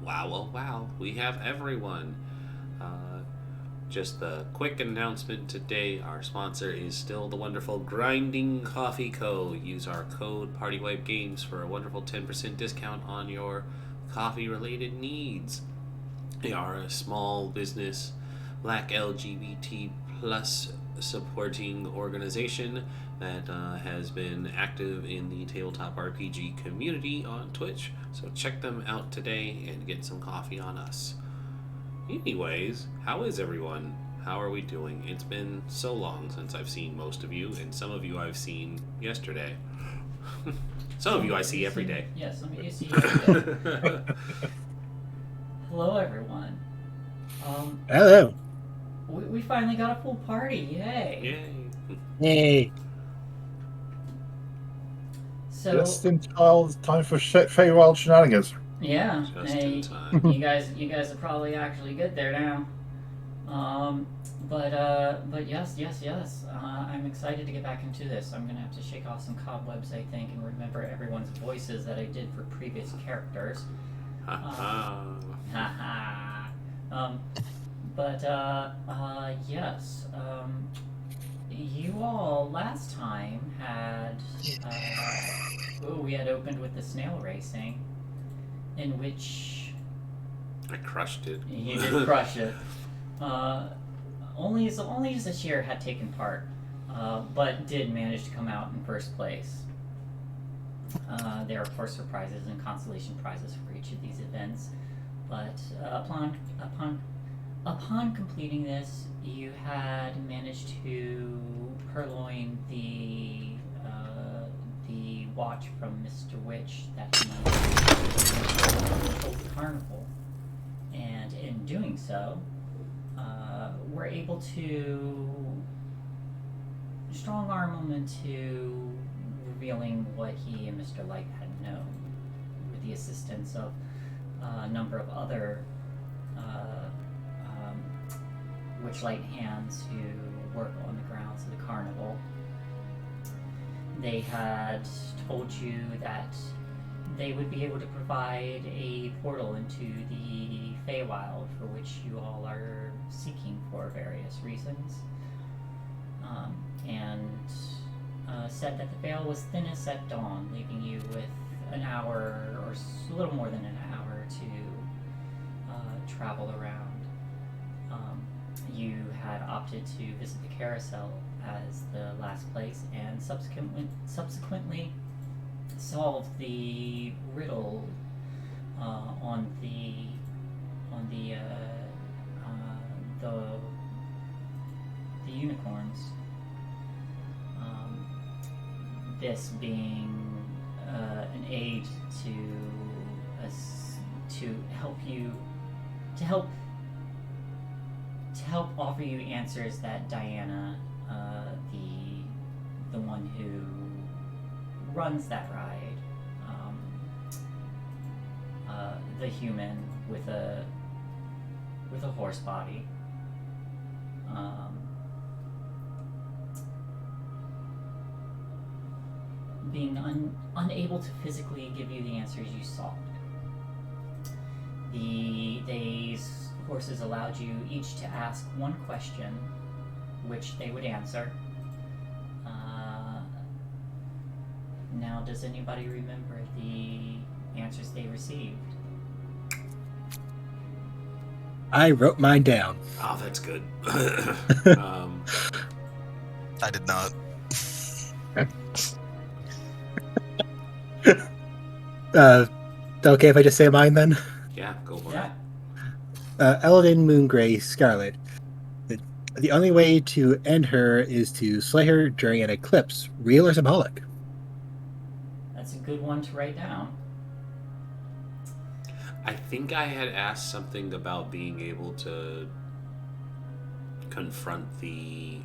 Wow, oh wow, we have everyone. Just a quick announcement today. Our sponsor is still the wonderful Grinding Coffee Co. Use our code PARTYWIPEGAMES for a wonderful 10% discount on your coffee-related needs. They are a small business, black LGBT plus supporting organization that has been active in the tabletop RPG community on Twitch. So check them out today and get some coffee on us. Anyways, how is everyone? How are we doing? It's been so long since I've seen most of you, and some of you I've seen yesterday. Some of you I see every day. Yes, some of you see every day. Hello, everyone. Hello. We finally got a full party. Yay! Yay. So Just in time for Feywild shenanigans. yeah, Just in time. you guys will probably actually get there now. But yes. I'm excited to get back into this. I'm gonna have to shake off some cobwebs, I think, and remember everyone's voices that I did for previous characters. Yes. You all last time had we had opened with the snail racing, in which I crushed it. you did crush it. Only Zashir had taken part, but did manage to come out in first place. There are, of course, prizes and consolation prizes for each of these events, but upon completing this, you had managed to purloin the watch from Mr. Witch that he controls the carnival, and in doing so, were able to strong arm him into revealing what he and Mr. Light had known, with the assistance of a number of other Witchlight hands who work on the grounds of the carnival. They had told you that they would be able to provide a portal into the Feywild, for which you all are seeking for various reasons, and said that the veil was thinnest at dawn, leaving you with an hour or a little more than an hour to travel around. You had opted to visit the carousel as the last place, and subsequently solved the riddle on the unicorns. This being an aid to help offer you answers that Diana, the one who runs that ride, the human with a horse body, being unable to physically give you the answers you sought. These horses allowed you each to ask one question, which they would answer. Now, does anybody remember the answers they received? I wrote mine down. Oh, that's good. I did not. Okay if I just say mine then? Yeah, go for Yeah. it. Eldin Moongrey Scarlet. The only way to end her is to slay her during an eclipse, real or symbolic. That's a good one to write down. I think I had asked something about being able to confront the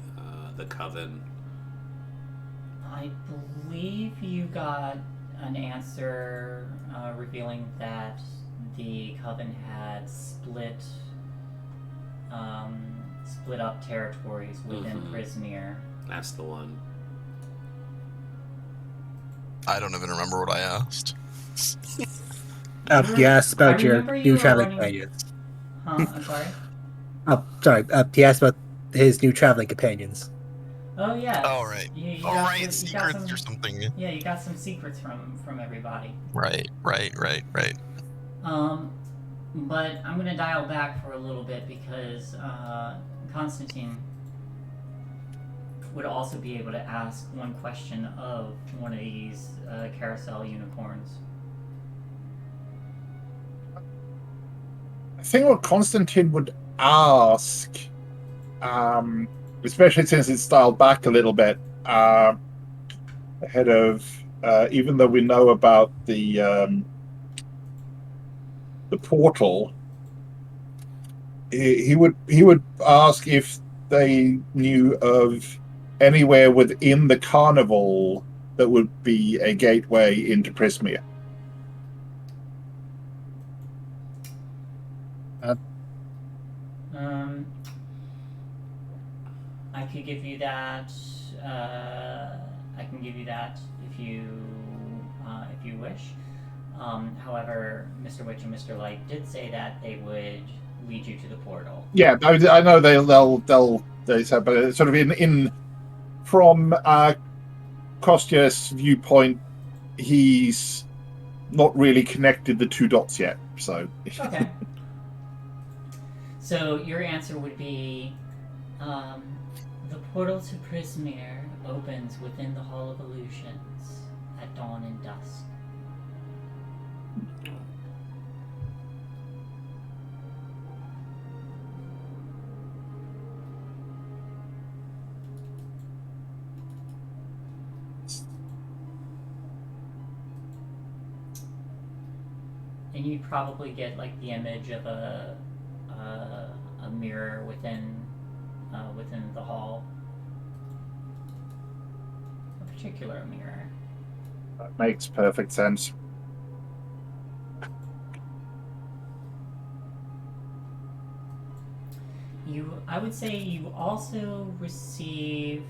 coven. I believe you got an answer revealing that the coven had split up territories within Prismere. That's the one. I don't even remember what I asked. He asked I about your remember you new were traveling running. companions. Huh? I'm sorry. Sorry. He asked about his new traveling companions. Oh yes. Oh, right. You Oh, got right, you got secrets some. or something. Yeah, you got some secrets from everybody. Right. Um, but I'm gonna dial back for a little bit because Constantine would also be able to ask one question of one of these carousel unicorns. I think what Constantine would ask, especially since it's styled back a little bit, ahead of, even though we know about the portal, he would ask if they knew of anywhere within the carnival that would be a gateway into Prismia. Um, I could give you that. I can give you that if you wish. However, Mr. Witch and Mr. Light did say that they would lead you to the portal. Yeah, I know they said, but sort of in from Kostya's viewpoint, he's not really connected the two dots yet. So Okay. So your answer would be, um, the portal to Prismere opens within the Hall of Illusions at dawn and dusk. And you'd probably get like the image of a mirror within the hall. A particular mirror. that makes perfect sense. I would say you also receive.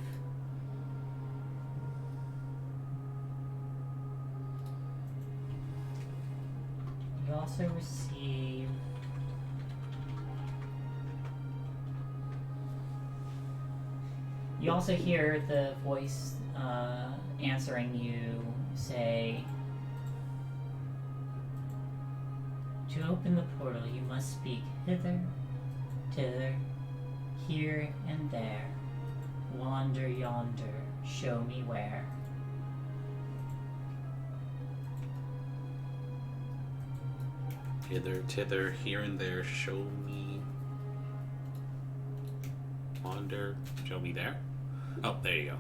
You also receive. You also hear the voice answering you say, "To open the portal, you must speak hither, thither, here and there. Wander yonder, show me where." Hither, tither, here and there, show me. Wander, show me there. Oh, there you go.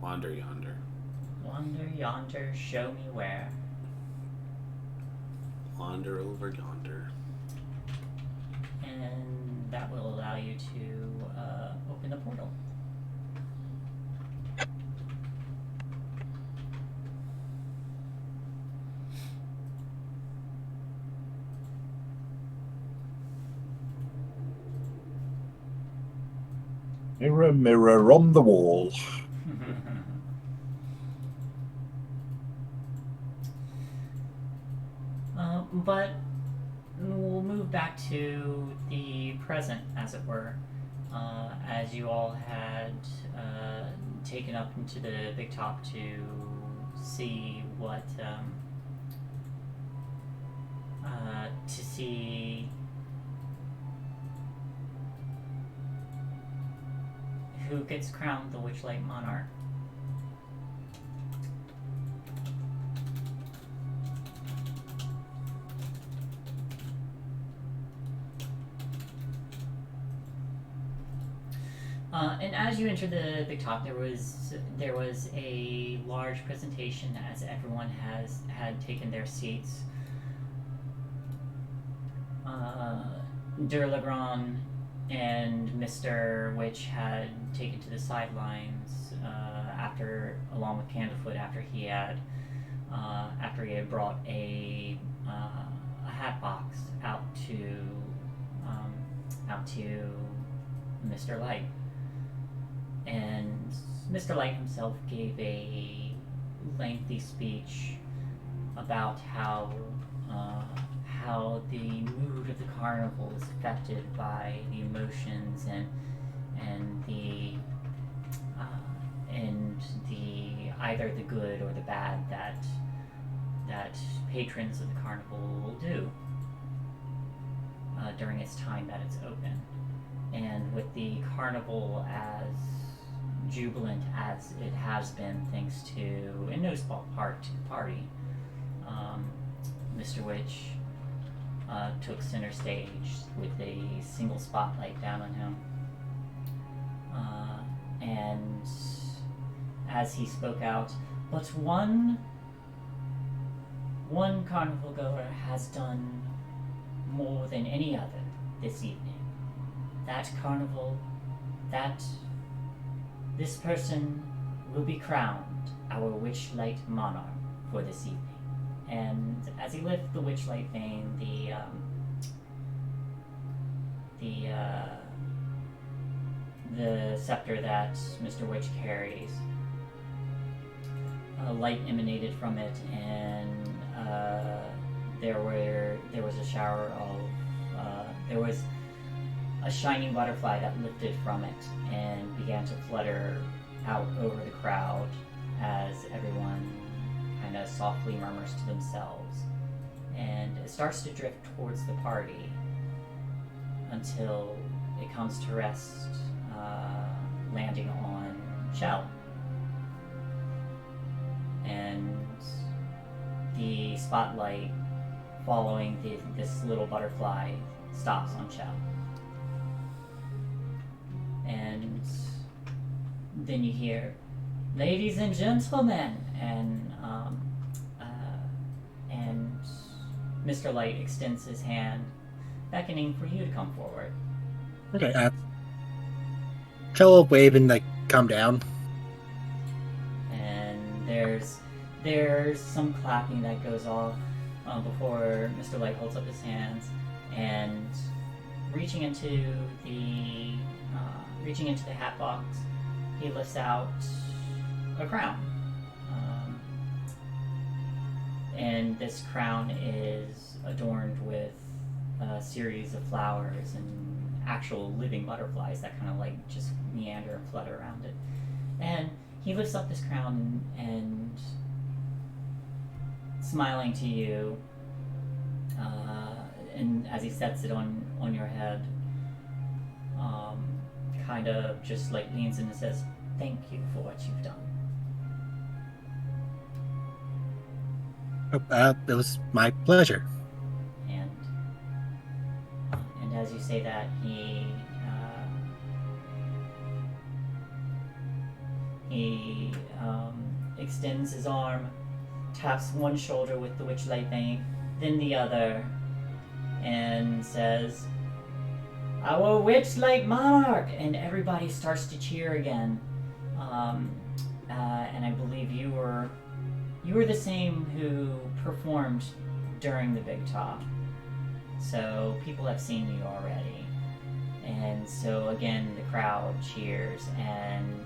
Wander yonder. Wander yonder, show me where. Wander over yonder. And that will allow you to open the portal. Mirror, mirror on the wall. But we'll move back to the present, as it were, as you all had taken up into the big top to see what to see who gets crowned the Witchlight Monarch. And as you enter the big talk, there was a large presentation as everyone had taken their seats. Durlagron and Mr. Witch had taken to the sidelines along with Candlefoot, after he had brought a hat box out to Mr. Light. And Mr. Light himself gave a lengthy speech about how the mood of the carnival is affected by the emotions and the either the good or the bad that patrons of the carnival will do during its time that it's open. And with the carnival as jubilant as it has been, thanks to, in no small part, to the party, Mr. Witch took center stage with a single spotlight down on him. And as he spoke out, but one carnival goer has done more than any other this evening. That carnival, this person will be crowned our Witchlight monarch for this evening. And as he lifts the Witchlight vane, the scepter that Mr. Witch carries, a light emanated from it, and there was a shower of there was a shining butterfly that lifted from it and began to flutter out over the crowd as everyone kind of softly murmurs to themselves, and it starts to drift towards the party until it comes to rest, landing on Shell. And the spotlight following this little butterfly stops on Shell. And then you hear, "Ladies and gentlemen," and Mr. Light extends his hand, beckoning for you to come forward. Okay. Shell will wave and calm down. And there's some clapping that goes off before Mr. Light holds up his hands, and reaching into the hat box, he lifts out a crown. And this crown is adorned with a series of flowers and actual living butterflies that kind of just meander and flutter around it. And he lifts up this crown and smiling to you, and as he sets it on your head, kind of just leans in and says, "Thank you for what you've done." It was my pleasure. And as you say that, he extends his arm, taps one shoulder with the Witchlight vane, then the other, and says, "Our Witchlight monarch!" And everybody starts to cheer again. And I believe you were the same who performed during the Big Top. So people have seen you already. And so again, the crowd cheers, and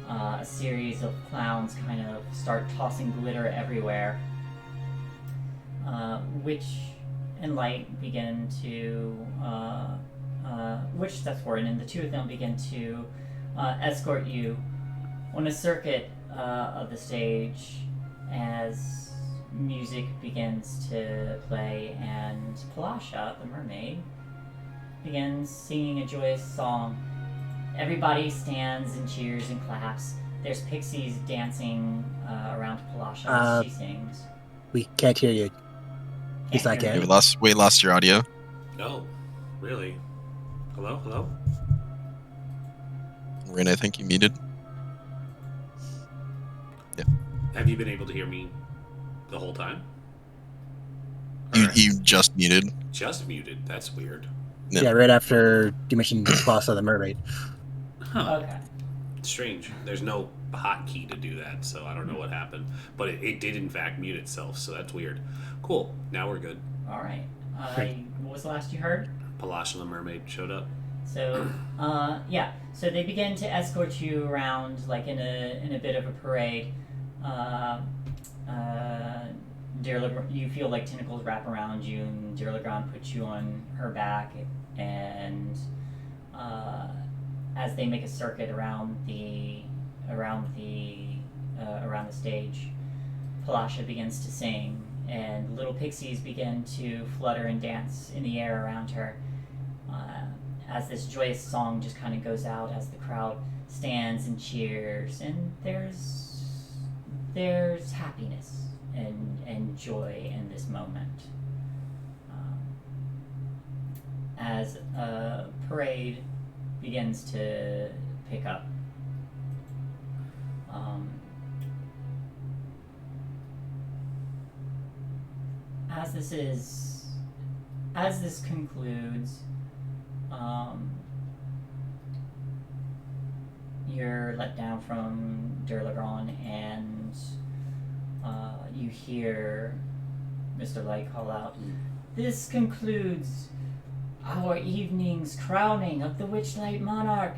a series of clowns kind of start tossing glitter everywhere. Witch and Light begin to, Witch steps forward, and the two of them begin to escort you on a circuit of the stage as music begins to play, and Palasha, the mermaid, begins singing a joyous song. Everybody stands and cheers and claps. There's pixies dancing around Palasha as she sings. We can't hear you. He's like, We lost your audio. No, really. Hello? Rin, I think you muted. Yeah. Have you been able to hear me the whole time? You just muted. Just muted? That's weird. No. Yeah, right after you mentioned Palasha the mermaid. Huh. Okay. Strange. There's no hotkey to do that, so I don't know what happened. But it did, in fact, mute itself, so that's weird. Cool. Now we're good. All right. What was the last you heard? Palasha the mermaid showed up. So, yeah. So they begin to escort you around, in a bit of a parade. You feel like tentacles wrap around you, and Dirlagon puts you on her back, and as they make a circuit around the stage, Palasha begins to sing, and little pixies begin to flutter and dance in the air around her. As this joyous song just kind of goes out, as the crowd stands and cheers, and there's happiness and joy in this moment. As a parade begins to pick up. As this concludes, you're let down from Durlagron, and you hear Mr. Light call out, "This concludes our evening's crowning of the Witchlight Monarch."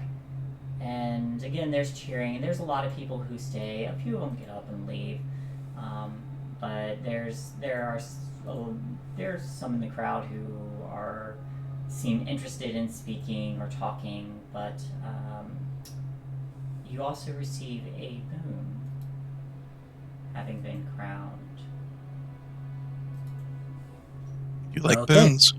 And again, there's cheering, and there's a lot of people who stay. A few of them get up and leave, but there's some in the crowd who seem interested in speaking or talking. But you also receive a boon, having been crowned. You like Okay. boons?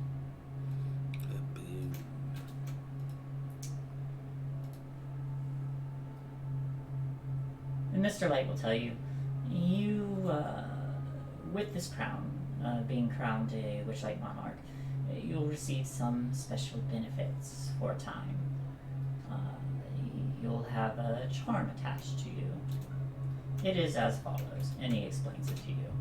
And Mr. Light will tell you, with this crown, being crowned a Witchlight Monarch, you'll receive some special benefits for a time. You'll have a charm attached to you. It is as follows, and he explains it to you.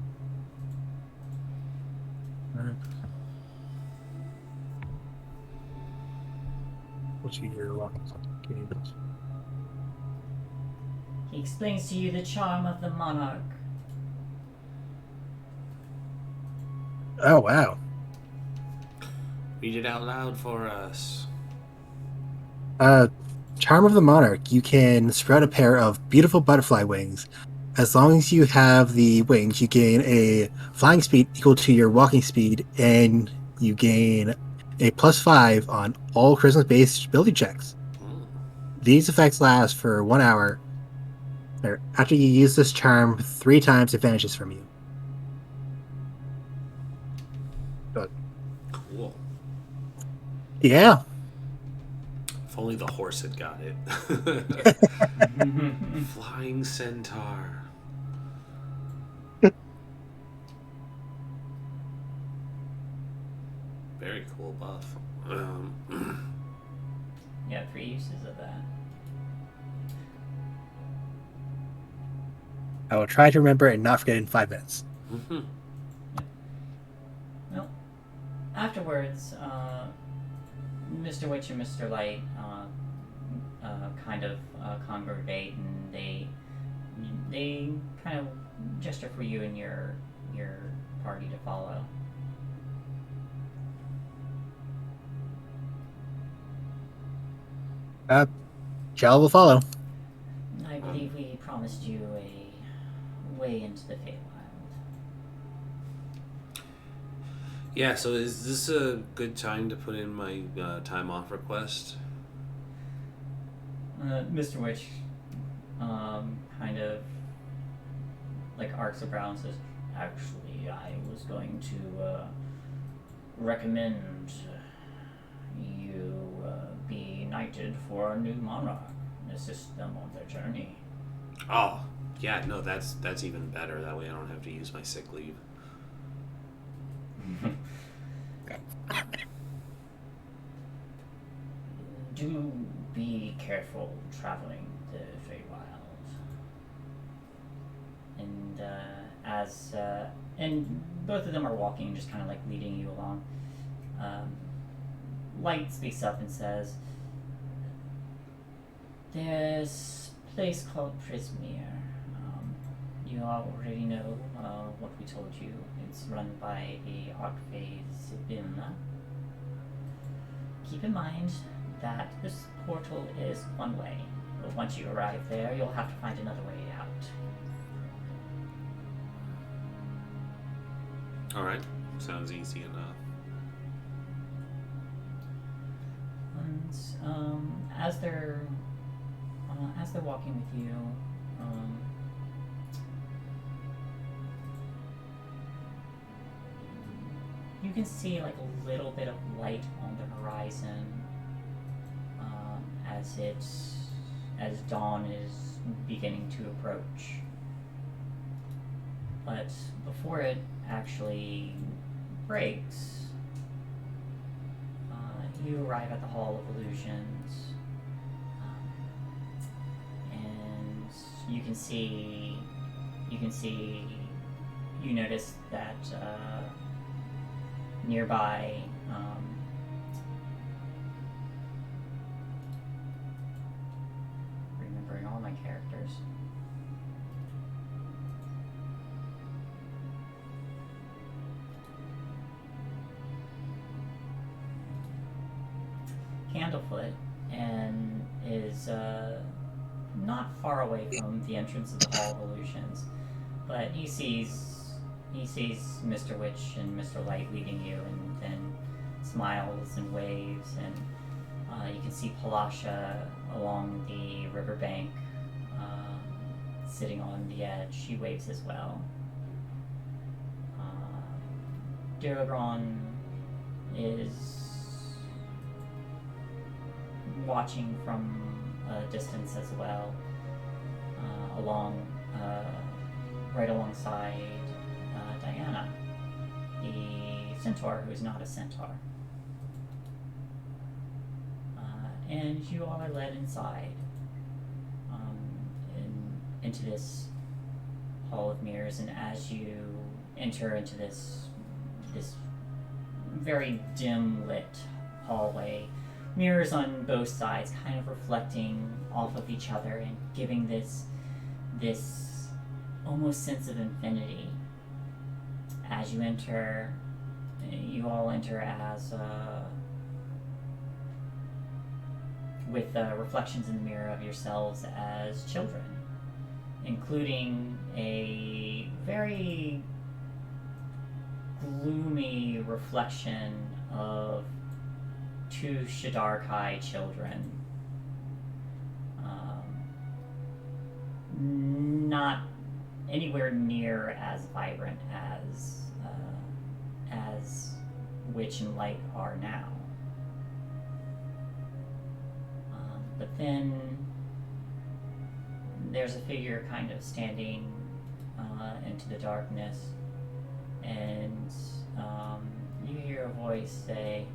What's your walking? He explains to you the charm of the monarch. Oh, wow. Read it out loud for us. Charm of the Monarch. You can spread a pair of beautiful butterfly wings. As long as you have the wings, you gain a flying speed equal to your walking speed, and you gain a +5 on all charisma-based ability checks. These effects last for 1 hour. After you use this charm 3 times, it vanishes from you. Cool. Yeah. If only the horse had got it. Flying centaur. Very cool buff. You have 3 uses of that. I will try to remember and not forget in 5 minutes. Well, afterwards, Mr. Witch and Mr. Light kind of congregate, and they kind of gesture for you and your party to follow. Shell will follow. I believe we promised you a way into the Feywild. Yeah, so is this a good time to put in my time off request? Mr. Witch kind of like arcs a brow and says, "Actually, I was going to recommend you be knighted for a new monarch and assist them on their journey." Oh, yeah, no, that's even better. That way I don't have to use my sick leave. Do be careful traveling the Feywild. And and both of them are walking, just kind of like leading you along. Light speaks up and says, "There's a place called Prismere. You already know what we told you. It's run by the Archfey Sibilla. Keep in mind that this portal is one way, but once you arrive there, you'll have to find another way out." All right, sounds easy enough. And as they're walking with you, you can see like a little bit of light on the horizon as dawn is beginning to approach. But before it actually breaks, you arrive at the Hall of Illusions, and you notice that nearby, remembering all my characters. Candlefoot and is not far away from the entrance of the Hall of Illusions, but he sees Mr. Witch and Mr. Light leading you, and then smiles and waves, and you can see Palasha along the riverbank, sitting on the edge. She waves as well. Duragron is watching from a distance as well, right alongside Diana, the centaur who is not a centaur. And you all are led inside, into this Hall of Mirrors, and as you enter into this very dim lit hallway, mirrors on both sides kind of reflecting off of each other and giving this almost sense of infinity. As you enter, you all enter as with reflections in the mirror of yourselves as children, including a very gloomy reflection of two Shadarkai children. Not anywhere near as vibrant as Witch and Light are now. But then there's a figure kind of standing into the darkness, and you hear a voice say,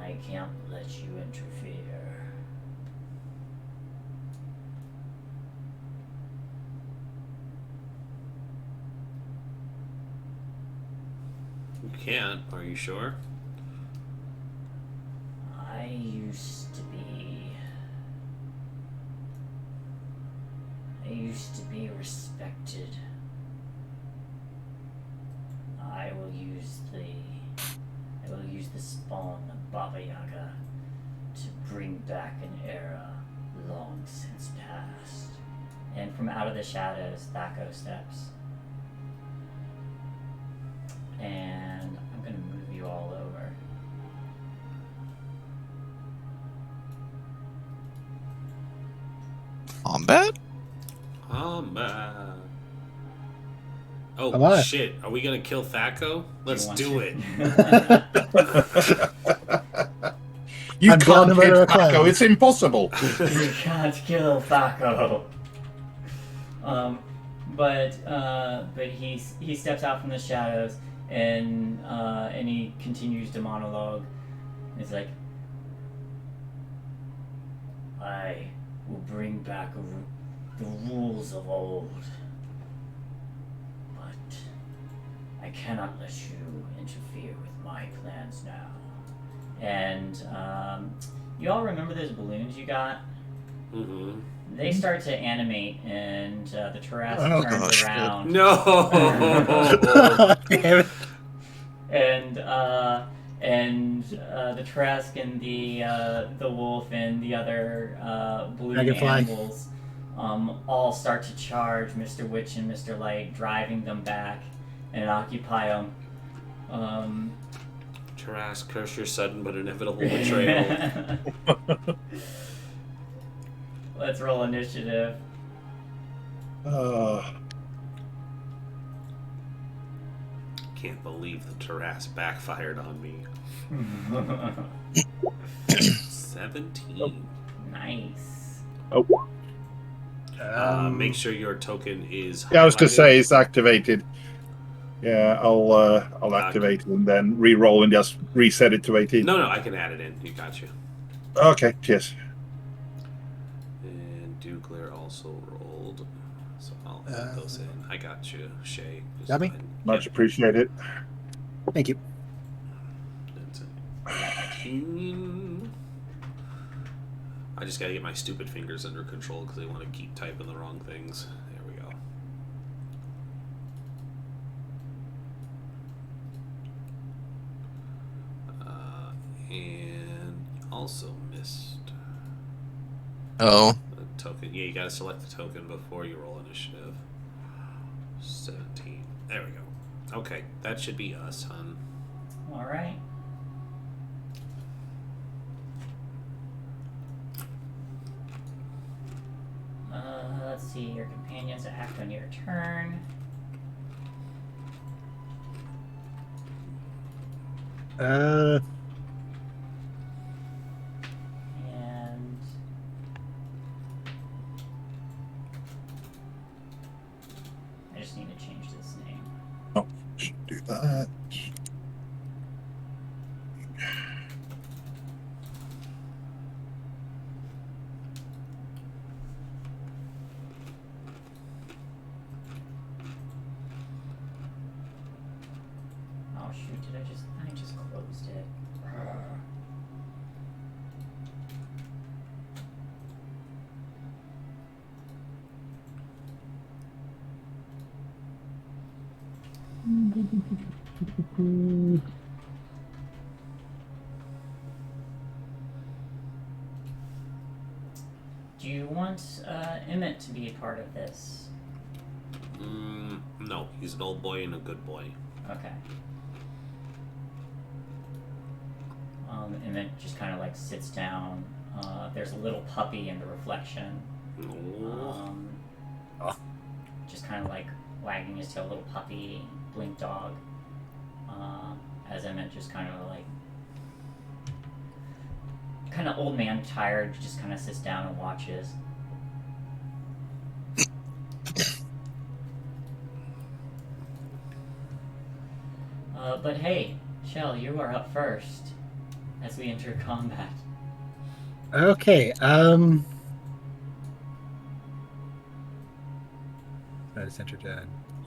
I can't let you interfere. You can't, are you sure? I used to be respected. I will use the spawn of Baba Yaga to bring back an era long since past. And from out of the shadows, Thaco steps. And I'm gonna move you all over. Combat? Oh, Alive. shit. Are we gonna kill Thaco? Let's do it. You I'm can't down to hit murder a Thaco. clown. It's impossible. You can't kill Thaco. But he steps out from the shadows and he continues to monologue. He's like, I will bring back the rules of old, but I cannot let you interfere with my plans now. And you all remember those balloons you got? Mm-hmm. They start to animate, and the Tarrasque Oh, turns gosh. around. No! Damn it. And the Tarrasque and the wolf and the other balloon Dragonfly. animals all start to charge Mr. Witch and Mr. Light, driving them back and occupy them. Taras, curse your sudden but inevitable betrayal. Let's roll initiative. Can't believe the Taras backfired on me. 17. Nice. Make sure your token is Yeah, I was going to highlighted. say it's activated. Yeah, I'll activate it and then re-roll and just reset it to 18. No, I can add it in. You got you. Okay, cheers. And Dugler also rolled, so I'll add those in. I got you, Shae. Just Got me? go ahead. Much Yep. appreciated. Thank you. That's it. 18. I just gotta get my stupid fingers under control because they want to keep typing the wrong things. There we go. And also missed Oh, a token. Yeah, you gotta select the token before you roll initiative. 17. There we go. Okay, that should be us, hon. Alright. Let's see, your companions act on your turn. Uh, And I just need to change this name. Should do that. Oh shoot, I just closed it. Do you want Emmett to be a part of this? No, he's an old boy and a good boy. Okay. Emmett just kind of like sits down. There's a little puppy in the reflection. Oh. Just kind of like wagging his tail, little puppy, blink dog. As Emmett just kind of like, kind of old man, tired, just kind of sits down and watches. But hey, Shell, you are up first as we enter combat. okay. I just entered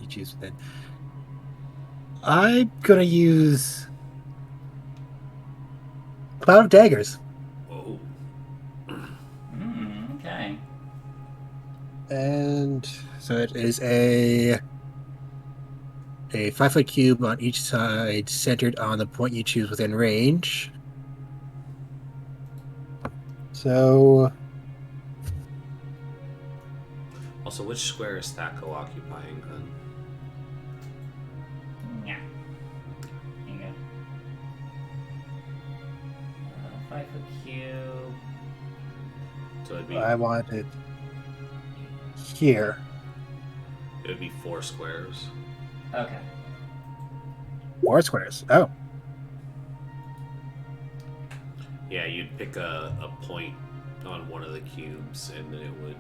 you choose within. I'm gonna use Cloud of Daggers. Oh. Okay. And so it is a 5-foot cube on each side, centered on the point you choose within range. So Also, which square is Thaco occupying then? Yeah. There you go. 5-foot cube. So it'd be I want it here. 4 squares. Okay. 4 squares. Oh, Yeah, you'd pick a point on one of the cubes, and then it would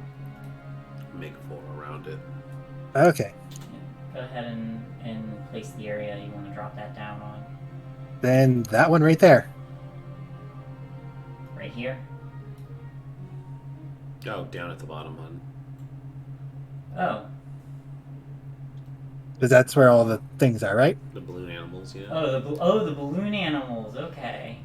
make 4 around it. okay. Go ahead and place the area you want to drop that down on. Then that one right there. Right here? Oh, down at the bottom one. Oh. Because that's where all the things are, right? The balloon animals, yeah. Oh, the balloon animals. Okay.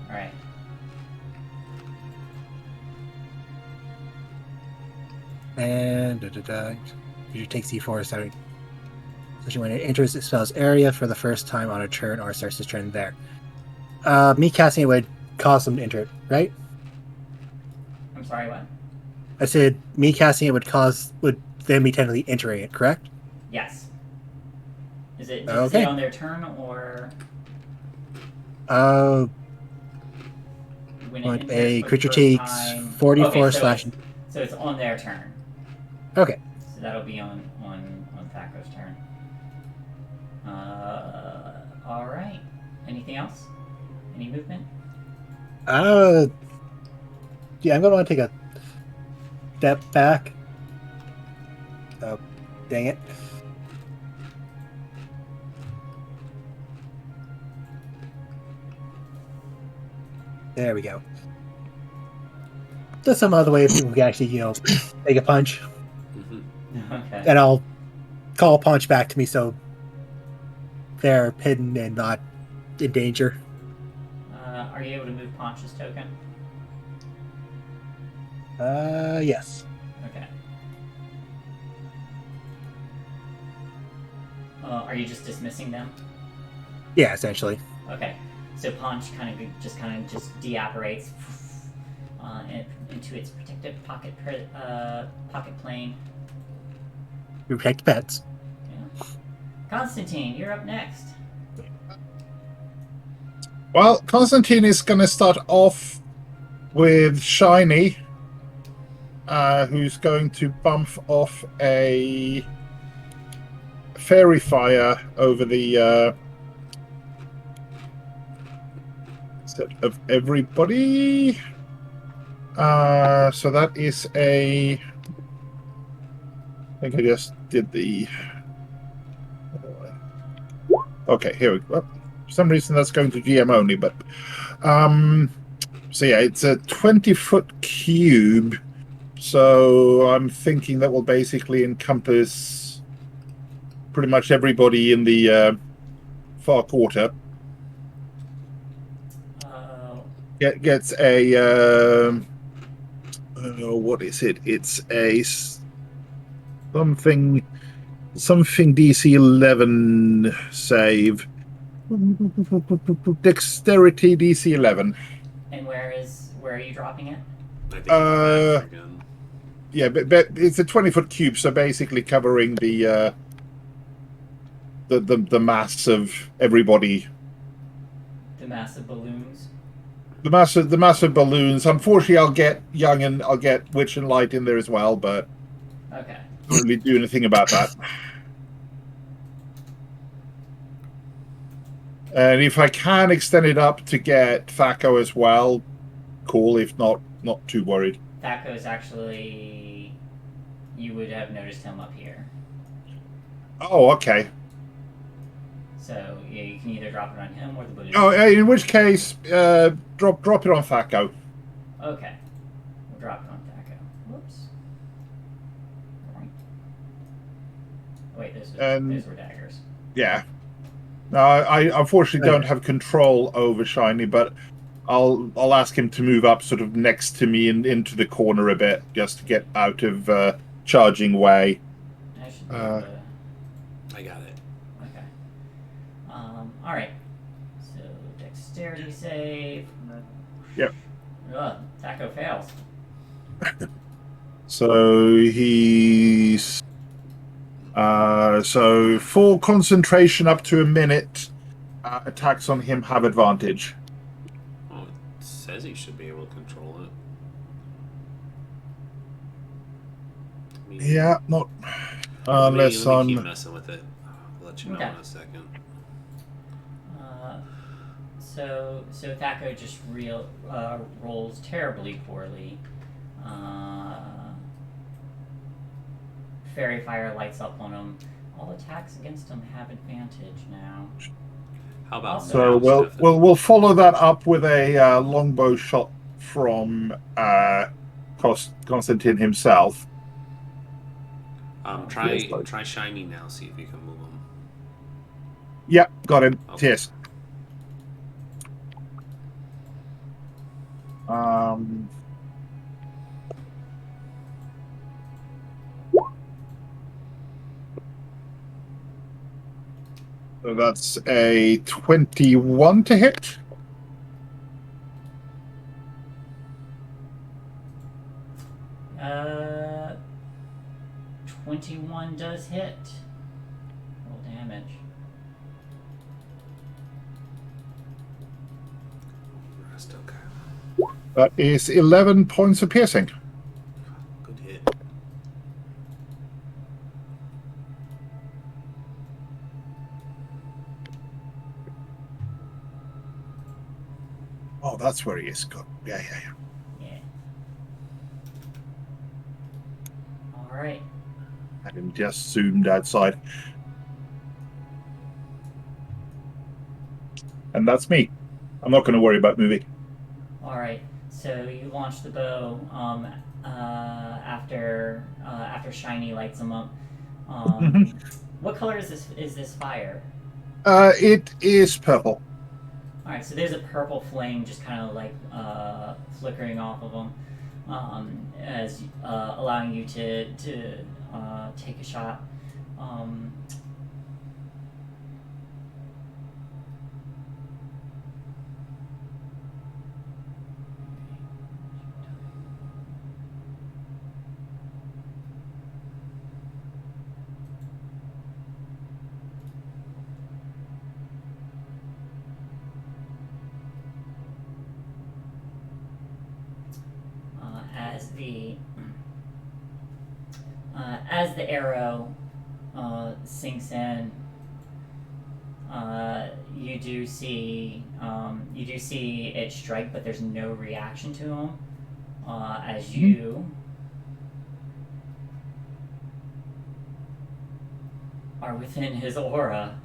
All right. And you take C4, so especially when it enters the spell's area for the first time on a turn or starts its turn there. Me casting it would cause them to enter it, right? I'm sorry, what? I said me casting it would then be technically entering it, correct? Yes. Does it Okay. say on their turn or when it When enters a for the creature first takes time? 44 okay, slash. So it's on their turn. Okay. So that'll be on Thaco's turn. All right. Anything else? Any movement? Yeah, I'm gonna want to take a step back. Oh, dang it. There we go. There's some other way people can actually, take a punch. Mm-hmm. Okay. And I'll call a punch back to me so they're hidden and not in danger. Are you able to move Ponch's token? Yes. Okay. Are you just dismissing them? Yeah, essentially. Okay. So Ponch kind of just deapparates into its protected pocket plane. We protect pets. Yeah. Constantine, you're up next. Well, Constantine is going to start off with Shiny, who's going to bump off a fairy fire over the set of everybody. So that is a. I think I just did the. Okay, here we go. For some reason, that's going to GM only, but so yeah, it's a 20-foot cube. So I'm thinking that will basically encompass pretty much everybody in the far quarter. Gets a what is it? It's a something DC 11 save. Dexterity DC 11. And where are you dropping it? I think back again. Yeah, but it's a 20-foot cube, so basically covering the mass of everybody. The massive balloons. The massive balloons. Unfortunately, I'll get Young and I'll get Witch and Light in there as well, but okay, can't really do anything about that. And if I can extend it up to get Thaco as well, cool. If not too worried. Thaco is actually, you would have noticed him up here. Oh, okay. So yeah, you can either drop it on him or the balloon. Oh, in which case, drop it on Thaco. Okay, we'll drop it on Thaco. Whoops. Right. Wait, those were daggers. Yeah. No, I unfortunately don't have control over Shiny, but I'll ask him to move up sort of next to me and into the corner a bit, just to get out of charging way. I should be able to... I got it. Okay. All right. So dexterity save. Yep. Ugh, Thaco fails. So he's so full concentration up to a minute. Attacks on him have advantage. Oh, it says he should be able to control it. I mean, Yeah, not unless let me keep I'm. messing with it. I'll let you know Okay. in a second. So Thaco just rolls terribly poorly. Fairy fire lights up on him. All attacks against him have advantage now. How about So now, we'll follow that up with a longbow shot from Constantine himself. Try shiny now. See if you can move him. Yep, got him. Okay. Yes. So that's a 21 to hit. Uh, 21 does hit. Roll damage. Rest, okay. That is 11 points of piercing. Good hit. Oh, that's where he is. Good. Yeah. Yeah. Alright. Had him just zoomed outside. And that's me. I'm not going to worry about moving. Alright. So you launch the bow after Shiny lights them up. What color is this fire? It is purple. Alright, so there's a purple flame just kind of like flickering off of them, as allowing you to take a shot. As the arrow sinks in, you do see it strike, but there's no reaction to him. As you are within his aura.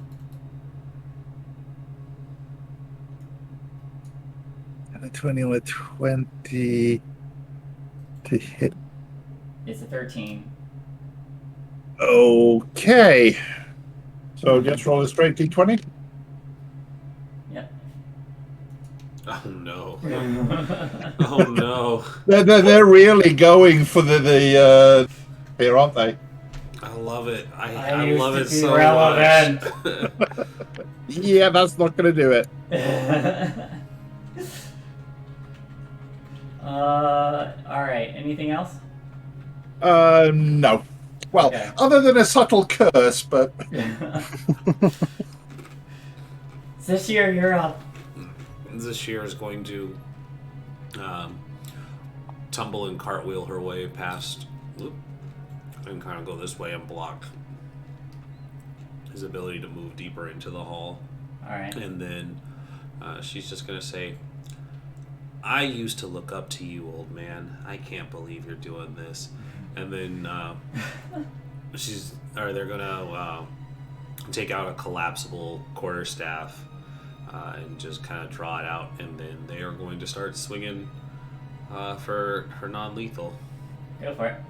And a 20 with 20 to hit. It's a 13. Okay. So just roll a straight d20. Yep. Oh no. Oh no. They're really going for the here, aren't they? I love it. I I used love to it be so relevant. much. Yeah, that's not going to do it. Alright, anything else? No. Well, Okay. other than a subtle curse, but Zashir, you're up. Zashir is going to tumble and cartwheel her way past and kind of go this way and block his ability to move deeper into the hall. Alright. And then she's just going to say, I used to look up to you, old man. I can't believe you're doing this. And then they're going to take out a collapsible quarterstaff and just kind of draw it out. And then they are going to start swinging for non-lethal. Go for it.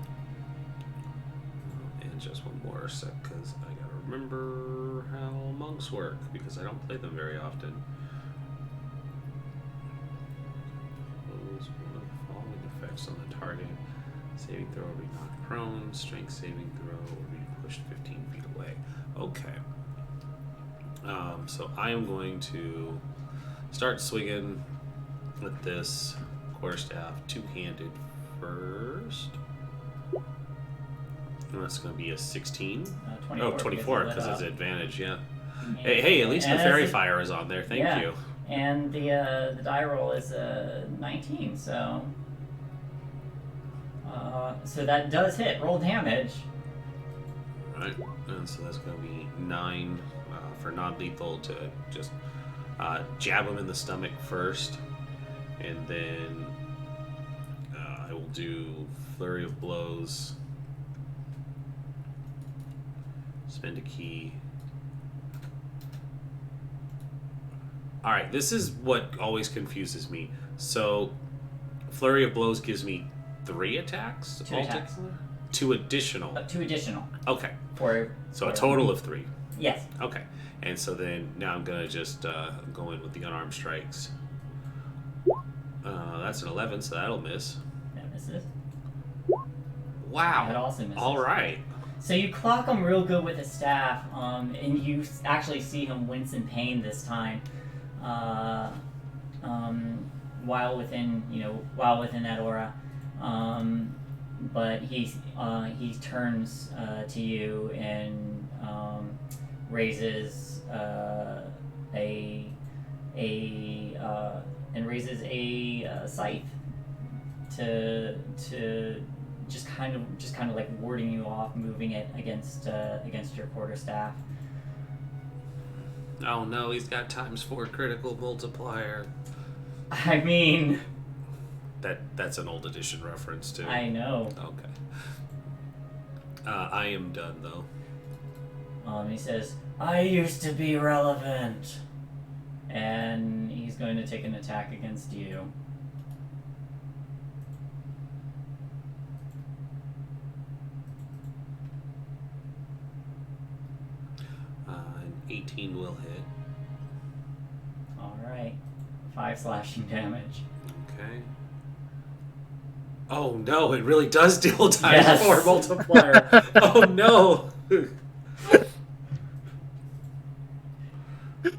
And just one more sec, because I got to remember how monks work, because I don't play them very often. One of the following effects on the target. Saving throw will be knocked prone. Strength saving throw will be pushed 15 feet away. Okay. So I am going to start swinging with this quarterstaff two-handed first. And that's going to be a 16. 24, because it's advantage, yeah. Hey, at least the fairy fire is on there. Thank you. And the die roll is a 19, so that does hit. Roll damage. Right, and so that's going to be 9 for non-lethal to just jab him in the stomach first, and then I will do flurry of blows. Spend a key. Alright, this is what always confuses me. So, flurry of blows gives me 3 attacks? 2 attacks. 2 additional. 2 additional. Okay. So a total of 3. Yes. Okay. And so then now I'm going to just go in with the unarmed strikes. That's an 11, so that'll miss. That misses. Wow. That also misses. All right. So you clock him real good with a staff, and you actually see him wince in pain this time, while within that aura. But he turns to you and raises a scythe to just kind of like warding you off, moving it against your quarterstaff. Oh no, he's got ×4 critical multiplier. I mean, That's an old edition reference too. I know. Okay. I am done though. He says, "I used to be relevant," and he's going to take an attack against you. An 18 will hit. All right, 5 slashing damage. Okay. Oh no, it really does deal ×4 Yes. multiplier. Oh no.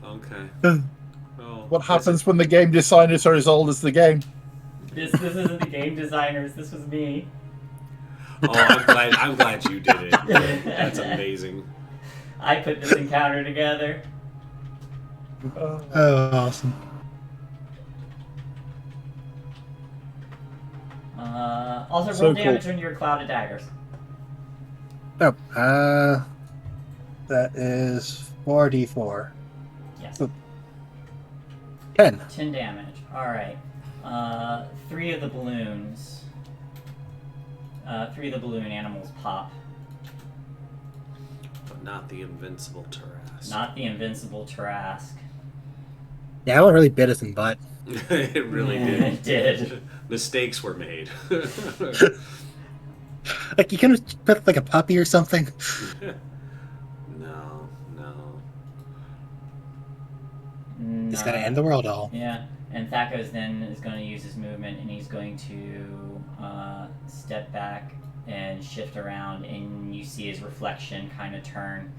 Okay. Oh, What happens when the game designers are as old as the game? This isn't the game designers. This was me. Oh, I'm glad you did it. That's amazing. I put this encounter together. Oh, awesome. Also, So roll cool. damage on your cloud of daggers. Oh, that is 4d4. Yes. 10. 10 damage. Alright. 3 of the balloons. 3 of the balloon animals pop. But not the invincible Tarrasque. Not the invincible Tarrasque. Yeah, that one really bit us in the butt. It really It did. did. Mistakes were made. Like, you could have put, like, a puppy or something. No. It's gotta end the world all. Yeah. And Thakos then is going to use his movement, and he's going to step back and shift around, and you see his reflection kind of turn.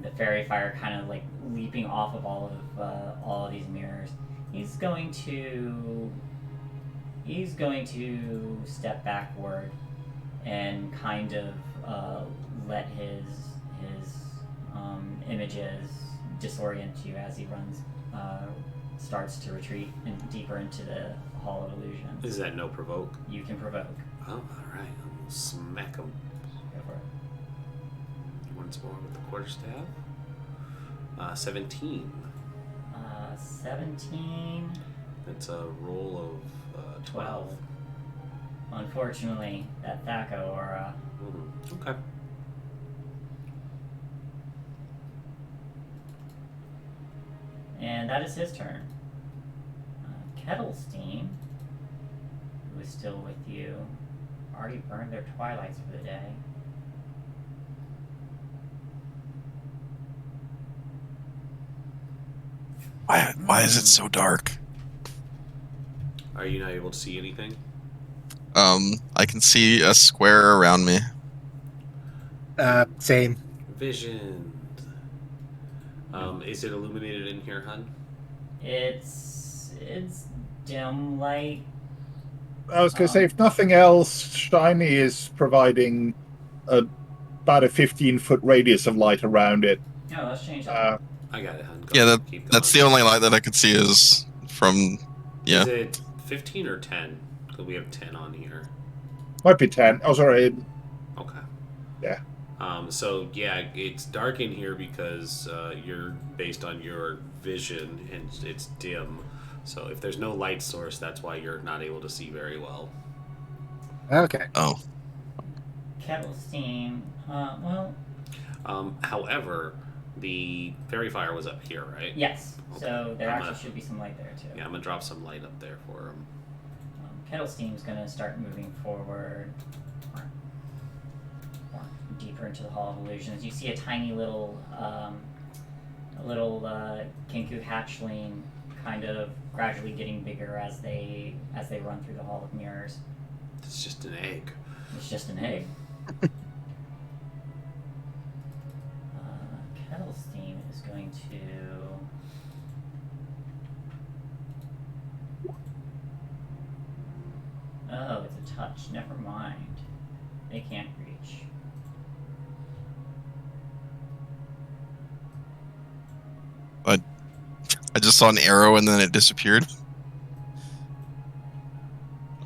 The fairy fire kind of like leaping off of all of these mirrors. He's going to step backward and kind of let his images disorient you as he starts to retreat deeper into the Hall of Illusions. Is that no provoke? You can provoke. Oh, alright. I'll smack him Go for it. once more with the quarterstaff. 17. 17. That's a roll of 12. Unfortunately, that Thaco aura. Okay. And that is his turn. Kettlestein, who is still with you, already burned their twilights for the day. Why is it so dark? Are you not able to see anything? I can see a square around me. Same. Vision. Is it illuminated in here, hun? It's dim light. I was going to say, if nothing else, Shiny is providing about a 15-foot radius of light around it. Oh, let's change that. I got it, hun. Go Yeah, on, keep that's the going. only light that I could see is from. Yeah. Is it 15 or 10? Because we have 10 on here. Might be 10. Oh, sorry. Okay. Yeah. So yeah, it's dark in here because you're based on your vision and it's dim. So if there's no light source, that's why you're not able to see very well. Okay. Oh. Kettlestein. Well, However, the fairy fire was up here, right? yes. Okay. So there I'm actually gonna- should be some light there too. Yeah, I'm gonna drop some light up there for him. Kettlestein's going to start moving forward, or deeper into the Hall of Illusions. You see a tiny little, Kenku hatchling, kind of gradually getting bigger as they run through the Hall of Mirrors. It's just an egg. It's just an egg. to. Oh, it's a touch. Never mind. They can't reach. I just saw an arrow and then it disappeared.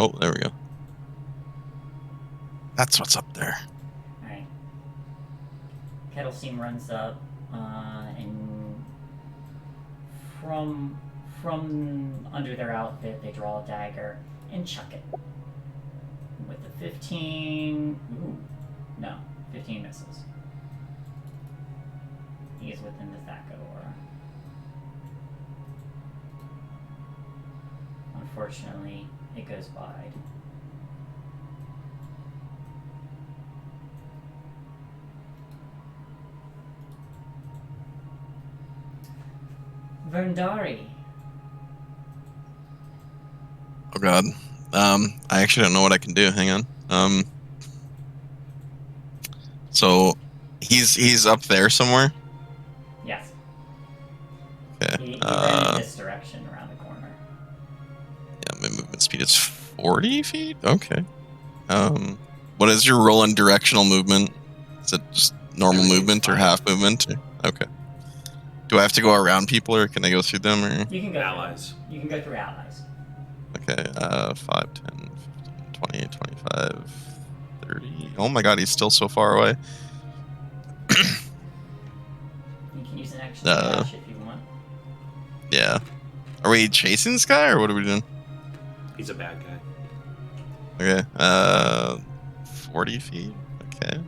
Oh, there we go. That's what's up there. Alright. Kettle Steam runs up, and from under their outfit, they draw a dagger and chuck it. With the 15... Ooh. No. 15 misses. He is within the Thaco aura. Unfortunately, it goes wide. Verndari. Oh god. I actually don't know what I can do. Hang on. So he's up there somewhere. Yes. Okay. He ran in this direction around the corner. Yeah, my movement speed is 40 feet. Okay. What is your roll on directional movement? Is it just normal movement or half movement? Okay. Do I have to go around people or can I go through them? Or? You can go Allies. You can go through allies. Okay. 5, 10, 15, 20, 25, 30. Oh my god, he's still so far away. You can use an action to dash if you want. Yeah. Are we chasing this guy or what are we doing? He's a bad guy. Okay. 40 feet. Okay.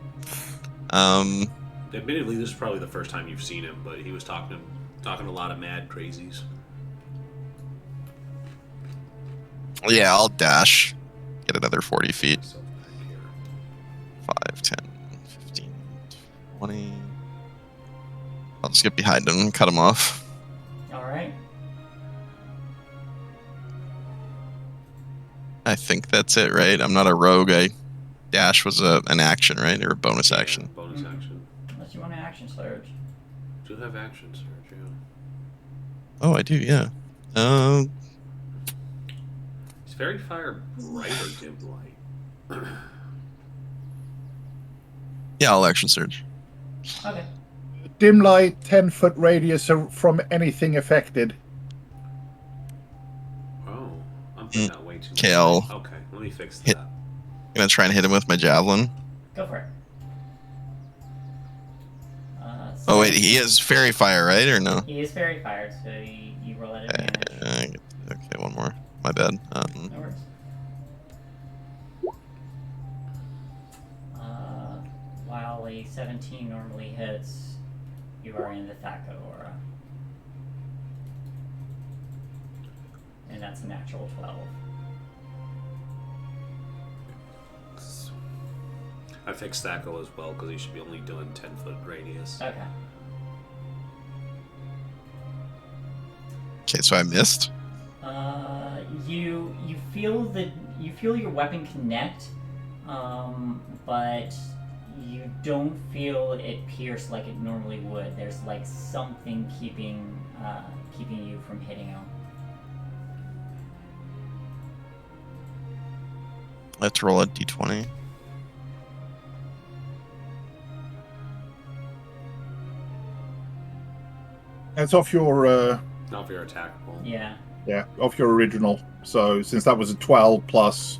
Admittedly, this is probably the first time you've seen him, but he was talking a lot of mad crazies. Yeah, I'll dash. Get another 40 feet. So back here. 5, 10, 15, 20. I'll just get behind him and cut him off. Alright. I think that's it, right? I'm not a rogue. Dash was an action, right? Or a bonus action. Bonus action. Unless you want an action surge. Do have action surge, yeah. Oh, I do, yeah. Is Fairy Fire bright or dim light? Yeah, I'll action surge. Okay. Dim light, 10-foot radius from anything affected. Oh, I'm putting that way too much. Kale. Okay, let me fix Hit. that. I'm gonna try and hit him with my javelin. Go for it. Oh wait, he is fairy fire, right? Or no? He is fairy fired, so you roll at advantage. Okay, one more. My bad. No worries. While a 17 normally hits, you are in the Thaco aura. And that's a natural 12. I fixed Thaco as well because he should be only doing 10-foot radius. Okay. Okay, so I missed. You feel your weapon connect, but you don't feel it pierce like it normally would. There's like something keeping you from hitting him. Let's roll a d20. That's off your Not if you're attackable. Yeah. yeah, off your original. So since that was a 12 plus.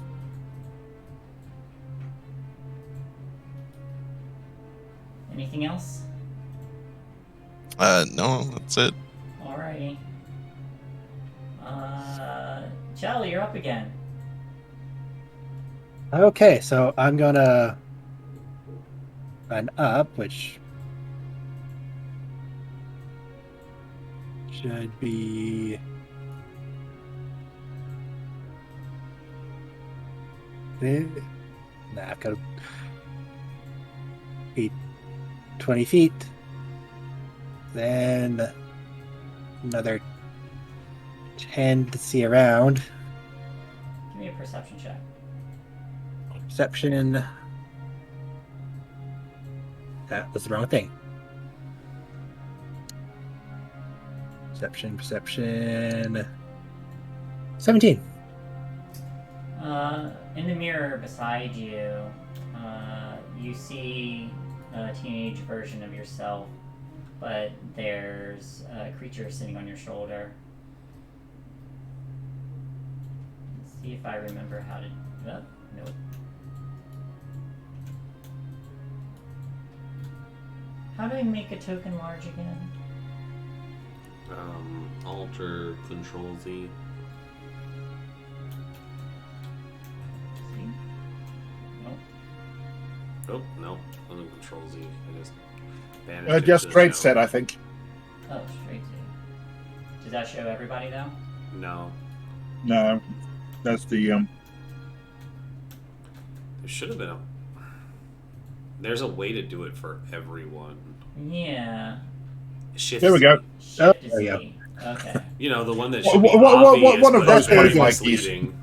Anything else? No, that's it. Alrighty. Charlie, you're up again. Okay, so I'm gonna run up, which should be I've got to be 20 feet. Then another 10 to see around. Give me a perception check. Perception. That was the wrong thing. Perception. 17. In the mirror beside you, you see a teenage version of yourself, but there's a creature sitting on your shoulder. Let's see if I remember how to. Oh, nope. How do I make a token large again? Alter Control Z. Oh, no. Wasn't Control Z. I just banished it Just to trade show. set, I think. Oh, straight Z. Does that show everybody though? No. No, that's the There should have been a... There's a way to do it for everyone. Yeah. Shift There we Z. go. Shift there you Z. Okay. You know, the one that What- should be what- obvious, one of but those very might be misleading.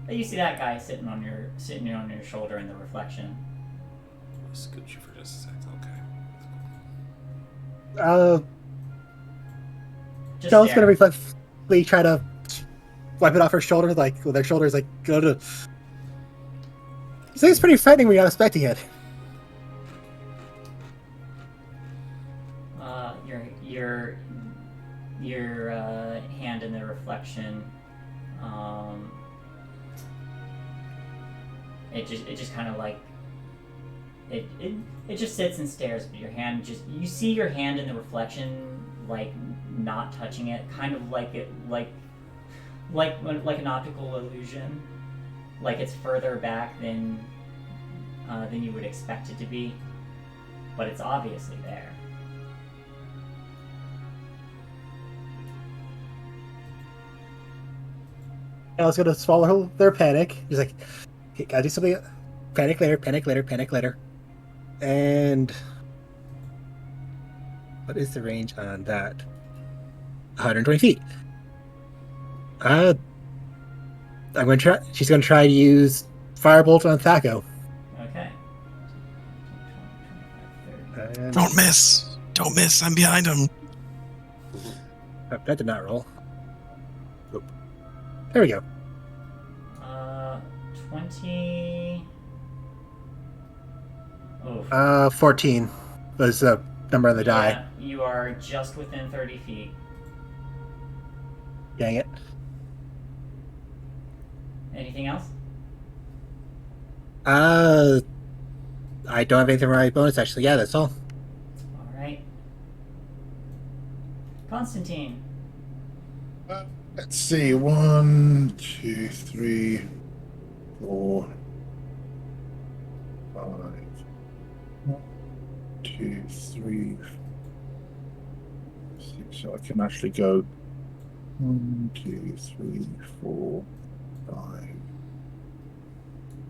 But you see that guy sitting on your shoulder in the reflection. I'll scoot you for just a sec. Okay. Just Joe's there. gonna reflexively try to wipe it off her shoulder, like with her shoulders, like go to. So it's pretty frightening when you're not expecting it. Your hand in the reflection. It just kind of like it just sits and stares, but your hand you see your hand in the reflection, like not touching it, kind of like an optical illusion, like it's further back than you would expect it to be, but it's obviously there. I was gonna swallow their panic. He's like, okay, gotta do something. Panic later, panic later, panic later. And what is the range on that? 120 feet. I'm gonna try. She's gonna try to use Firebolt on Thaco. Okay. And Don't miss. Don't miss. I'm behind him. that did not roll. Oop. There we go. 20. Oh. 14 was the number on the die. Yeah, you are just within 30 feet. Dang it. Anything else? I don't have anything for my bonus, actually. Yeah, that's all. Alright. Constantine. Let's see. 1, 2, 3, 4, 5. 1, 2, 3, 6. So I can actually go 1, 2, 3, 4,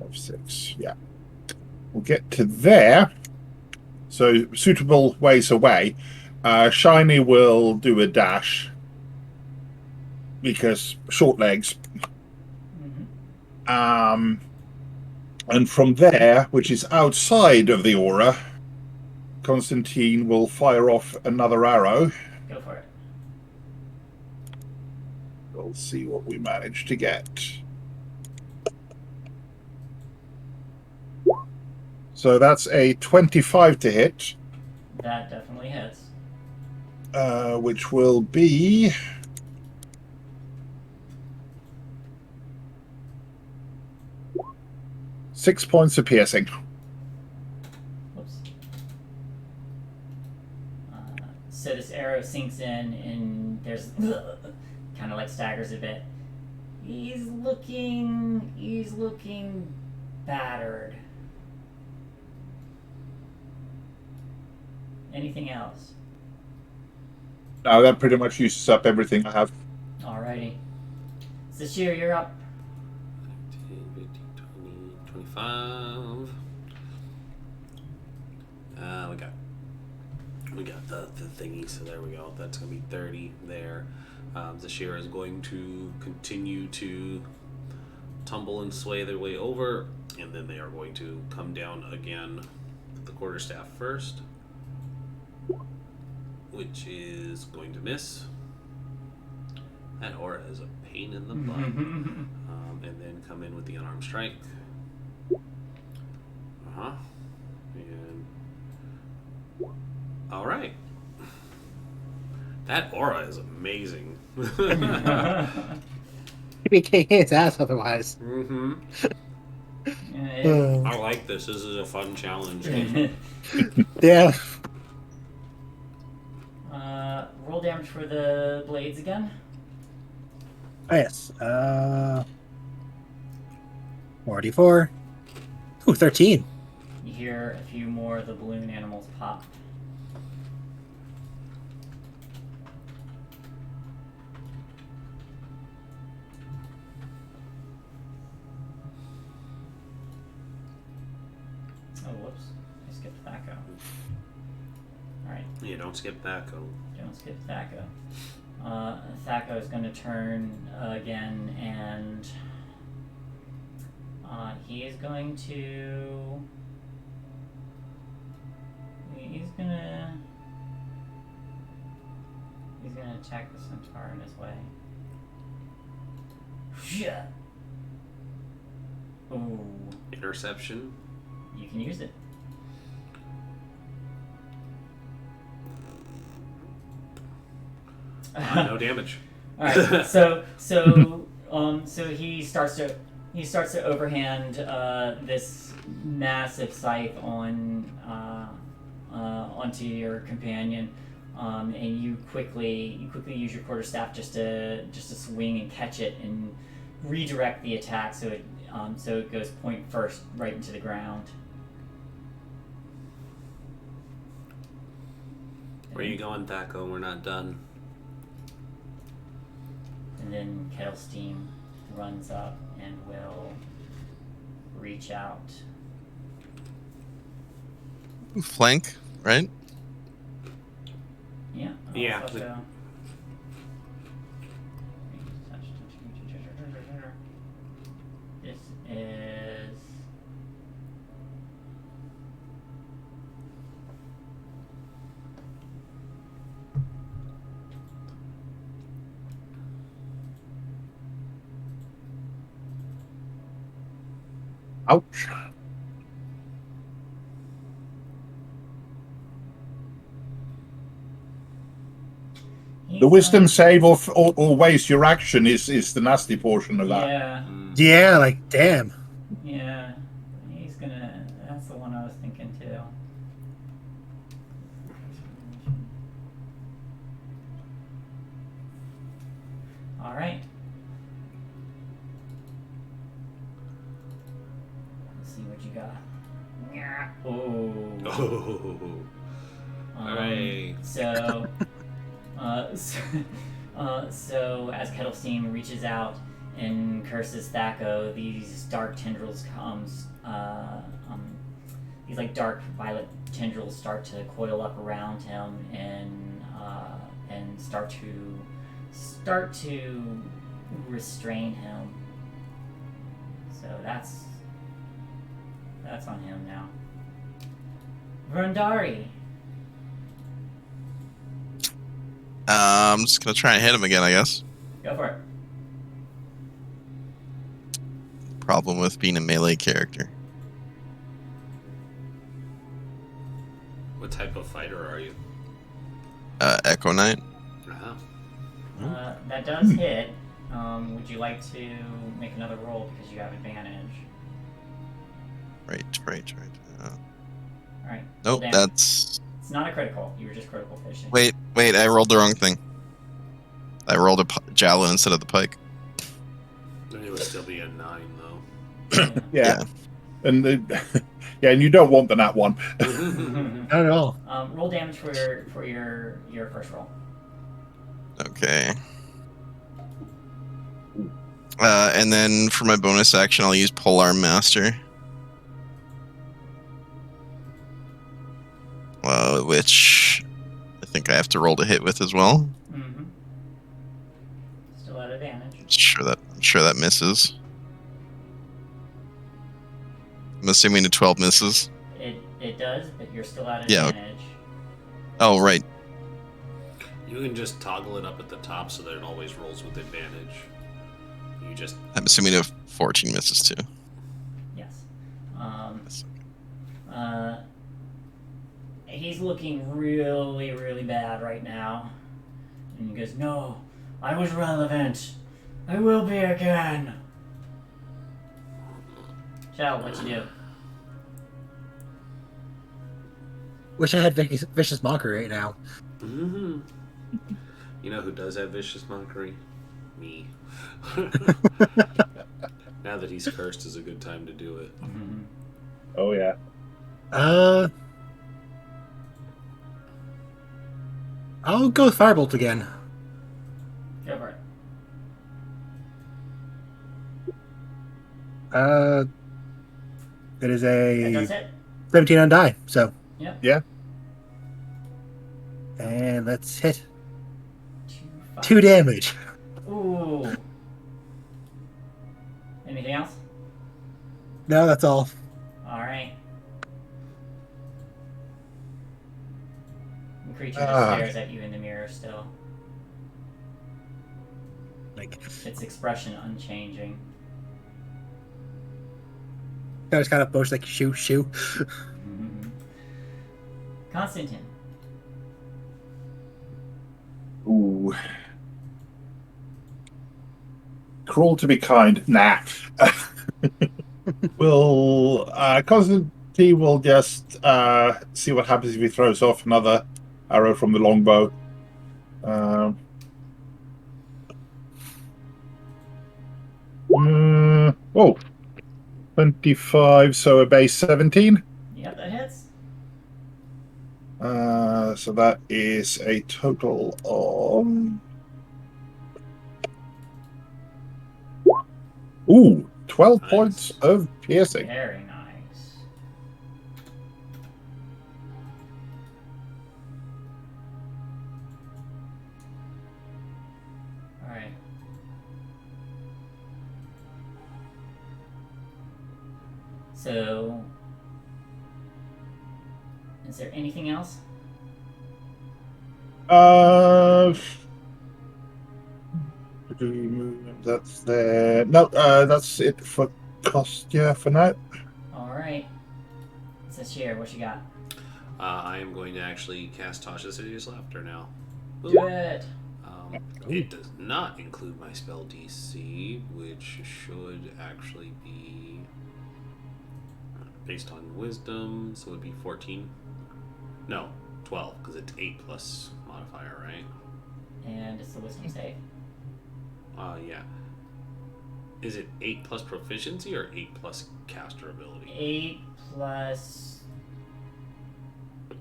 5, 6. Yeah. We'll get to there. So suitable ways away. Shiny will do a dash because short legs. Mm-hmm. And from there, which is outside of the aura, Constantine will fire off another arrow. Go for it. We'll see what we manage to get. So that's a 25 to hit, That definitely hits. which will be 6 points of piercing. Whoops. So this arrow sinks in, and there's kind of like staggers a bit. He's looking battered. Anything else? Now that pretty much uses up everything I have. Alrighty. Zashir, you're up. 15, 15, 20, 25. We got the thingy, so there we go. That's gonna be 30 there. Zashir is going to continue to tumble and sway their way over, and then they are going to come down again with the quarterstaff first. which is going to miss. That aura is a pain in the butt. And then come in with the unarmed strike. And all right. That aura is amazing. He'd be kicking his ass otherwise. Mm-hmm. I like this. This is a fun challenge. Yeah. Roll damage for the blades again. Oh, yes. 44. Ooh, 13. You hear a few more of the balloon animals pop. Oh, whoops. I skipped Thaco. Alright. Yeah, don't skip that. Don't skip Thaco. Thaco is going to turn again, and he is going to... He's gonna attack the centaur in his way. Yeah. Ooh. Interception. You can use it. No damage. All right. So he starts to overhand this massive scythe onto your companion, and you quickly use your quarterstaff just to swing and catch it and redirect the attack so it goes point first right into the ground. Where are you going, Thaco? We're not done. And then Kettle Steam runs up and will reach out. Flank, right? Yeah. Yeah. This is... Ouch. The wisdom save or waste your action is the nasty portion of that. Yeah. Yeah, like, damn. Yeah. He's gonna... That's the one I was thinking too. Alright. Let's see what you got. Oh. Alright. So as Kettle Steam reaches out and curses Thaco, these dark tendrils these like dark violet tendrils start to coil up around him and start to restrain him. So that's on him now. Vrundari. I'm just gonna try and hit him again, I guess. Go for it. Problem with being a melee character. What type of fighter are you? Echo Knight. Uh-huh. That does hit. Would you like to make another roll because you have advantage? Right. Alright. Nope, damage. that's... It's not a critical. You were just critical fishing. Wait, I rolled the wrong thing. I rolled a javelin instead of the pike. It would still be a 9, though. Yeah. And and you don't want the nat one. Not at all. Roll damage for your first roll. Okay. And then for my bonus action, I'll use Polearm Master. Which I think I have to roll to hit with as well. Mm-hmm. Still at advantage. I'm sure that misses. I'm assuming a 12 misses. It does, but you're still at Yeah. advantage. Oh, right. can just toggle it up at the top so that it always rolls with advantage. You just... I'm assuming a 14 misses too. Yes. He's looking really, really bad right now. And he goes, "No, I was relevant. I will be again." Shell, what you do? Wish I had vicious mockery right now. Mm-hmm. You know who does have vicious mockery? Me. Now that he's cursed is a good time to do it. Mm-hmm. Oh yeah. I'll go with Firebolt again. Go for it. It is That does a hit. 17 on die, so. Yep. Yeah. And let's hit 5. 2 damage. Ooh. Anything else? No, that's all. Alright. The creature just stares at you in the mirror still. Like, Its expression unchanging. I just kind of boast like shoo. Mm-hmm. Constantine. Ooh. Cruel to be kind. Nah. Constantine will just see what happens if he throws off another arrow from the longbow. Oh, 25, so a base 17. Yep, that hits. So that is a total of... Ooh, 12 Nice. points of piercing. Very nice. Alright. So, is there anything else? That's there. No, that's it for Kostya for now. Alright. It says here, what you got? I am going to actually cast Tasha's Hideous Laughter now. Do it! It does not include my spell DC, which should actually be based on wisdom, so it would be 14. No, 12, because it's 8 plus modifier, right? And it's the wisdom save. Yeah. Is it 8 plus proficiency or 8 plus caster ability? 8 plus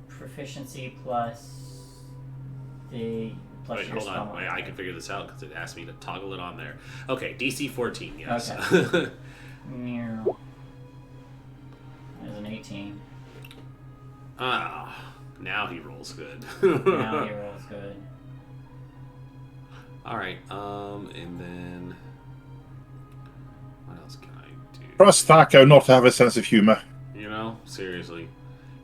proficiency plus the plus Wait, your hold on. spell Wait, I modifier. can figure this out because it asked me to toggle it on there. Okay, DC 14, yes. Okay. Meow. There's an 18. Ah, now he rolls good. Now he rolls good. Alright, and then what else can I do? Trust Thaco not to have a sense of humor. You know, seriously.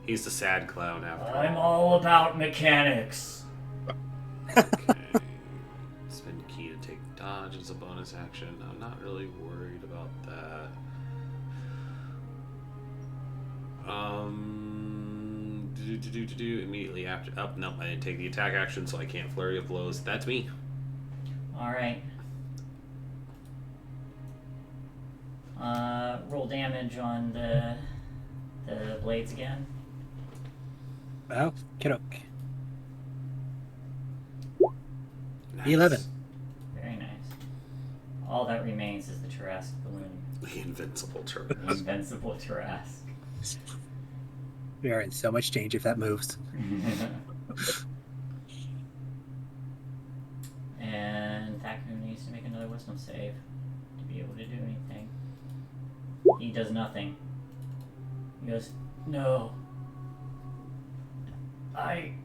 He's the sad clown after I'm all. all about mechanics. Okay. Spend key to take dodge as a bonus action. I'm not really worried about that. Immediately after. Oh, no, I didn't take the attack action, so I can't flurry of blows. That's me. Alright. Roll damage on the blades again. Well, kiddo. Nice. 11. Very nice. All that remains is the Tarrasque balloon. The invincible turret. The invincible Tarrasque. We are in so much danger if that moves. And Thacker needs to make another wisdom save to be able to do anything. He does nothing. He goes, "No. I'm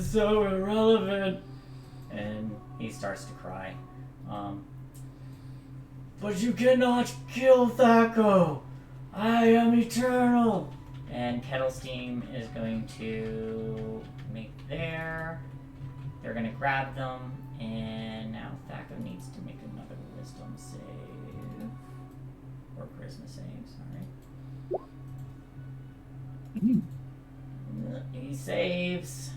so irrelevant." And he starts to cry. But you cannot kill Thaco! I am eternal! And Kettle Steam is going to make there. They're gonna grab them, and now Thaco needs to make another wisdom save. Or charisma save, sorry. He saves.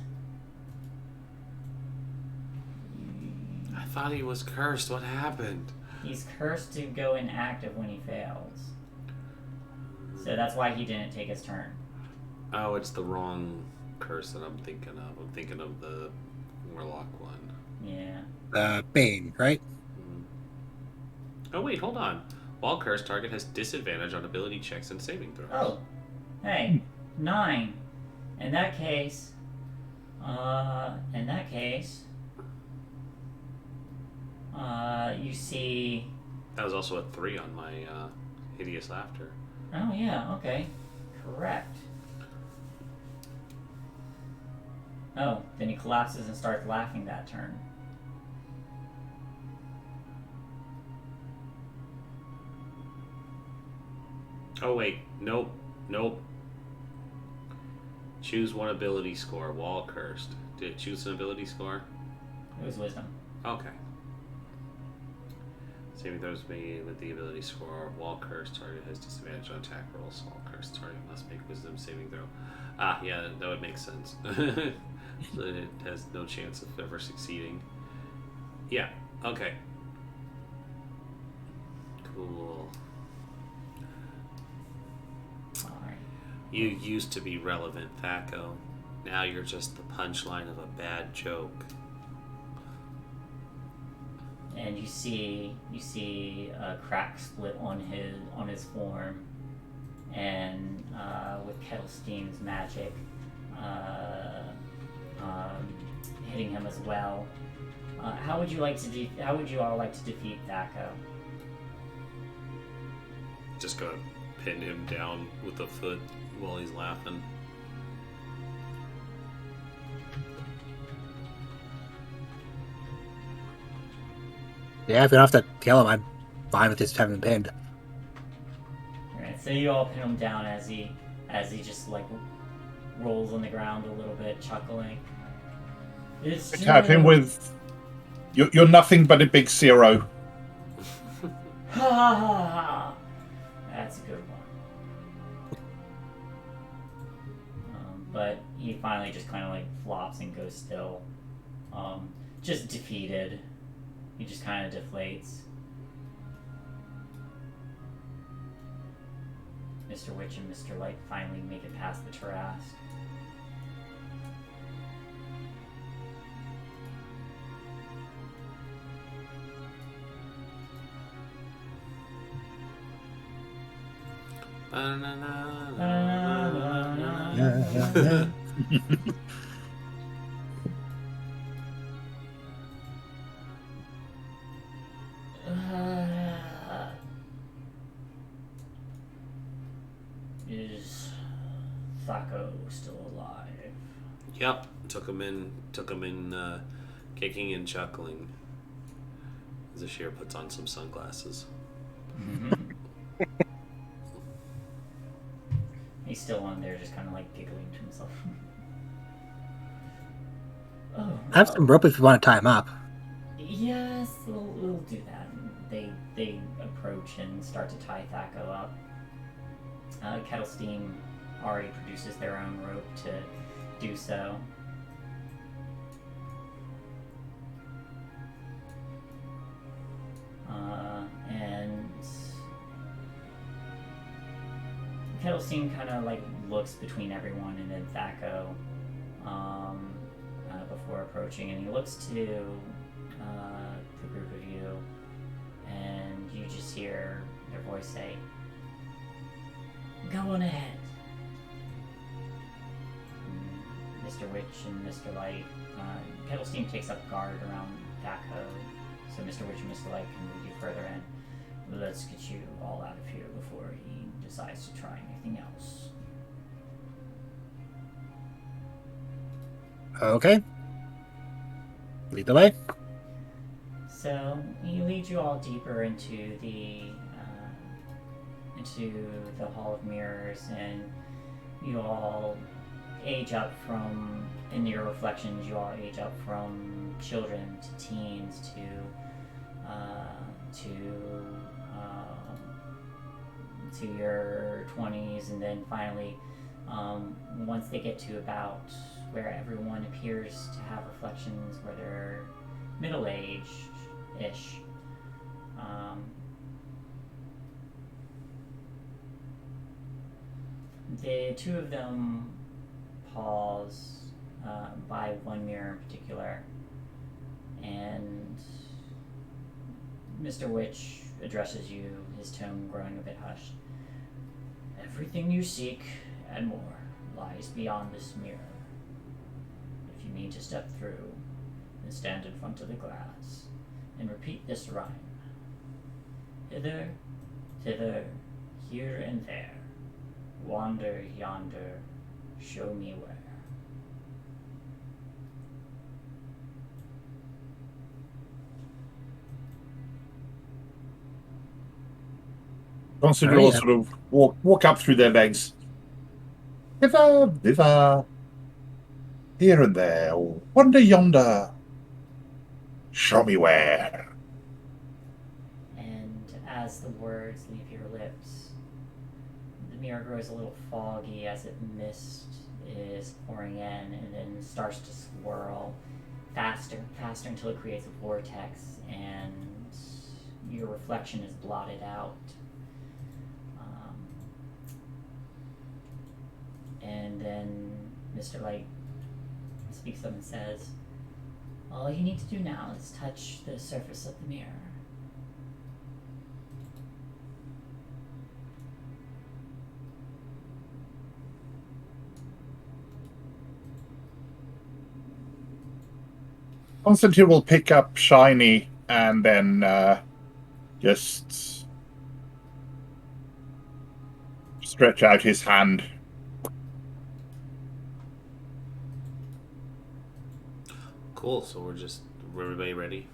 I thought he was cursed. What happened? He's cursed to go inactive when he fails. So that's why he didn't take his turn. Oh, it's the wrong curse that I'm thinking of. I'm thinking of the Warlock one. Yeah. Bane, right? Oh, wait, hold on. While cursed, target has disadvantage on ability checks and saving throws. Oh. Hey. 9. In that case... you see... That was also a 3 on my Hideous Laughter. Oh, yeah, okay. Correct. Oh, then he collapses and starts laughing that turn. Oh, wait. Nope. Choose one ability score while cursed. Did it choose an ability score? It was wisdom. Okay. Saving throws made with the ability score while cursed, target has disadvantage on attack rolls. While cursed, target must make wisdom saving throw. Ah, yeah, that would make sense. So it has no chance of ever succeeding. Yeah, okay. Cool. Alright. You used to be relevant, Thaco. Now you're just the punchline of a bad joke. And you see a crack split on his form, and with Kettlesteam's magic hitting him as well. How would you all like to defeat Thaco? Just gonna pin him down with a foot while he's laughing. Yeah, if we don't have to kill him, I'm fine with just having him pinned. Alright, so you all pin him down as he just like rolls on the ground a little bit, chuckling. It's Attack him with... You're nothing but a big 0. Ha ha ha! That's a good one. But he finally just kind of like flops and goes still. Just defeated. He just kind of deflates. Mr. Witch and Mr. Light finally make it past the Tarrasque. Is Thaco still alive? Yep, took him in, kicking and chuckling. Zashir puts on some sunglasses. He's still on there, just kind of like giggling to himself. Oh, I have some rope if you want to tie him up. Yes, we'll do that. They approach and start to tie Thaco up. Kettlesteam already produces their own rope to do so. And Kettlesteam kind of like looks between everyone and then Thaco before approaching, and he looks to the group of you, and you just hear their voice say, "Go on ahead." Mr. Witch and Mr. Light, Kettlesteam takes up guard around Thaco, so Mr. Witch and Mr. Light can lead you further in. Let's get you all out of here before he decides to try anything else. Okay. Lead the way. So he leads you all deeper into the Hall of Mirrors, and you all age up from in your reflections, you all age up from children to teens to your 20s, and then finally, once they get to about where everyone appears to have reflections where they're middle-aged-ish, the two of them pause by one mirror in particular, and Mr. Witch addresses you, his tone growing a bit hushed. Everything you seek and more lies beyond this mirror. If you need to step through, then stand in front of the glass and repeat this rhyme. Hither, thither, here and there. Wander yonder, show me where. Constantine will sort of walk up through their legs. Hither, thither, here and there, wander yonder, show me where. And as the words leave your lips, the mirror grows a little foggy as if mist is pouring in, and then starts to swirl faster and faster until it creates a vortex, and your reflection is blotted out. And then Mr. Light speaks up and says, all you need to do now is touch the surface of the mirror. Constantine will pick up Shiny and then just stretch out his hand. Cool. So we're everybody ready?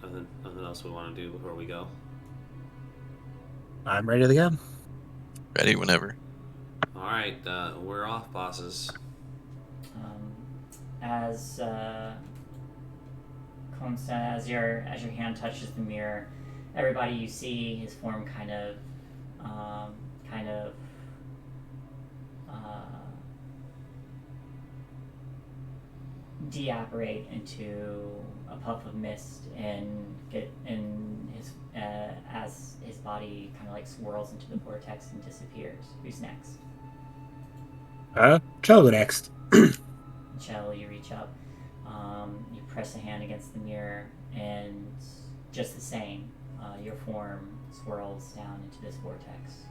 Nothing else we want to do before we go? I'm ready to go. Ready whenever. All right. We're off, bosses. As your hand touches the mirror, everybody you see, his form kind of deapparate into a puff of mist and as his body kind of like swirls into the vortex and disappears. Who's next? Joe go next. Chell, you reach up, you press a hand against the mirror, and just the same, your form swirls down into this vortex.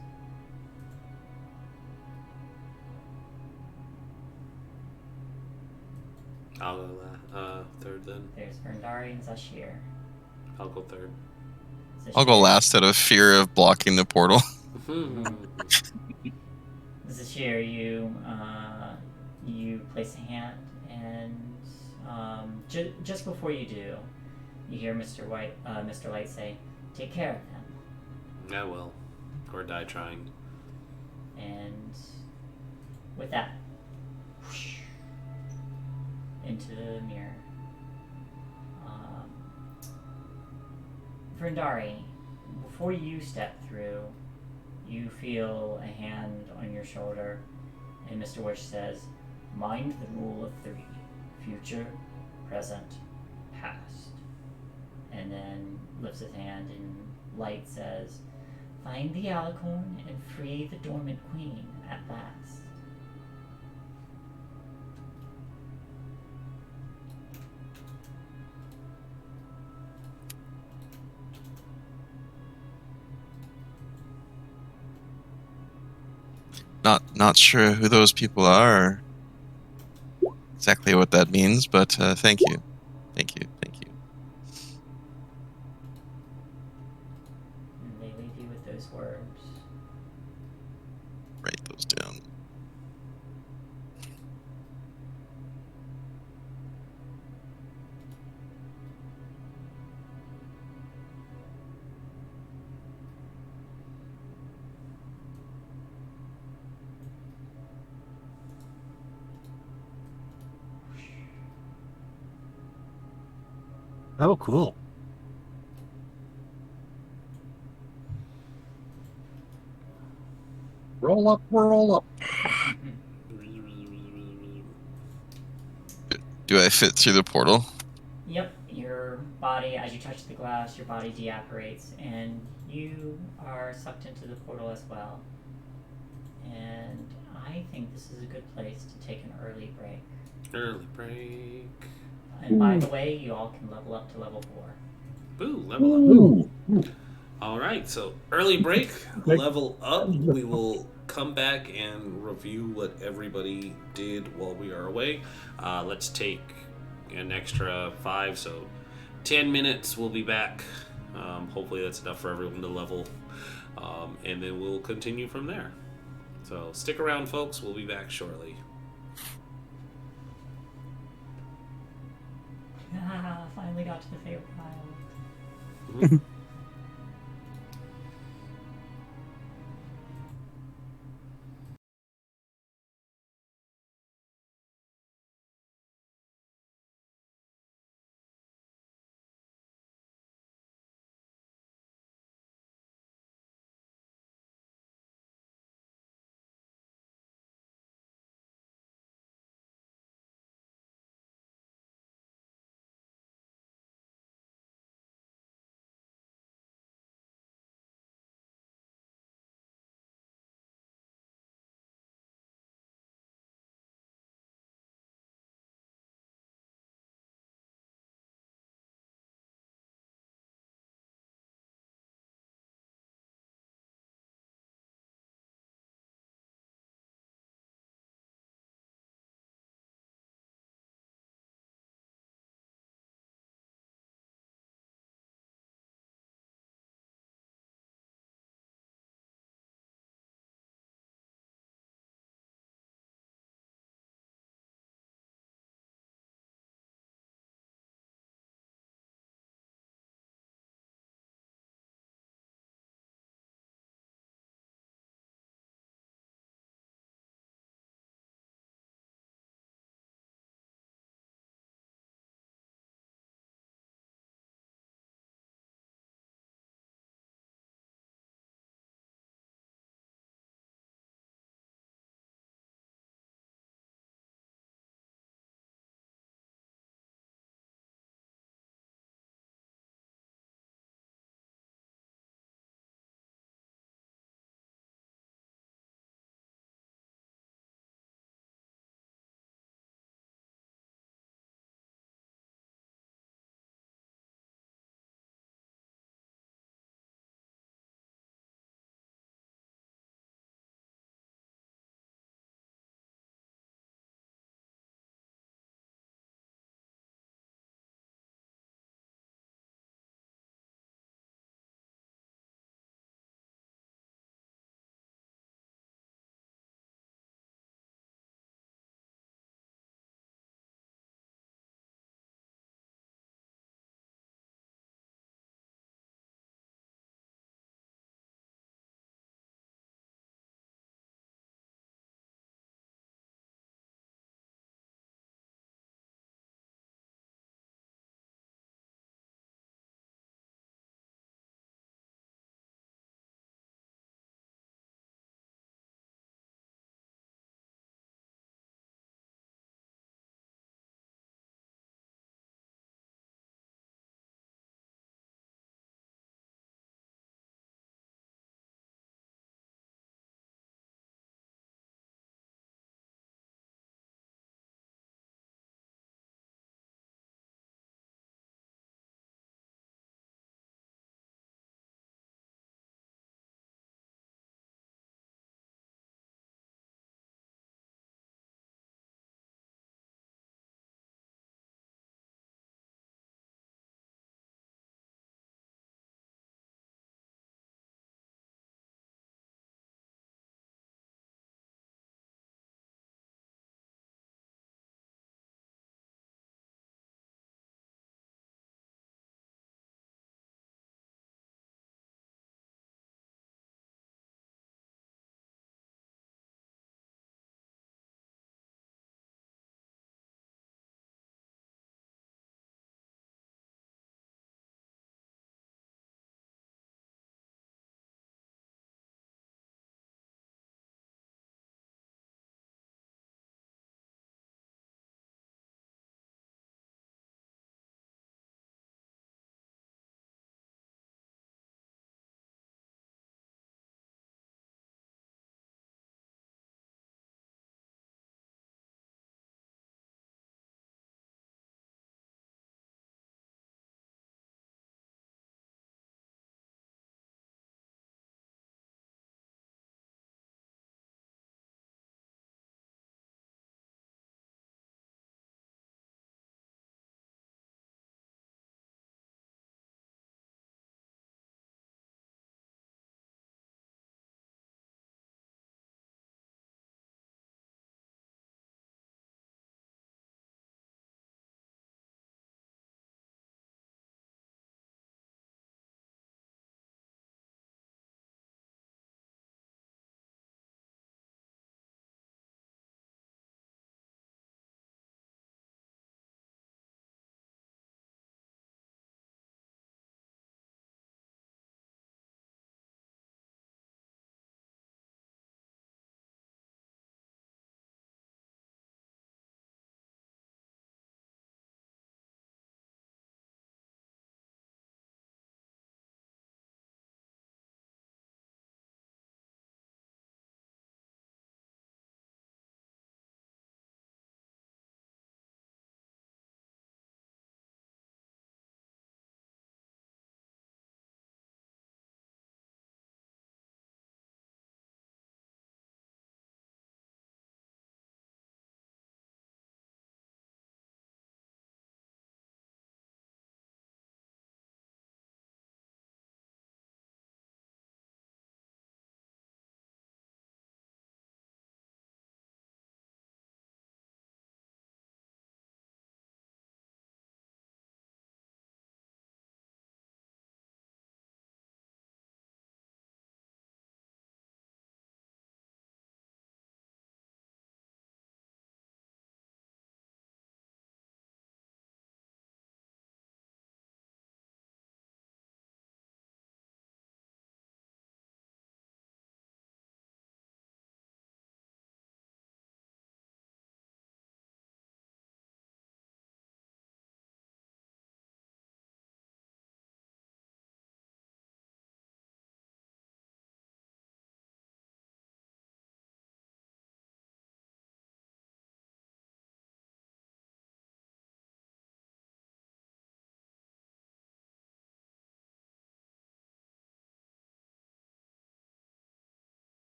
I'll go third then. There's Verndari and Zashir. I'll go third. I'll go last out of fear of blocking the portal. Zashir, you place a hand, and just before you do, you hear Mr. Light say, "Take care of them." I will, or die trying. And with that, whoosh, into the mirror. Verndari, before you step through, you feel a hand on your shoulder, and Mr. Wish says, "Mind the rule of 3. Future, present, past." And then lifts his hand, and Light says, "Find the alicorn and free the dormant queen at last." Not sure who those people are. Exactly what that means, but thank you. And they leave you with those words. Write those down. Oh, cool. Roll up, roll up. Do I fit through the portal? Yep, your body, as you touch the glass, your body deapparates, and you are sucked into the portal as well. And I think this is a good place to take an early break. Early break. And by the way, you all can level up to level 4. Boo, level up. Ooh. All right, so early break, level up. We will come back and review what everybody did while we are away. Let's take an extra 5, so 10 minutes. We'll be back. Hopefully, that's enough for everyone to level. And then we'll continue from there. So stick around, folks. We'll be back shortly. Finally got to the Feywild. Mhm.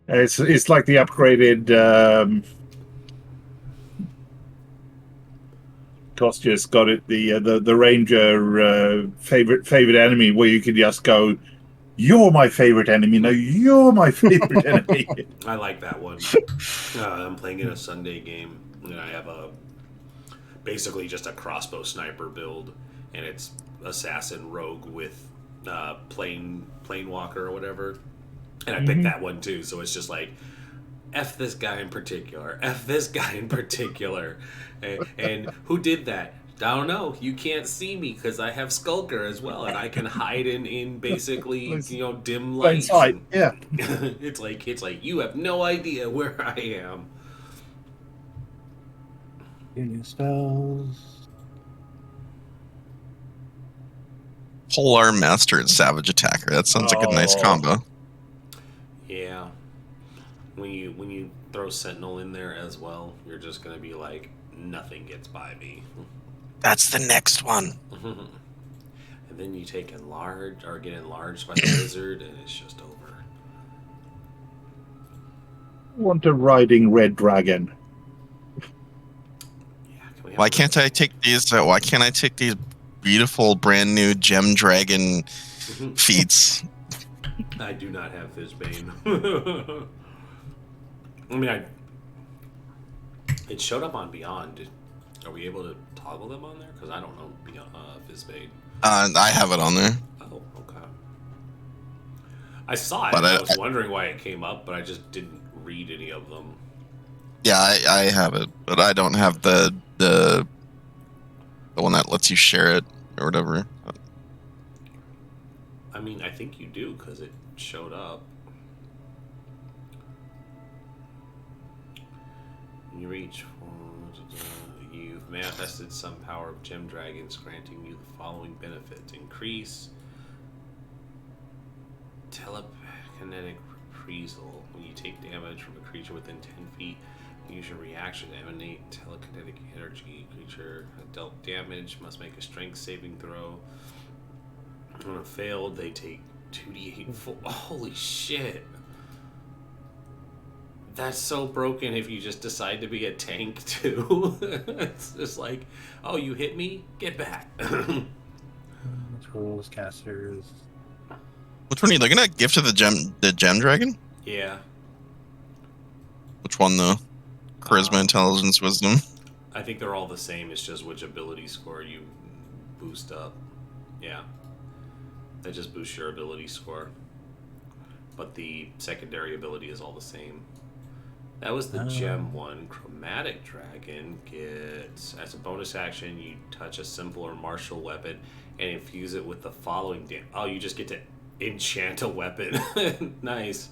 It's like the upgraded Costius got it, the ranger favorite enemy, where you could just go, you're my favorite enemy. No, you're my favorite enemy. I like that one. I'm playing in a Sunday game, and I have basically just a crossbow sniper build, and it's assassin rogue with planewalker or whatever. And I picked that one too, so it's just like, F this guy in particular, F this guy in particular. And who did that? I don't know. You can't see me because I have Skulker as well, and I can hide in basically, dim lights. Yeah. it's like you have no idea where I am. New spells. Polearm Master and Savage Attacker. That sounds like a nice combo. Yeah. When you throw Sentinel in there as well, you're just gonna be like, nothing gets by me. That's the next one. And then you take get enlarged by the wizard, and it's just over. Want a riding red dragon. Yeah, Why can't I take these? Why can't I take these beautiful brand new gem dragon feats? I do not have Fizbane. I mean, it showed up on Beyond. Are we able to toggle them on there? Because I don't know Beyond Fizbane. I have it on there. Oh, okay. I saw it. But I was wondering why it came up, but I just didn't read any of them. Yeah, I have it, but I don't have the one that lets you share it or whatever. I mean, I think you do because it showed up. You reach for... You've manifested some power of gem dragons, granting you the following benefits. Increase telekinetic reprisal. When you take damage from a creature within 10 feet, use your reaction to emanate telekinetic energy. Creature dealt damage must make a strength saving throw. When it failed, they take 2d8 full. Holy shit. That's so broken if you just decide to be a tank, too. It's just like, oh, you hit me? Get back. Trolls, casters. Which one are you looking at? Gift of the gem dragon? Yeah. Which one, though? Charisma, intelligence, wisdom? I think they're all the same. It's just which ability score you boost up. Yeah. That just boosts your ability score. But the secondary ability is all the same. That was the gem one. Chromatic Dragon gets, as a bonus action, you touch a simple or martial weapon and infuse it with the following oh, you just get to enchant a weapon. Nice.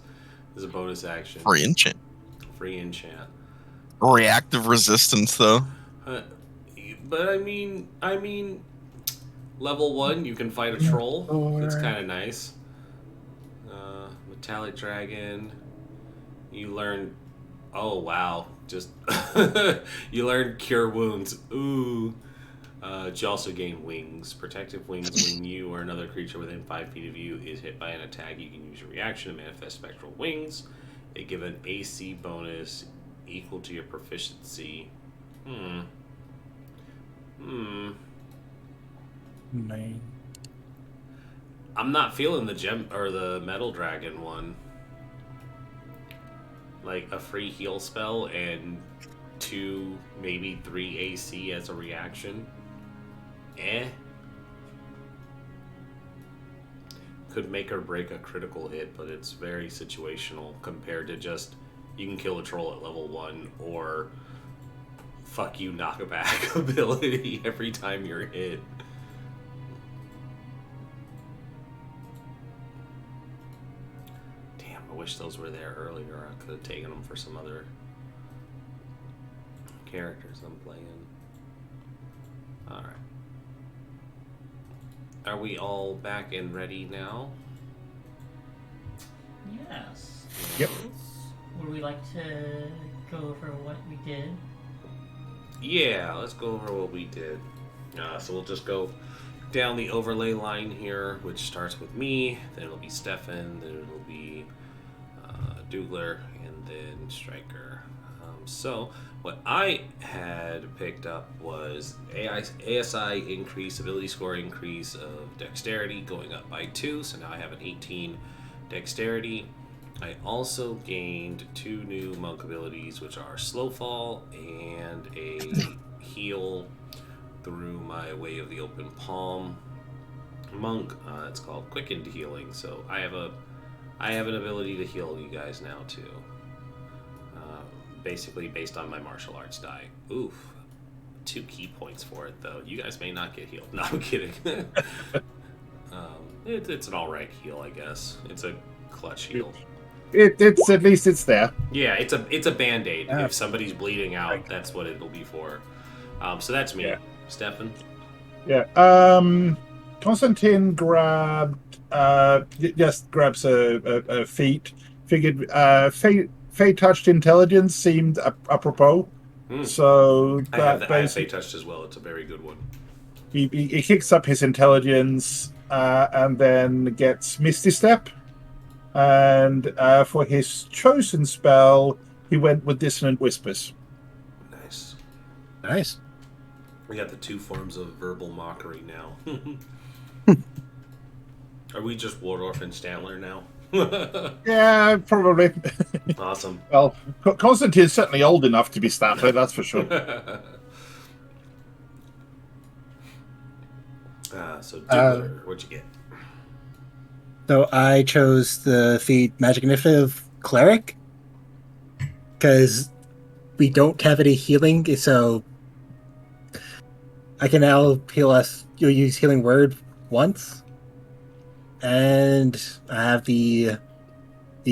As a bonus action. Free enchant. Free enchant. Reactive resistance, though. But I mean, level 1, you can fight a troll. It's kind of nice. Metallic Dragon. You learn. Oh wow! Just you learn Cure Wounds. Ooh. You also gain wings. Protective wings. When you or another creature within 5 feet of you is hit by an attack, you can use your reaction to manifest spectral wings. They give an AC bonus equal to your proficiency. Nine. I'm not feeling the gem or the metal dragon one. Like a free heal spell and 2, maybe 3 AC as a reaction. Could make or break a critical hit, but it's very situational compared to just you can kill a troll at level 1 or fuck you knockback ability every time you're hit. I wish those were there earlier. I could have taken them for some other characters I'm playing. Alright. Are we all back and ready now? Yes. Yep. Would we like to go over what we did? Yeah, let's go over what we did. So we'll just go down the overlay line here, which starts with me, then it'll be Stefan, then it'll be Dougler, and then Striker. So what I had picked up was ASI increase, ability score increase of dexterity going up by 2, so now I have an 18 dexterity. I also gained 2 new monk abilities, which are Slow Fall and a heal through my Way of the Open Palm monk. It's called Quickened Healing, so I have an ability to heal you guys now too. Basically based on my martial arts die. Oof. 2 key points for it though. You guys may not get healed. No, I'm kidding. It's an alright heal, I guess. It's a clutch heal. It's at least it's there. Yeah, it's a band-aid. If somebody's bleeding out, that's what it'll be for. So that's me. Yeah. Stefan? Yeah. Constantine just grabs a feat. Figured Fey touched intelligence seemed apropos. So I have Fey touched as well. It's a very good one. He kicks up his intelligence and then gets Misty Step. And for his chosen spell, he went with Dissonant Whispers. Nice. We got the 2 forms of verbal mockery now. Are we just Wardorf and Stantler now? Yeah, probably. Awesome. Well, Constantine's certainly old enough to be Stantler, that's for sure. So, Dougler, what'd you get? So I chose the feat Magic Initiative Cleric because we don't have any healing, so I can now heal us. You'll use Healing Word once, and I have the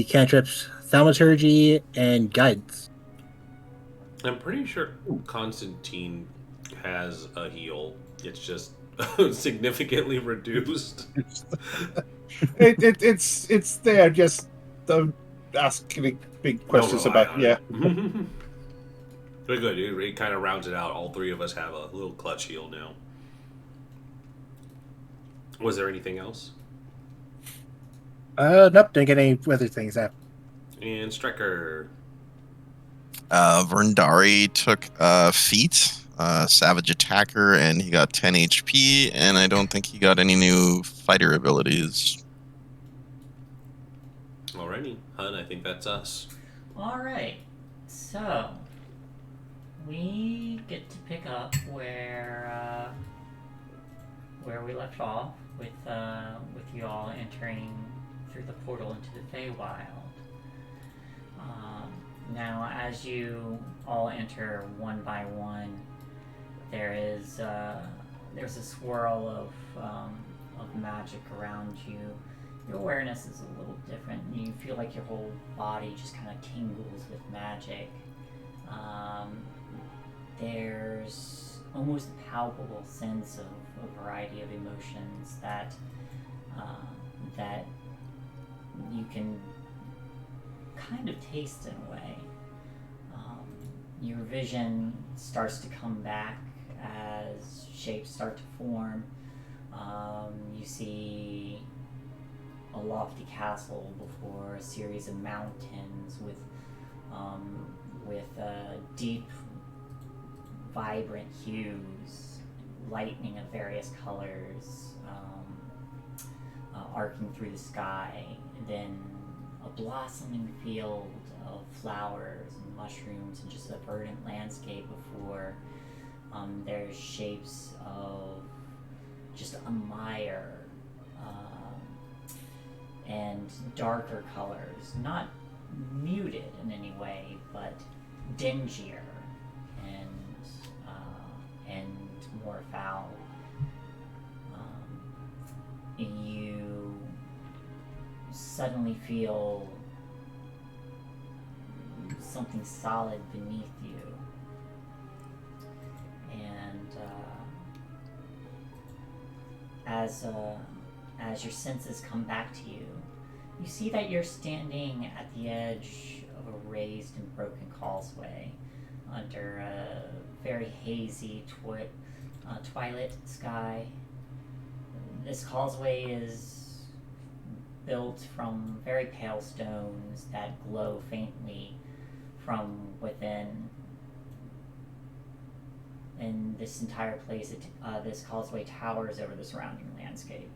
cantrips Thaumaturgy and Guidance. I'm pretty sure Constantine has a heal. It's just significantly reduced. It's there. Just don't ask any big questions about. Yeah. Very good. It kind of rounds it out. All 3 of us have a little clutch heal now. Was there anything else? Nope. Didn't get any other things out. And Striker. Verndari took feat, Savage Attacker, and he got 10 HP, and I don't think he got any new fighter abilities. Alrighty, Hun, I think that's us. Alright, so we get to pick up where we left off with you all entering through the portal into the Feywild. Now, as you all enter one by one, there's a swirl of magic around you. Your awareness is a little different. You feel like your whole body just kind of tingles with magic. There's almost a palpable sense of a variety of emotions that you can kind of taste in a way. Your vision starts to come back as shapes start to form. You see a lofty castle before a series of mountains with deep, vibrant hues, lightning of various colors, arcing through the sky, and then a blossoming field of flowers and mushrooms and just a verdant landscape before there's shapes of just a mire and darker colors, not muted in any way, but dingier and more foul. You suddenly feel something solid beneath you, and as your senses come back to you, you see that you're standing at the edge of a raised and broken causeway under a very hazy twilight sky. This causeway is built from very pale stones that glow faintly from within. And this entire place, this causeway towers over the surrounding landscape.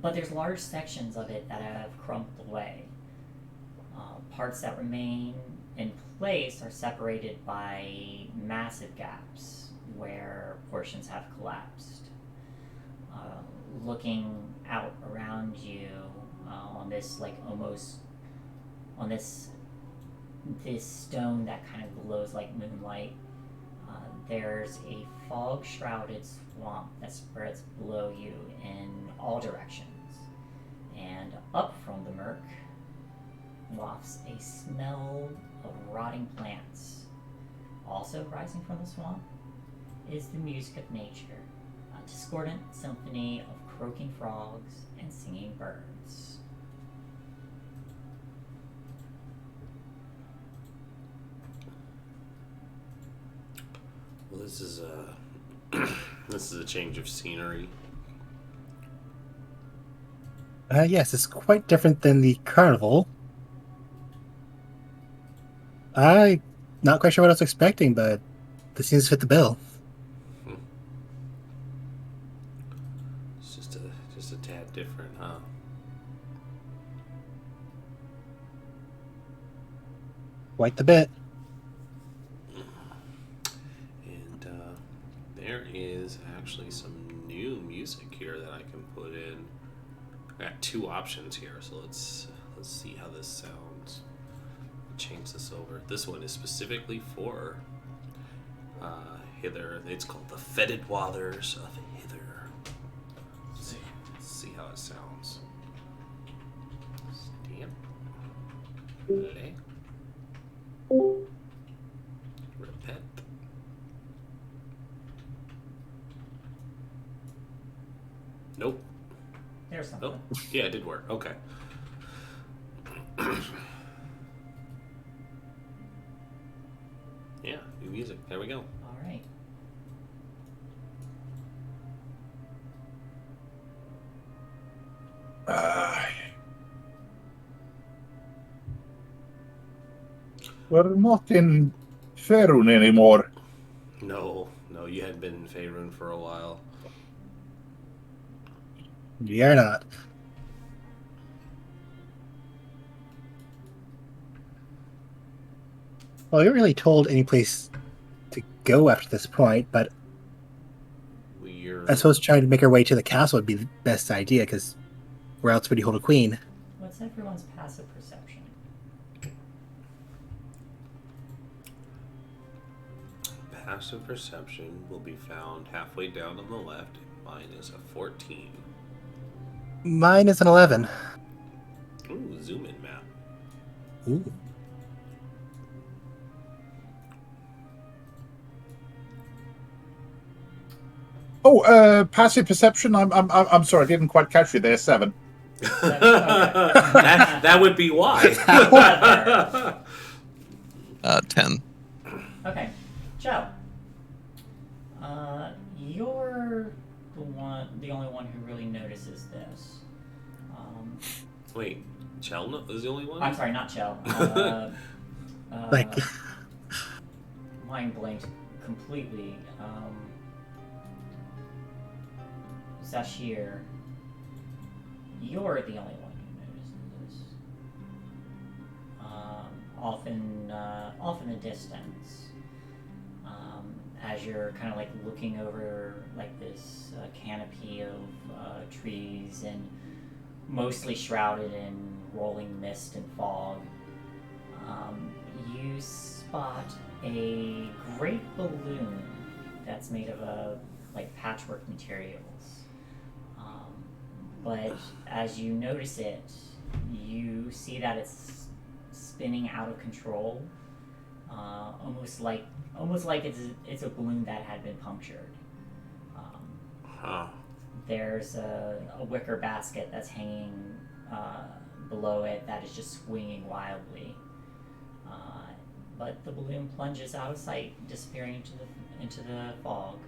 But there's large sections of it that have crumbled away. Parts that remain in place are separated by massive gaps where portions have collapsed. Looking out around you on this, like, almost on this stone that kind of glows like moonlight, there's a fog-shrouded swamp that spreads below you in all directions. And up from the murk wafts a smell of rotting plants. Also rising from the swamp is the music of nature, a discordant symphony of croaking frogs and singing birds. Well, this is a change of scenery. Yes, it's quite different than the carnival. I'm not quite sure what I was expecting, but this seems to fit the bill. It's just a tad different, huh? Quite the bit. And there is actually some new music here that I can put in. I got two options here, so let's see how this sounds. Change this over. This one is specifically for Hither. It's called the Fetid Waters of Hither. Let's see how it sounds. Stamp. Play. Repet. Nope. There's something. Oh, yeah, it did work. Okay. Yeah, new music. There we go. All right. We're not in Faerun anymore. No, you hadn't been in Faerun for a while. We are not. Well, we weren't really told any place to go after this point, but I suppose trying to make our way to the castle would be the best idea, because where else would you hold a queen? What's everyone's passive perception? Passive perception will be found halfway down on the left. Mine is a 14. Mine is an 11. Ooh, zoom in map. Ooh. Oh, passive perception. I'm sorry, I didn't quite catch you there. 7. that would be why. 10. Okay, Joe. You're the only one who really notices this. Wait, Chell is the only one? I'm sorry, not Chell. Like, mind blanked completely. Zashir, you're the only one who notices this. Off in the distance, as you're kind of like looking over like this canopy of trees and mostly shrouded in rolling mist and fog, you spot a great balloon that's made of like patchwork materials. But as you notice it, you see that it's spinning out of control, almost like it's a balloon that had been punctured. There's a wicker basket that's hanging below it that is just swinging wildly. But the balloon plunges out of sight, disappearing into the fog,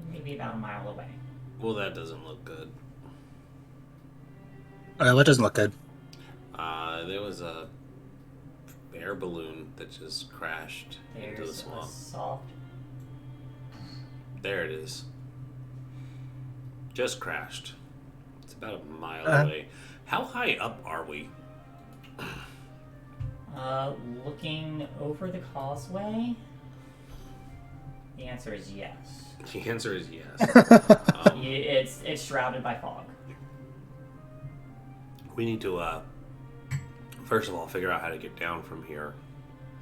maybe about a mile away. Well, that doesn't look good. That doesn't look good. There was a air balloon that just crashed into the There's a swamp. soft. There it is. Just crashed. It's about a mile away. How high up are we? Looking over the causeway. The answer is yes. The answer is yes. It's shrouded by fog. We need to, first of all, figure out how to get down from here.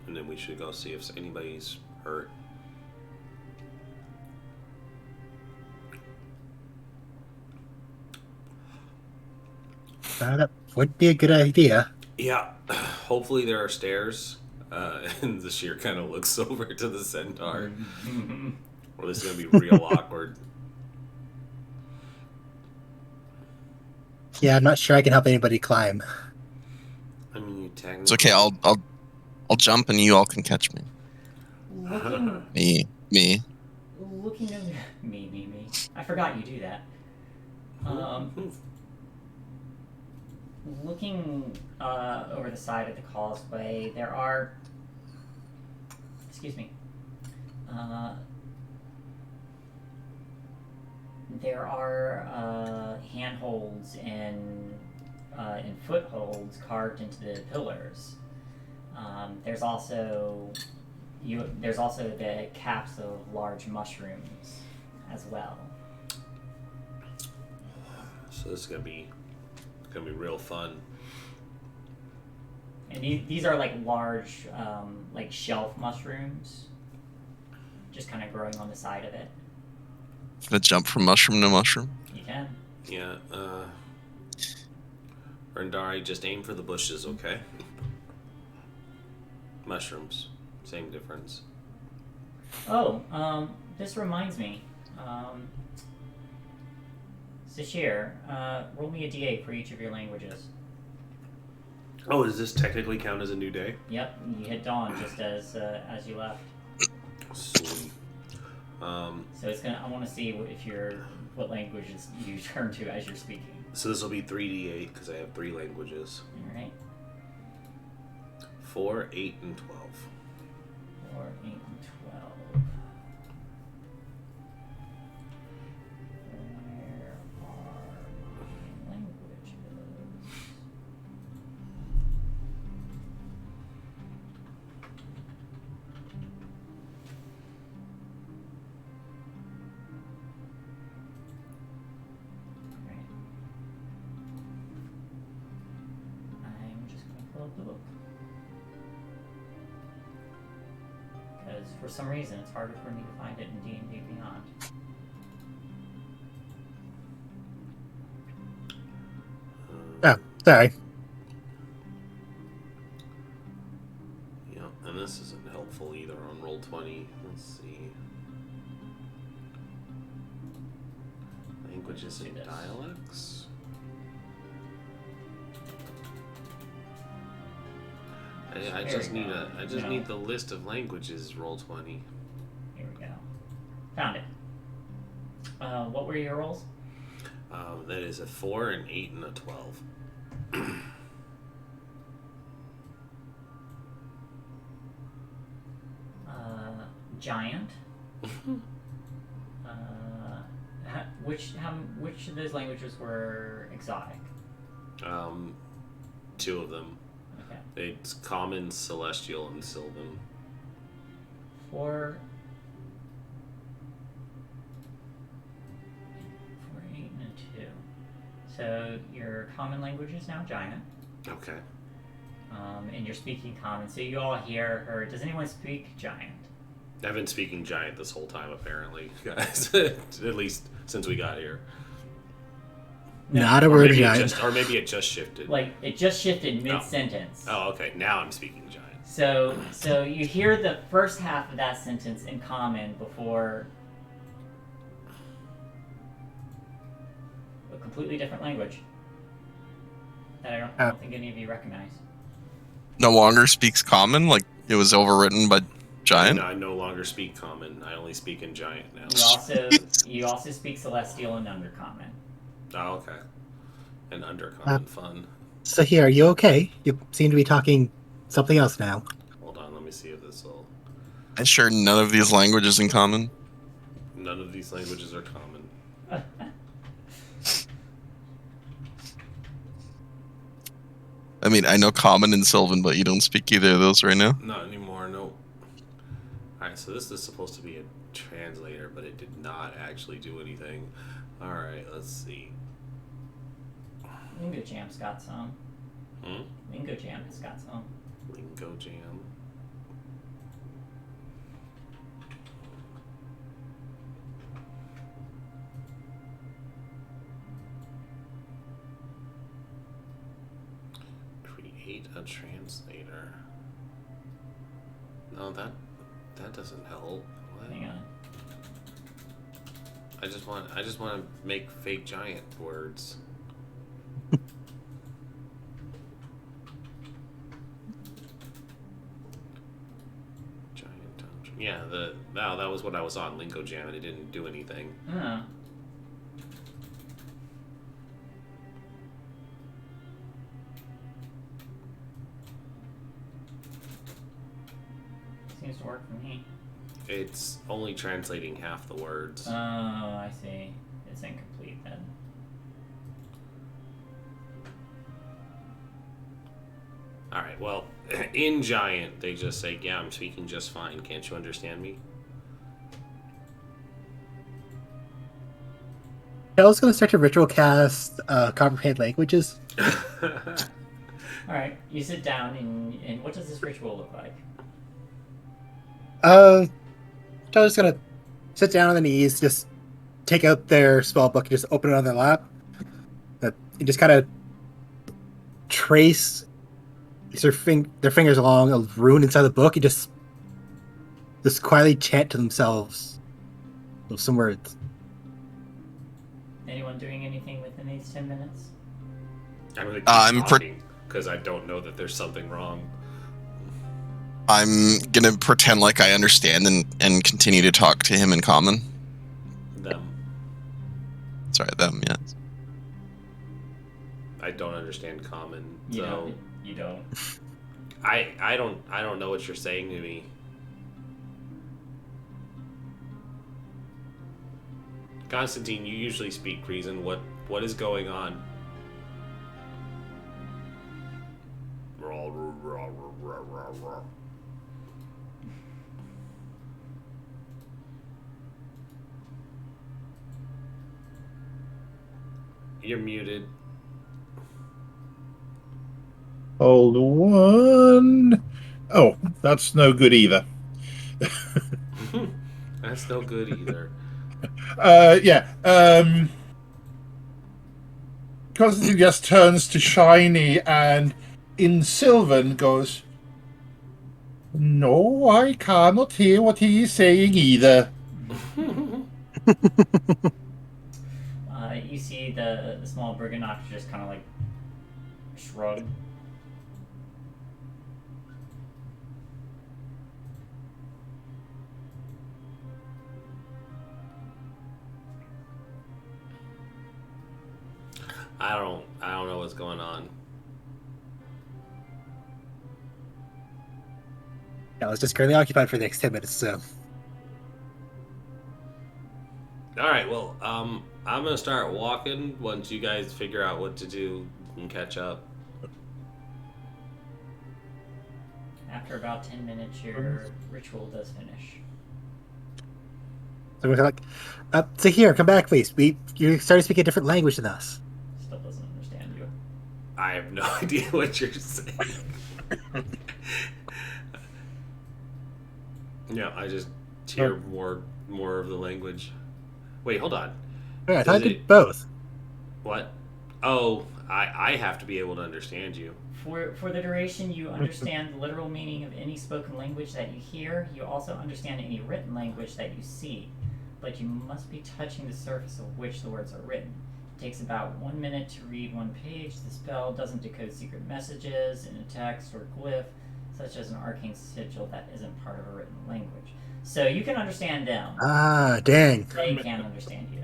And then we should go see if anybody's hurt. That would be a good idea. Yeah. Hopefully there are stairs. And the sheer kind of looks over to the centaur. Or this is going to be real awkward. Yeah, I'm not sure I can help anybody climb. I mean, you technically... It's okay. I'll jump and you all can catch me. Looking Me. looking over me. I forgot you do that. Looking over the side of the causeway, there are. Excuse me. There are handholds and footholds carved into the pillars. There's also the caps of large mushrooms as well. So this is gonna be real fun. And these are like large, like shelf mushrooms, just kind of growing on the side of it. Gonna jump from mushroom to mushroom. You can. Yeah. Rendari, just aim for the bushes, okay? Mushrooms, same difference. Oh, this reminds me. Sashir, roll me a d8 for each of your languages. Oh, does this technically count as a new day? Yep, you hit dawn just as you left. Sweet. So it's gonna. I want to see what languages you turn to as you're speaking. So this will be 3d8 because I have 3 languages. All right. 4, 8, and 12. 4, 8, and 12. Where are my languages? Alright. I'm just going to pull up the book. Because for some reason it's harder for me to find it in D&D Beyond. Oh, sorry. Yeah, and this isn't helpful either on Roll20. Let's see. Languages and dialects. I just There you need go. need the list of languages. Roll20. Here we go. Found it. What were your rolls? That is a 4, an 8, and a 12. Giant. Which of those languages were exotic? 2 of them. Okay. It's Common, Celestial, and Sylvan. 4, 8, and a 2. So your common language is now Giant. Okay. And you're speaking Common. So you all hear her. Does anyone speak Giant? I've been speaking Giant this whole time, apparently, guys. At least since we got here. No. Not a Or word maybe, giant. maybe it just shifted. Like it just shifted mid-sentence. Oh, okay. Now I'm speaking Giant. So you hear the first half of that sentence in Common before a completely different language that I don't think any of you recognize. No longer speaks common, like it was overwritten by Giant. No, I no longer speak Common. I only speak in Giant now. You also speak Celestial and Undercommon. Oh, okay. and undercommon fun. So here, are you okay? You seem to be talking something else now. Hold on, let me see if this will. I share none of these languages in common. None of these languages are common. I mean, I know Common and Sylvan, but you don't speak either of those right now? Not anymore, nope. Alright, so this is supposed to be a translator, but it did not actually do anything. Alright, let's see. Lingo Jam's got some. Lingo Jam has got some. Lingo Jam. Create a translator. No, that doesn't help. What? Hang on. I just want to make fake giant words. Yeah, that was what I was on, Lingo Jam, and it didn't do anything. Oh. Seems to work for me. It's only translating half the words. Oh, I see. It's incomplete then. Alright, well, in Giant, they just say, yeah, I'm speaking just fine. Can't you understand me? I was going to start to ritual cast comprehend languages. Alright, you sit down and what does this ritual look like? I'm just going to sit down on the knees, just take out their spell book and just open it on their lap. And just kind of trace their fingers along a rune inside the book and just quietly chant to themselves some words. Anyone doing anything within these 10 minutes? I'm going to keep talking, because I don't know that there's something wrong. I'm gonna pretend like I understand and continue to talk to him in common. Them. Sorry, them, yes. I don't understand common, You so... don't. You don't. I don't know what you're saying to me. Constantine, you usually speak reason. What is going on? You're muted. Hold on. Oh, that's no good either. That's no good either. Constantine just turns to Shiny and in Sylvan goes, "No, I cannot hear what he is saying either." You see the small Briganox just kind of like shrug. I don't know what's going on. I was just currently occupied for the next 10 minutes, so. Alright, well, I'm gonna start walking once you guys figure out what to do and catch up. After about 10 minutes, your ritual does finish. So we're like, so here, come back, please. You started speaking a different language than us. Still doesn't understand you. I have no idea what you're saying. Yeah, I just hear more of the language. Wait, hold on. Yeah, I thought I did both. What? Oh, I have to be able to understand you. For the duration, you understand the literal meaning of any spoken language that you hear. You also understand any written language that you see. But you must be touching the surface of which the words are written. It takes about 1 minute to read one page. The spell doesn't decode secret messages in a text or glyph, such as an arcane sigil that isn't part of a written language. So you can understand them. Ah, dang. They can't understand you.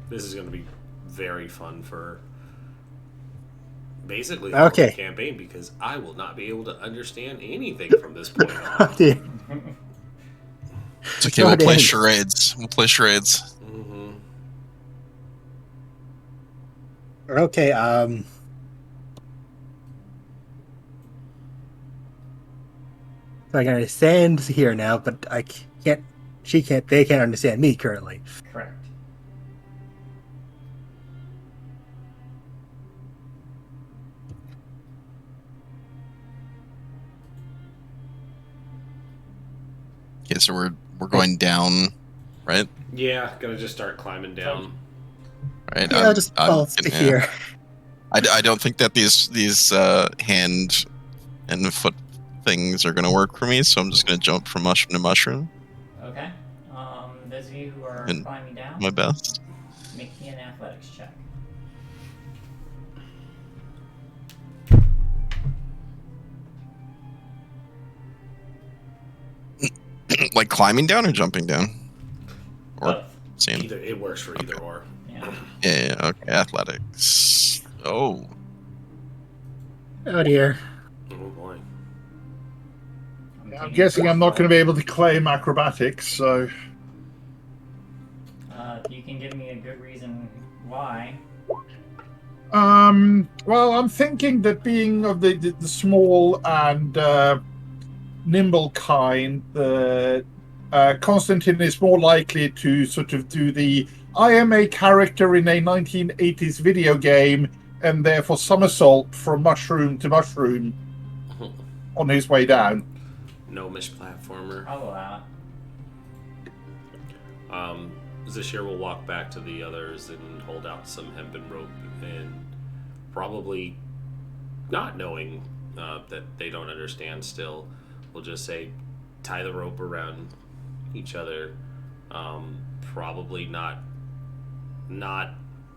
This is going to be very fun for basically the Okay. whole campaign, because I will not be able to understand anything from this point on. Dude, It's okay. Oh, We'll play dang. charades. We'll play charades. Hmm. okay, so I can understand here now, but I can't. She can't. They can't understand me currently. Correct. Okay, so we're going down, right? Yeah, gonna just start climbing down. Right. Yeah, I'll just stick yeah. here. I don't think that these hand and foot things are gonna work for me, so I'm just gonna jump from mushroom to mushroom. Okay. Those of you who are And climbing down, My best. make me an athletics check. Like climbing down or jumping down? Or Both. same. Either it works for either or. Yeah. Yeah, okay. Athletics. Oh. Oh dear. Oh boy. I'm taking guessing I'm not plus going to be able to claim acrobatics, so you can give me a good reason why. well, I'm thinking that being of the small and nimble kind, Constantine is more likely to sort of do the I am a character in a 1980s video game and therefore somersault from mushroom to mushroom on his way down. Gnomish platformer. I'll allow it. Zashir will walk back to the others and hold out some hempen rope, and probably not knowing that they don't understand still, will just say, tie the rope around each other. Probably not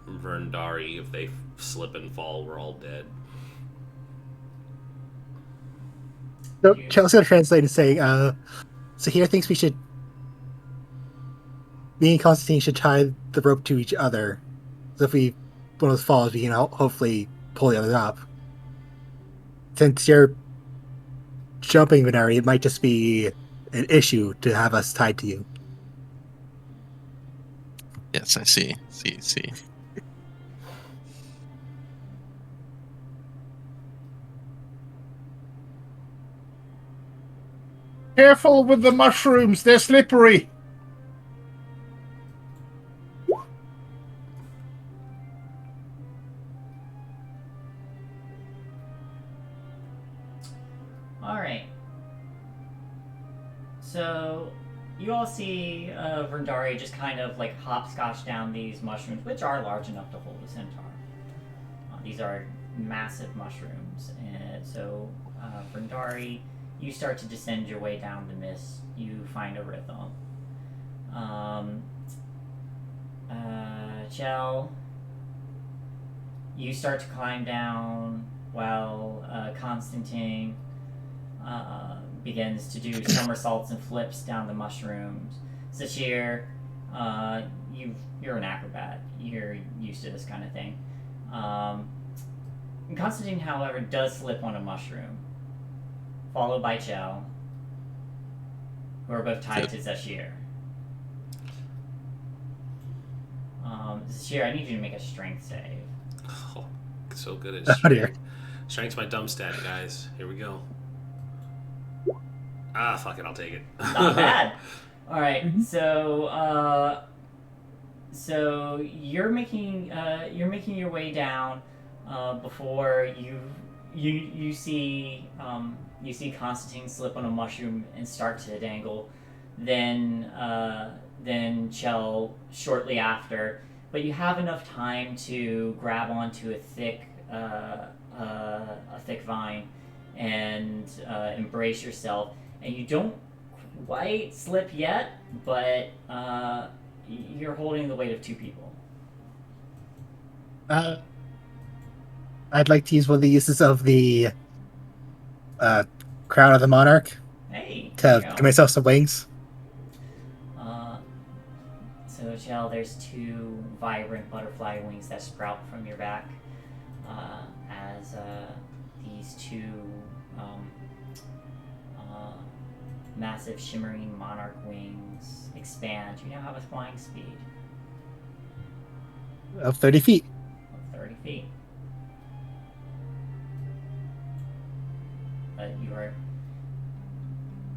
Verndari. If they slip and fall, we're all dead. So Chelsea's gonna translate and say, so here thinks me and Constantine should tie the rope to each other. So if one of us falls, we can hopefully pull the other up. Since you're jumping, Venari, it might just be an issue to have us tied to you. Yes, I see. See. Careful with the mushrooms, they're slippery. Alright. So, you all see Verndari just kind of like hopscotch down these mushrooms, which are large enough to hold a centaur. These are massive mushrooms, and so Verndari, you start to descend your way down the mist. You find a rhythm. Chell, you start to climb down while Constantine begins to do somersaults and flips down the mushrooms. Zashir, you're an acrobat. You're used to this kind of thing. Constantine, however, does slip on a mushroom, followed by Chell, who are both tied to Zashir. Zashir, I need you to make a strength save. Oh, so good at Oh dear. strength. Strength's my dumb stat, guys. Here we go. Ah, fuck it, I'll take it. Not bad. All right, so you're making your way down before you see Constantine slip on a mushroom and start to dangle. Then Chell shortly after, but you have enough time to grab onto a thick vine and embrace yourself. And you don't quite slip yet, but you're holding the weight of two people. I'd like to use one of the uses of the Crown of the Monarch Hey, to give myself some wings. So Shell, there's 2 vibrant butterfly wings that sprout from your back as these 2 massive shimmering monarch wings expand. You now have a flying speed Of 30 feet. of 30 feet. But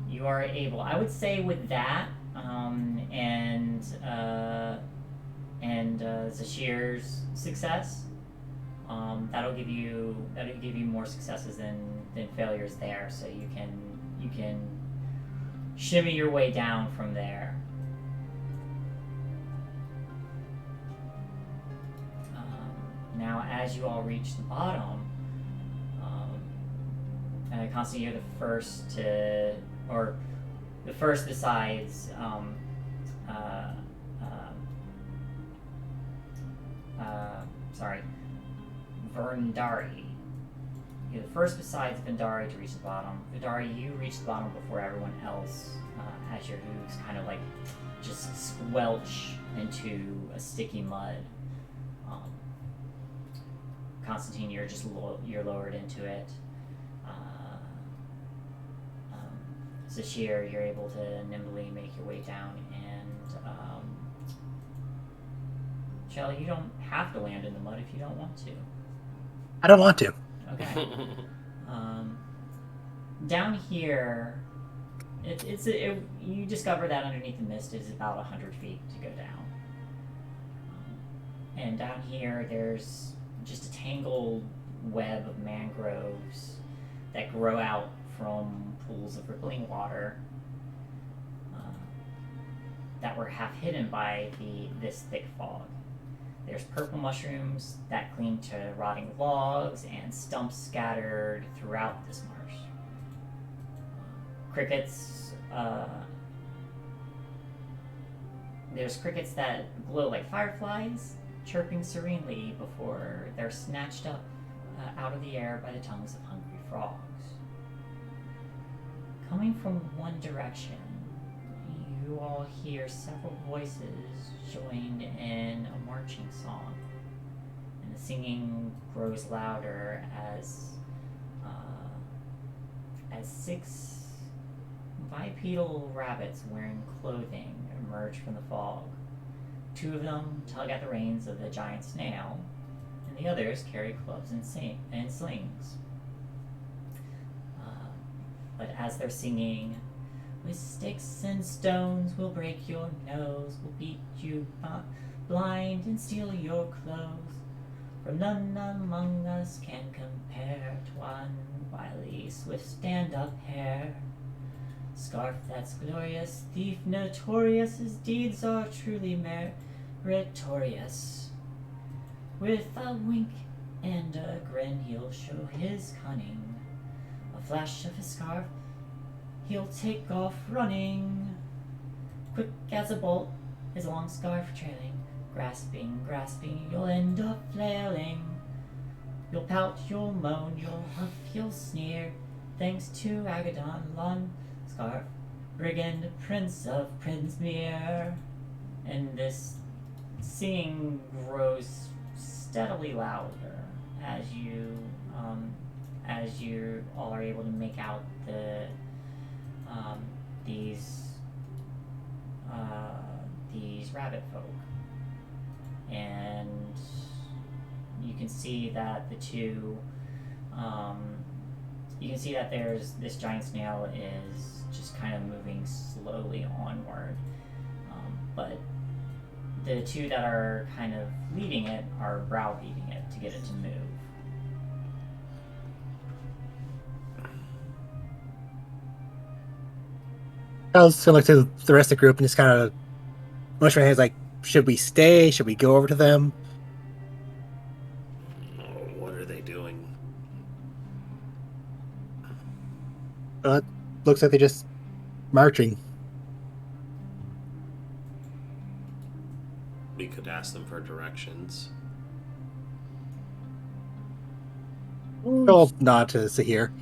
you are able, I would say, with that and Zashir's success, that'll give you more successes than failures there. So you can shimmy your way down from there. Now, as you all reach the bottom, Constantine, you're the first to, or the first besides Verndari. You're the first besides Vendari to reach the bottom. Vendari, you reach the bottom before everyone else, as your hooves kind of like just squelch into a sticky mud. Constantine, you're just you're lowered into it. Zashir, you're able to nimbly make your way down, and Shell, you don't have to land in the mud if you don't want to. I don't want to. Okay. Down here, you discover that underneath the mist is about 100 feet to go down. And down here, there's just a tangled web of mangroves that grow out from pools of rippling water that were half hidden by this thick fog. There's purple mushrooms that cling to rotting logs and stumps scattered throughout this marsh. Crickets, there's crickets that glow like fireflies, chirping serenely before they're snatched up out of the air by the tongues of hungry frogs. Coming from one direction, you all hear several voices joined in a marching song, and the singing grows louder as 6 bipedal rabbits wearing clothing emerge from the fog. 2 of them tug at the reins of the giant snail, and the others carry clubs and slings. But as they're singing, with sticks and stones we'll break your nose, we'll beat you blind and steal your clothes, for none among us can compare to one wily, swift stand-up hare. Scarf that's glorious, thief notorious, his deeds are truly meritorious. With a wink and a grin he'll show his cunning. A flash of his scarf, he'll take off running. Quick as a bolt, his long scarf trailing. Grasping, you'll end up flailing. You'll pout, you'll moan, you'll huff, you'll sneer. Thanks to Agadon, Lon Scarf, brigand, prince of Prinsmere. And this singing grows steadily louder as you all are able to make out these rabbit folk, and you can see that there's this giant snail is just kind of moving slowly onward, but the 2 that are kind of leading it are browbeating it to get it to move. I was gonna look to the rest of the group and just kind of motion my hands like, should we stay? Should we go over to them? What are they doing? It looks like they're just marching. We could ask them for directions. I'll nod to Zahir.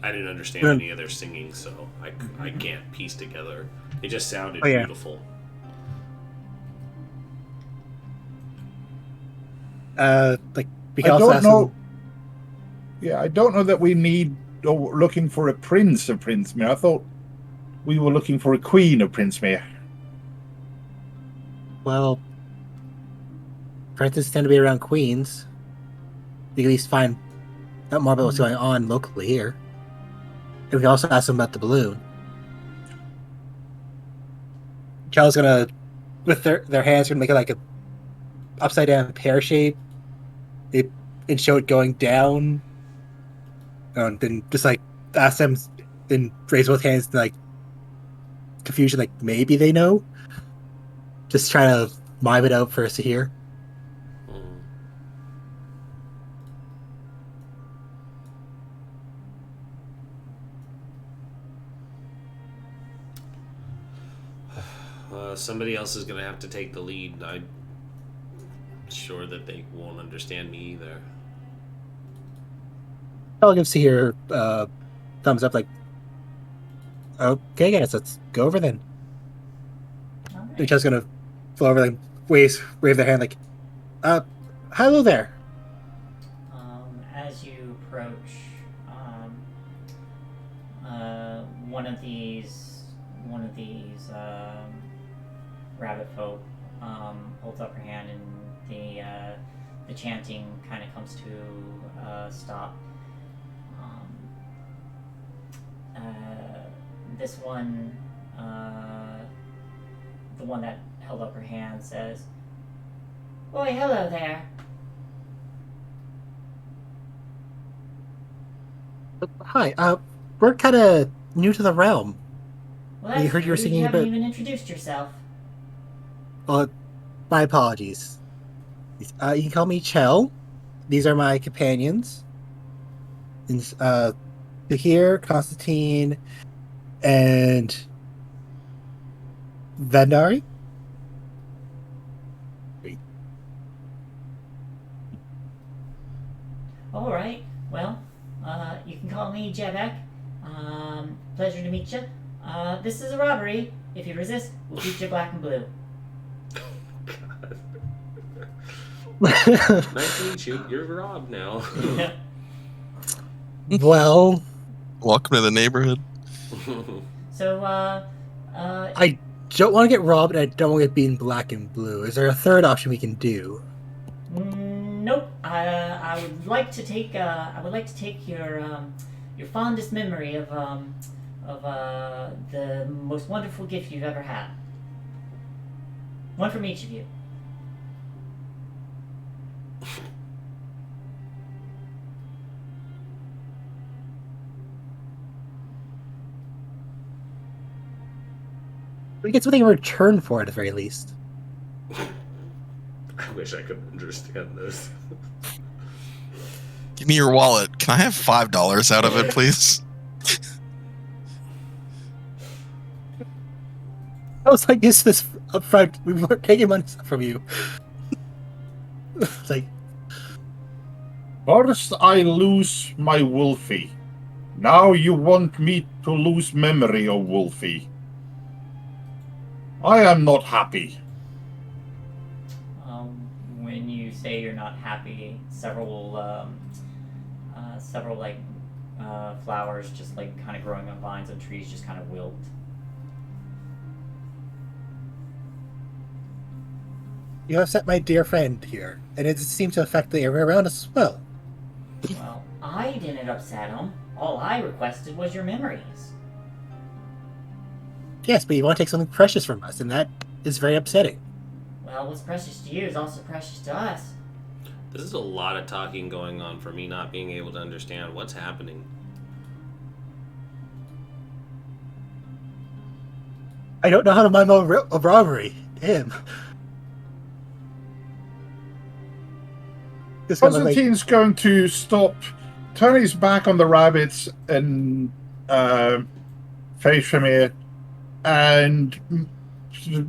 I didn't understand any of their singing, so I can't piece together. It just sounded beautiful. Like we I can also don't ask know. them. Yeah, I don't know that we need or looking for a prince of Princemere. I thought we were looking for a queen of Princemere. Well, princes tend to be around queens. We can at least find out more about what's going on locally here. And we can also ask them about the balloon. Kel's gonna, with their hands, gonna make it like a upside down pear shape. And show it going down. And then just like ask them, then raise both hands, and, like confusion, like maybe they know. Just trying to mime it out for us to hear. Somebody else is going to have to take the lead. I'm sure that they won't understand me either. Kel gives to hear thumbs up, like, okay, guys, let's go over then. Alright. And Kel's gonna flow over, like, wave their hand, like, hello there. As you approach, one of these rabbit folk holds up her hand, and the chanting kind of comes to a stop. This one, the one that held up her hand, says, "Boy, hello there." Hi, we're kind of new to the realm. Well, We heard you were rude. singing You haven't about- even introduced yourself. My apologies. You can call me Chell. These are my companions. And, Tahir, Constantine, and Vendari. All right. Well, you can call me Jebek. Pleasure to meet you. This is a robbery. If you resist, we'll beat you black and blue. Nice to meet you. You're Rob now. Well, Welcome to the neighborhood. So, I don't want to get robbed, and I don't want to get beaten black and blue. Is there a third option we can do? nope. I would like to take your fondest memory of the most wonderful gift you've ever had. One from each of you. We get something in return for it, at the very least. I wish I could understand this. Give me your wallet. Can I have $5 out of it, please? I was like, "Is this up front? We weren't taking money from you." It's like, First I lose my Wolfie. Now you want me to lose memory of Wolfie. I am not happy. When you say you're not happy, several flowers just like kind of growing on vines and trees just kind of wilt. you upset my dear friend here, and it seems to affect the area around us as well. Well, I didn't upset him. All I requested was your memories. Yes, but you want to take something precious from us, and that is very upsetting. Well, what's precious to you is also precious to us. This is a lot of talking going on for me not being able to understand what's happening. I don't know how to mime a robbery. Damn. This kind of like, Constantine's going to stop, turn his back on the rabbits and face from here, and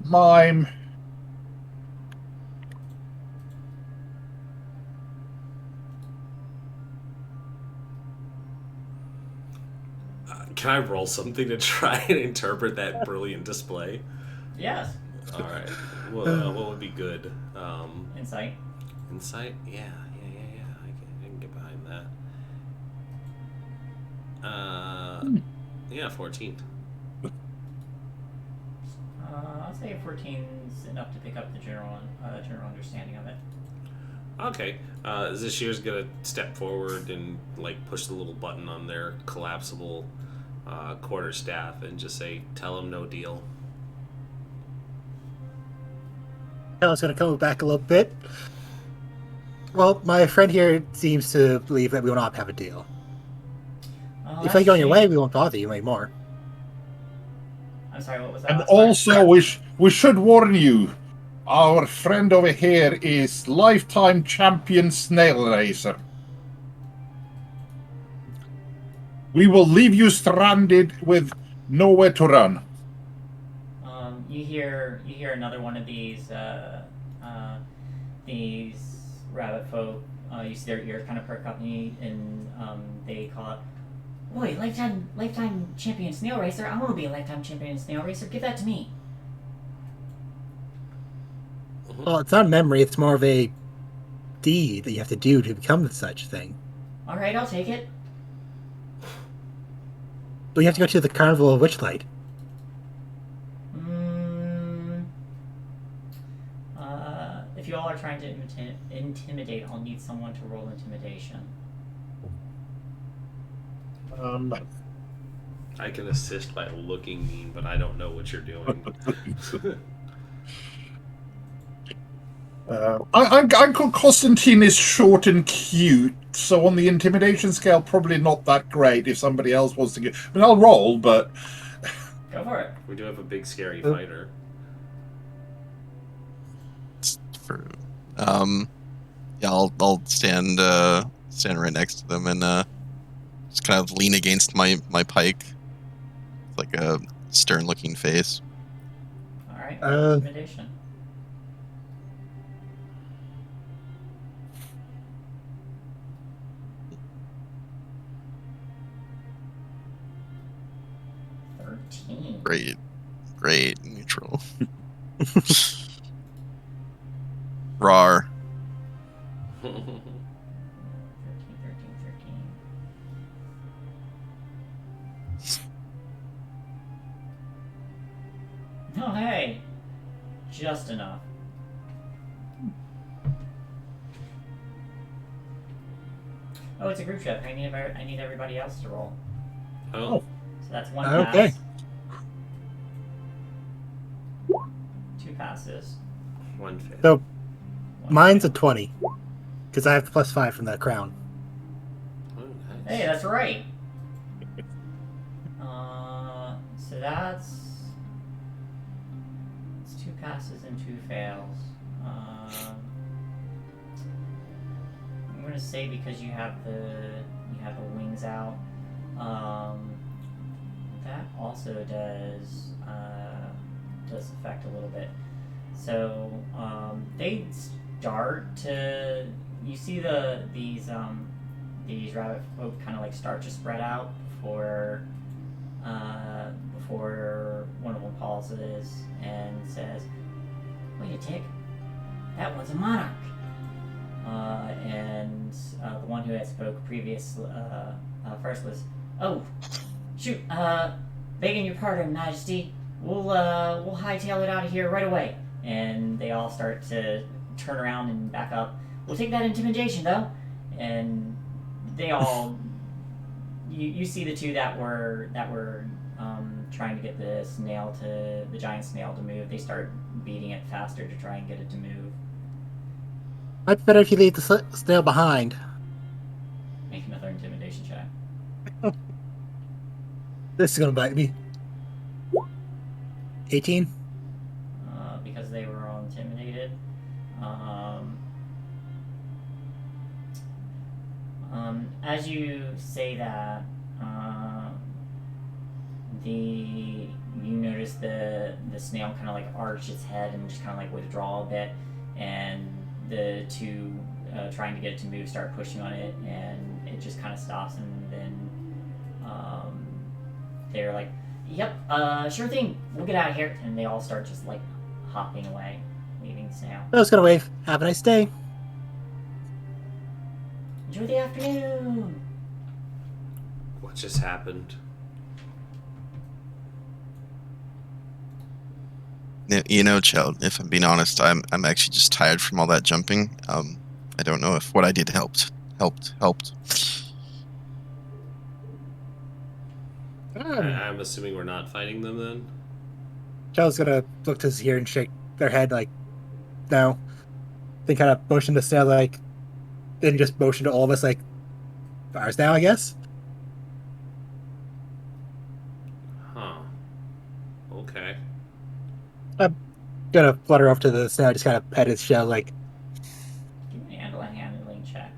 mime. Can I roll something to try and interpret that brilliant display? Yes. All right. Well, what would be good? Insight. Insight? Yeah. I can get behind that. Yeah, 14. I'll say 14's enough to pick up the general understanding of it. Okay. Zashir's gonna step forward and like push the little button on their collapsible quarterstaff and just say, "Tell him no deal." Helen's going to come back a little bit. Well, my friend here seems to believe that we will not have a deal. If you go on your way, we won't bother you anymore. I'm sorry, what was that? And also, we should warn you, our friend over here is lifetime champion snail racer. We will leave you stranded with nowhere to run. You hear another one of these rabbit folk. You see their ears kind of perk up, and they call it, "Boy, lifetime champion snail racer! I want to be a lifetime champion snail racer. Give that to me." Well, it's not a memory, it's more of a deed that you have to do to become such thing. All right, I'll take it. But you have to go to the Carnival of Witchlight. If you all are trying to intimidate, I'll need someone to roll intimidation. I can assist by looking mean, but I don't know what you're doing. Uncle Constantine is short and cute, so on the intimidation scale, probably not that great if somebody else wants to get... I mean, I'll roll, but... Go for it. We do have a big, scary fighter. Yeah, I'll stand right next to them and just kind of lean against my pike, like a stern-looking face. All right, intimidation. Great, neutral. Rar. 13. Oh, hey! Just enough. Oh, it's a group chat. I need everybody else to roll. Oh. So that's one Okay. pass. 2 passes. 1 fail. So, One mine's a fail. 20. Because I have the +5 from that crown. Oh, nice. Hey, that's right. So that's 2 passes and 2 fails. I'm gonna say because you have the wings out. That also does affect a little bit. So they start to, you see these rabbit folk kind of like start to spread out before one of them pauses and says, "Wait a tick, that one's a monarch." And the one who had spoke first was, "Oh, shoot, begging your pardon, Majesty. We'll hightail it out of here right away." And they all start to turn around and back up. "We'll take that intimidation, though." And they all, you see the two that were trying to get the giant snail to move. They start beating it faster to try and get it to move. Might be better if you leave the snail behind. Make another intimidation check. This is gonna bite me. 18? Because they were all intimidated. As you say that, you notice the snail kind of like arch its head and just kind of like withdraw a bit, and the two trying to get it to move start pushing on it, and it just kind of stops, and then they're like, "Yep, sure thing, we'll get out of here," and they all start just like hopping away, leaving the snail. I was gonna wave. Have a nice day. Enjoy the afternoon. What just happened? You know, child, if I'm being honest, I'm actually just tired from all that jumping. I don't know if what I did helped. I'm assuming we're not fighting them then? Chell's gonna look to Zahir and shake their head like, no. Then kind of motion to Snail like, then just motion to all of us like, ours now, I guess? Huh. Okay. I'm gonna flutter off to the Snail, just kind of pet his shell like, Give me a handling check.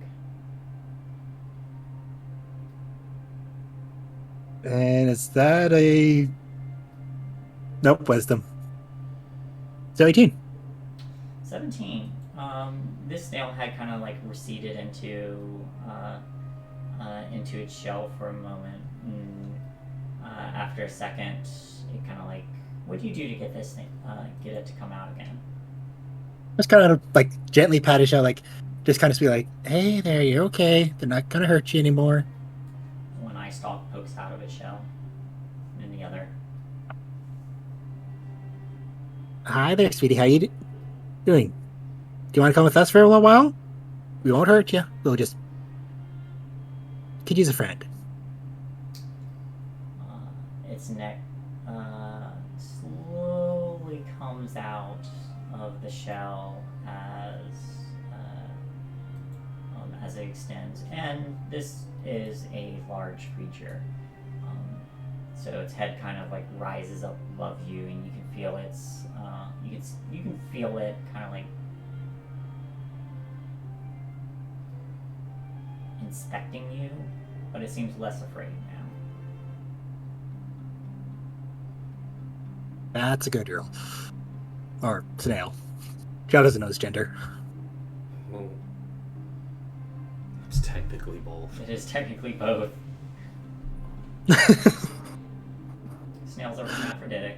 and is that a... Nope, wisdom. So 18. 17. This snail had kind of like receded into its shell for a moment. And, after a second, it kind of like, what do you do to get this thing, get it to come out again? Just kind of like gently pat his shell, like, just kind of be like, hey there, you're okay. They're not gonna hurt you anymore. One eye stalk pokes out of its shell, and then the other. Hi there, sweetie. How you doing? Do you want to come with us for a little while? We won't hurt you. We'll just... could use a friend. Its neck slowly comes out of the shell as it extends, and this is a large creature. So its head kind of like rises up above you, and you can feel its you can feel it kind of like inspecting you, but it seems less afraid now. That's a good girl. Or snail. Joe doesn't know his gender. Well, it's technically both. It is technically both. Snails are hermaphroditic.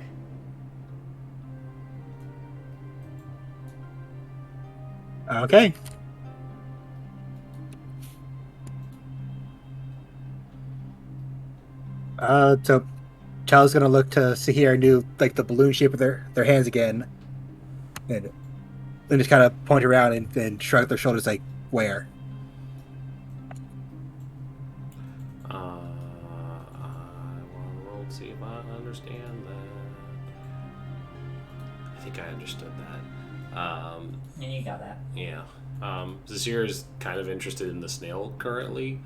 Okay. So Chow's gonna look to Sahir and do like the balloon shape of their hands again, and then just kind of point around and shrug their shoulders like, where? I want to roll to see if I understand that. I think I understood that. And you got that. Yeah. Zasir is kind of interested in the snail currently,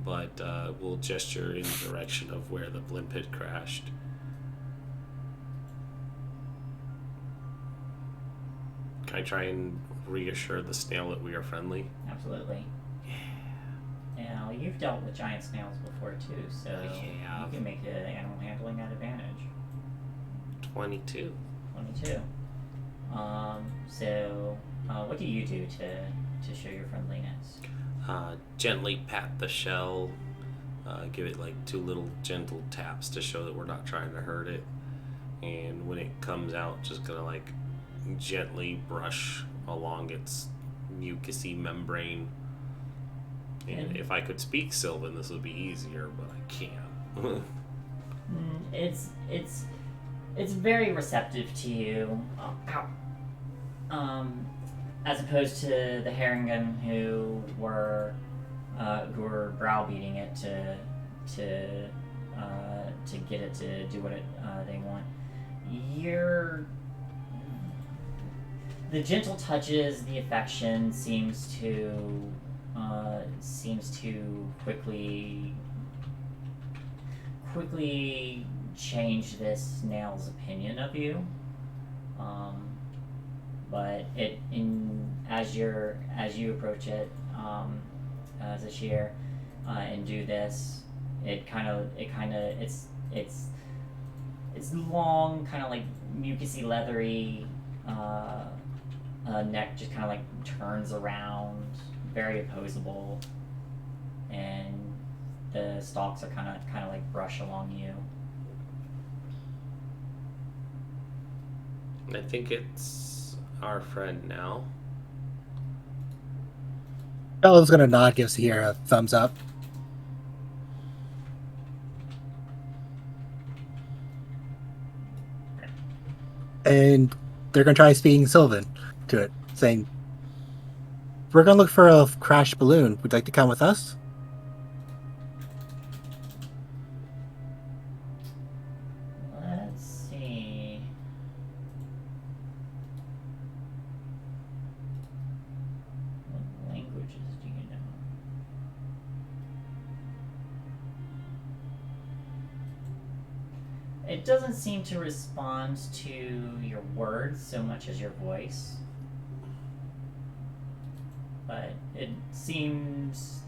but will gesture in the direction of where the blimp had crashed. Can I try and reassure the snail that we are friendly? Absolutely. Yeah. Now, you've dealt with giant snails before too, so Yeah. you can make an animal handling at advantage. 22. 22. So, what do you do to show your friendliness? Gently pat the shell, give it like 2 little gentle taps to show that we're not trying to hurt it. And when it comes out, just gonna like gently brush along its mucousy membrane. And if I could speak Sylvan, this would be easier, but I can't. It's very receptive to you. As opposed to the Haringen who were browbeating it to get it to do what they want. The gentle touches, the affection seems to quickly change this snail's opinion of you. But as you approach it, Zashir, and do this, it's long, kind of like mucusy, leathery neck just kind of like turns around, very opposable, and the stalks are kind of like brush along you. I think it's our friend now. Bella's gonna nod, gives here a thumbs up. And they're gonna try speaking Sylvan to it, saying, "We're gonna look for a crashed balloon. Would you like to come with us?" Let's see. What languages do you know? It doesn't seem to respond to your words so much as your voice. But it seems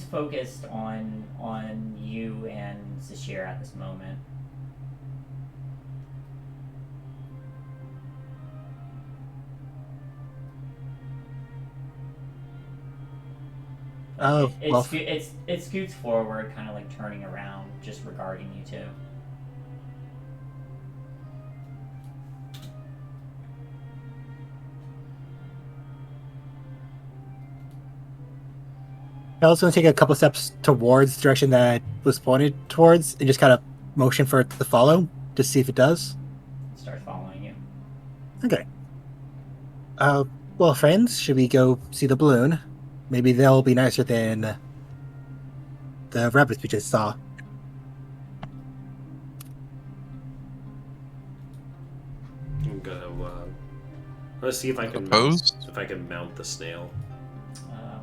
focused on you and Zashir at this moment. Oh, well. It scoots forward, kind of like turning around, just regarding you two. Bella's gonna take a couple steps towards the direction that it was pointed towards, and just kind of motion for it to follow, to see if it does. Start following you. Okay. Well, friends, should we go see the balloon? Maybe they'll be nicer than the rabbits we just saw. I'm gonna let's see if I can Opposed? if I can mount the snail.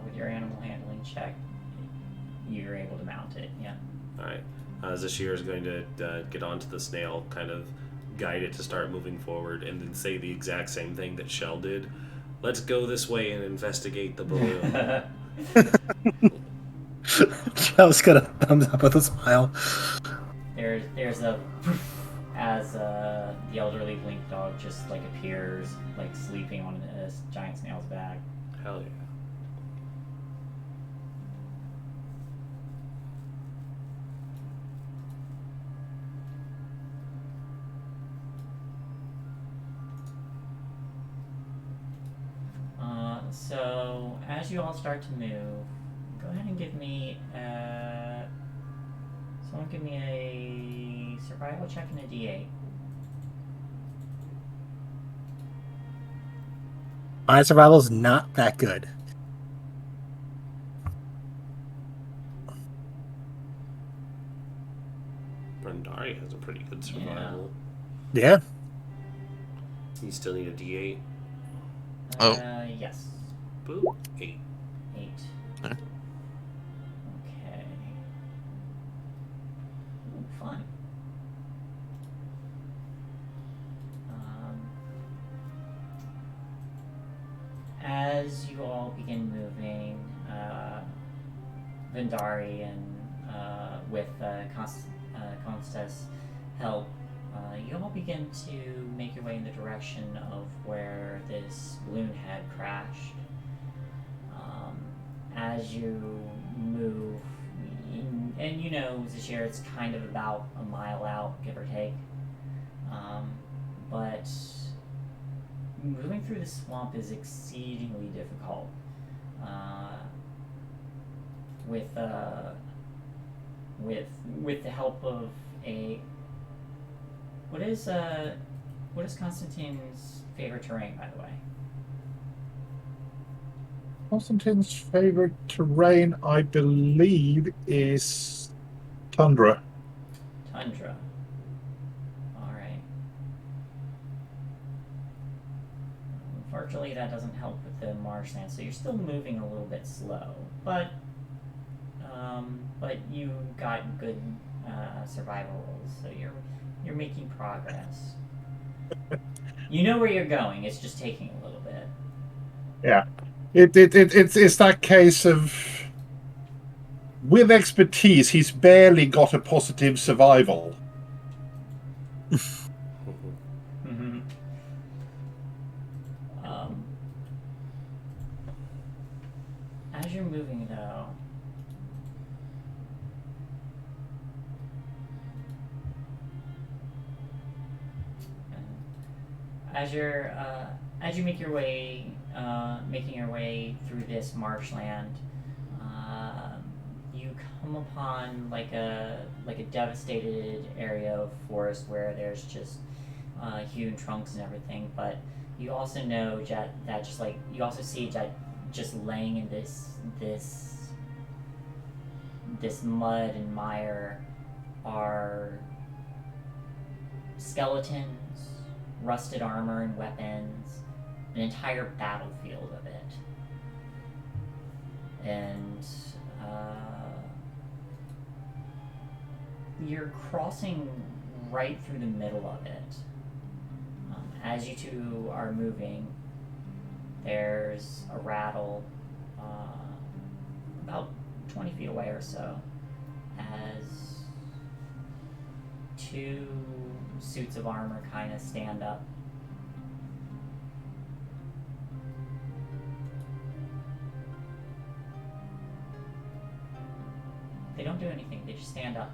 With your animal handling check, you're able to mount it. Yeah. All right. Zashir is going to get onto the snail, kind of guide it to start moving forward, and then say the exact same thing that Shell did. Let's go this way and investigate the balloon. Shell's gonna thumbs up with a smile. There's a as the elderly blink dog just like appears, like sleeping on a giant snail's back. Hell yeah. So as you all start to move, go ahead and give me someone give me a survival check and a D8. My survival's not that good. Brandari has a pretty good survival. Yeah. You still need a D8. Oh. Yes. Boop. 8. 8. Okay. Okay. Ooh, fun. As you all begin moving, Vendari and with Consta's help, you all begin to make your way in the direction of where this balloon had crashed. As you move, and you know, Zashir, it's kind of about a mile out, give or take. But moving through the swamp is exceedingly difficult. With the help of a what is Constantine's favorite terrain, by the way? Constantine's favorite terrain, I believe, is tundra. Tundra. Alright. Unfortunately, that doesn't help with the marshland, so you're still moving a little bit slow. But you got good survival rolls, so you're making progress. You know where you're going, it's just taking a little bit. Yeah. It's that case of, with expertise, he's barely got a positive survival. Mm-hmm. As you're moving, though, as you make your way making your way through this marshland, you come upon like a devastated area of forest where there's just hewn trunks and everything. But you also know that just like you also see that just laying in this mud and mire are skeletons, rusted armor and weapons, an entire battlefield of it. And you're crossing right through the middle of it. As you two are moving, there's a rattle about 20 feet away or so as two suits of armor kind of stand up. They don't do anything, they just stand up.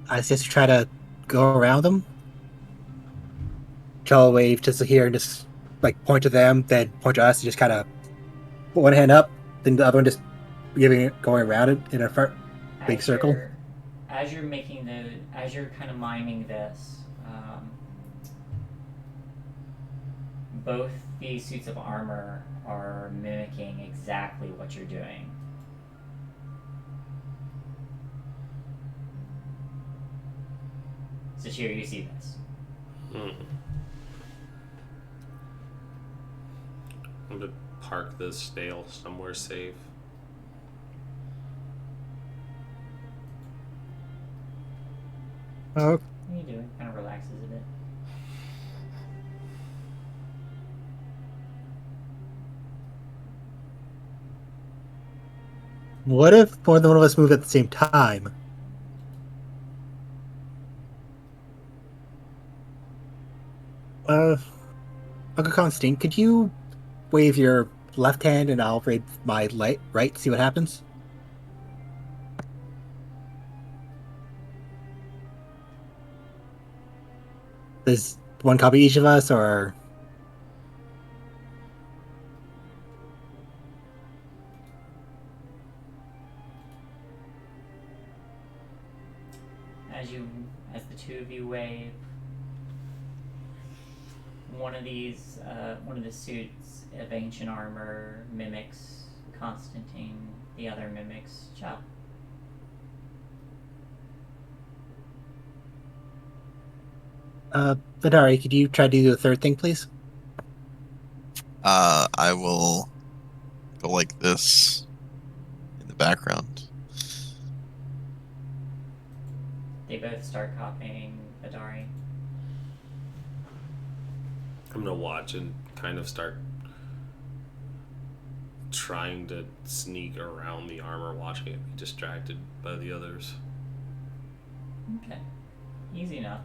I just try to go around them. Tell a wave just here and just like point to them, then point to us, and just kind of put one hand up, then the other one just going around it in a big circle. As you're kind of miming this, both these suits of armor are mimicking exactly what you're doing. So here you see this. I'm gonna park the snail somewhere safe. Oh, What are you doing? Kind of relaxes a bit. what if more than one of us move at the same time? Uncle Constantine, could you wave your left hand and I'll wave my right, see what happens? Does one copy each of us, or... As the two of you wave, one of the suits of ancient armor mimics Constantine, the other mimics Chao. Vidari, could you try to do the third thing, please? I will go like this in the background. They both start copying Vidari. I'm gonna watch and kind of start trying to sneak around the armor, watching it be distracted by the others. Okay. Easy enough.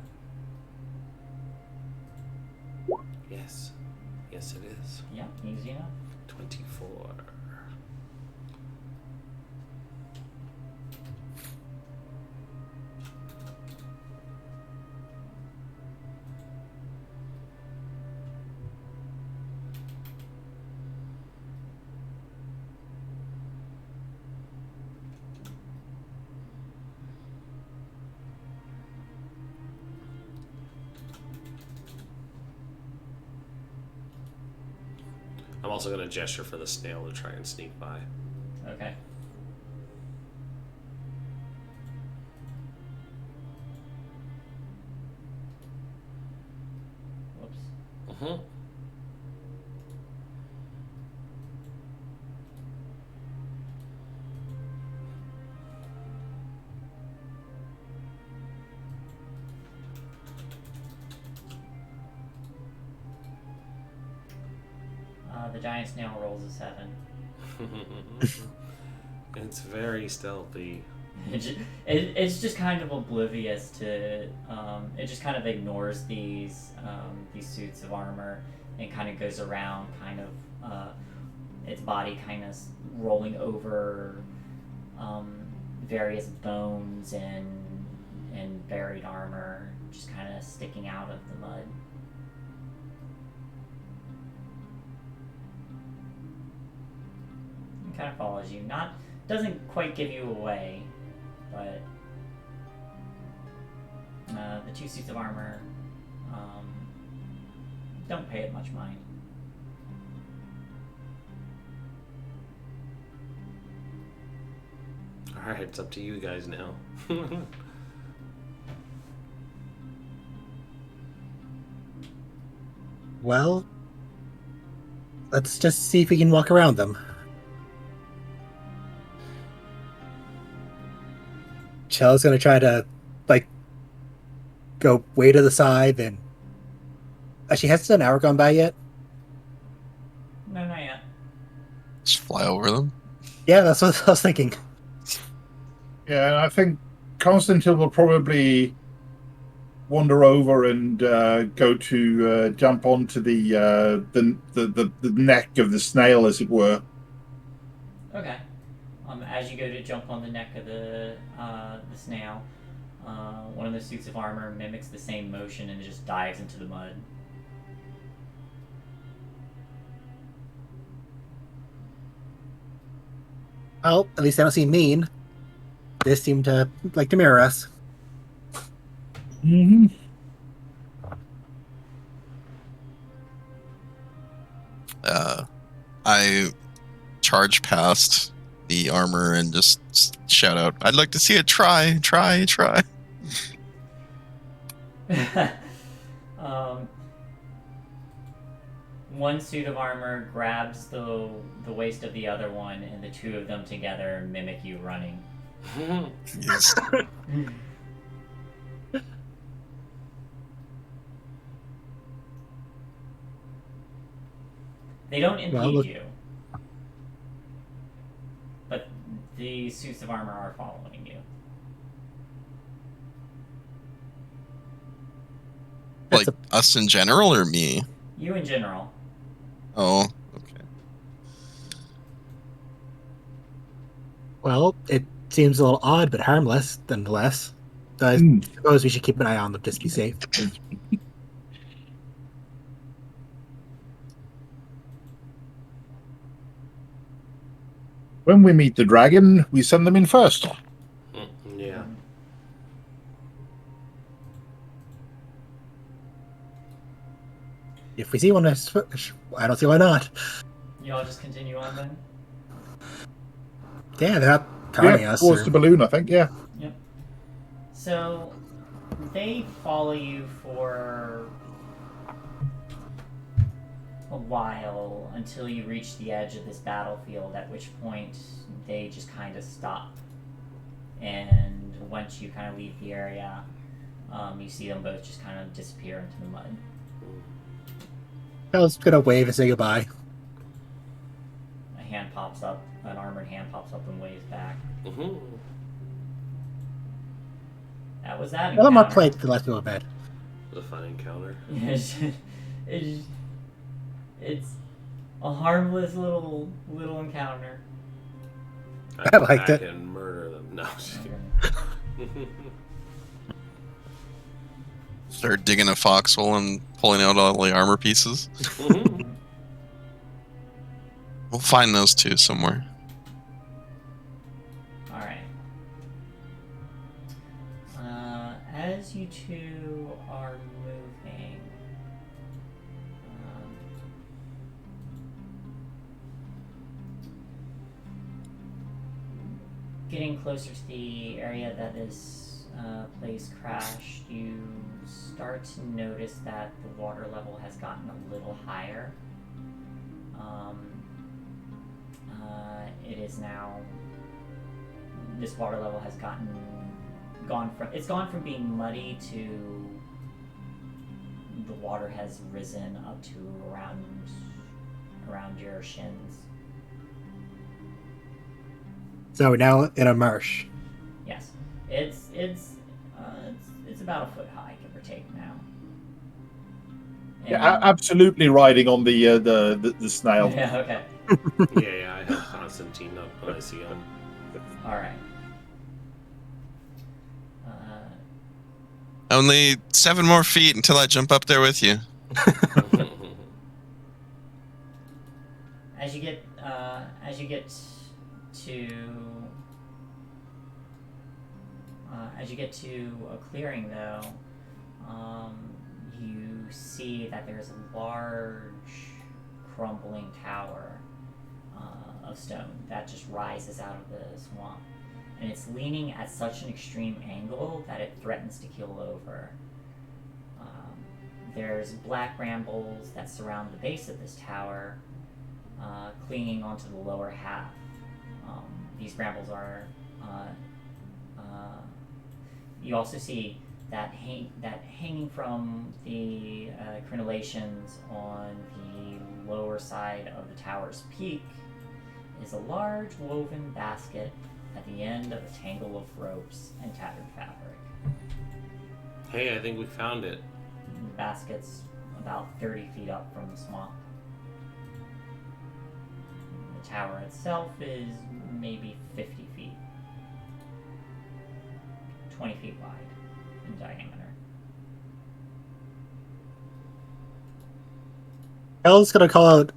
Yes. Yes, it is. Yeah, easy enough. 24. I'm also going to gesture for the snail to try and sneak by. Okay. Whoops. Uh-huh. The giant snail rolls a 7. It's very stealthy. It's just kind of oblivious to. It just kind of ignores these suits of armor and kind of goes around, kind of its body kind of rolling over various bones and buried armor just kind of sticking out of the mud. It kind of follows you. Doesn't quite give you away, but the 2 suits of armor don't pay it much mind. Alright, it's up to you guys now. Well, let's just see if we can walk around them. Chell's gonna try to, go way to the side, then... Actually, hasn't an hour gone by yet? No, not yet. Just fly over them. Yeah, that's what I was thinking. Yeah, and I think Constantine will probably wander over and go to jump onto the neck of the snail, as it were. Okay. As you go to jump on the neck of the snail, one of the suits of armor mimics the same motion and just dives into the mud. Well, at least I don't seem mean. They seem to like to mirror us. Mm-hmm. I charge past the armor and just shout out, "I'd like to see it try. One suit of armor grabs the waist of the other one, and the two of them together mimic you running. Yes. They don't impede Well, you, but the suits of armor are following you. Like us in general or me? You in general. Oh, okay. Well, it seems a little odd, but harmless, nonetheless. So I suppose we should keep an eye on them just to be safe. When we meet the dragon, we send them in first. Yeah. If we see one, I don't see why not. Y'all just continue on then? Yeah, they're not harming us. Towards the balloon, I think, yeah. Yep. So, they follow you for a while until you reach the edge of this battlefield, at which point they just kind of stop. And once you kind of leave the area, you see them both just kind of disappear into the mud. I was gonna wave and say goodbye. A hand pops up, an armored hand pops up and waves back. Mm-hmm. That was that Well, I'm not encounter. playing the last little bit. It was a fun encounter. It's a harmless little encounter. I liked back it. and murder them. No, just kidding. Start digging a foxhole and pulling out all the armor pieces. Mhm. We'll find those two somewhere. Alright. As you two are moving, getting closer to the area that this place crashed, you start to notice that the water level has gotten a little higher. It is now, this water level has gone from being muddy to the water has risen up to around your shins. So we're now in a marsh. Yes, it's about a foot high, give or take now. Yeah, absolutely riding on the snail. Yeah, okay. Yeah, I have Constantine up when I see him. Alright. Only 7 more feet until I jump up there with you. As you get to a clearing, though, you see that there's a large, crumbling tower of stone that just rises out of the swamp, and it's leaning at such an extreme angle that it threatens to keel over. There's black brambles that surround the base of this tower, clinging onto the lower half. These brambles are. You also see that hanging from the crenellations on the lower side of the tower's peak is a large woven basket at the end of a tangle of ropes and tattered fabric. Hey, I think we found it. The basket's about 30 feet up from the swamp. The tower itself is maybe 50 feet. 20 feet wide in diameter. Elle's gonna call out,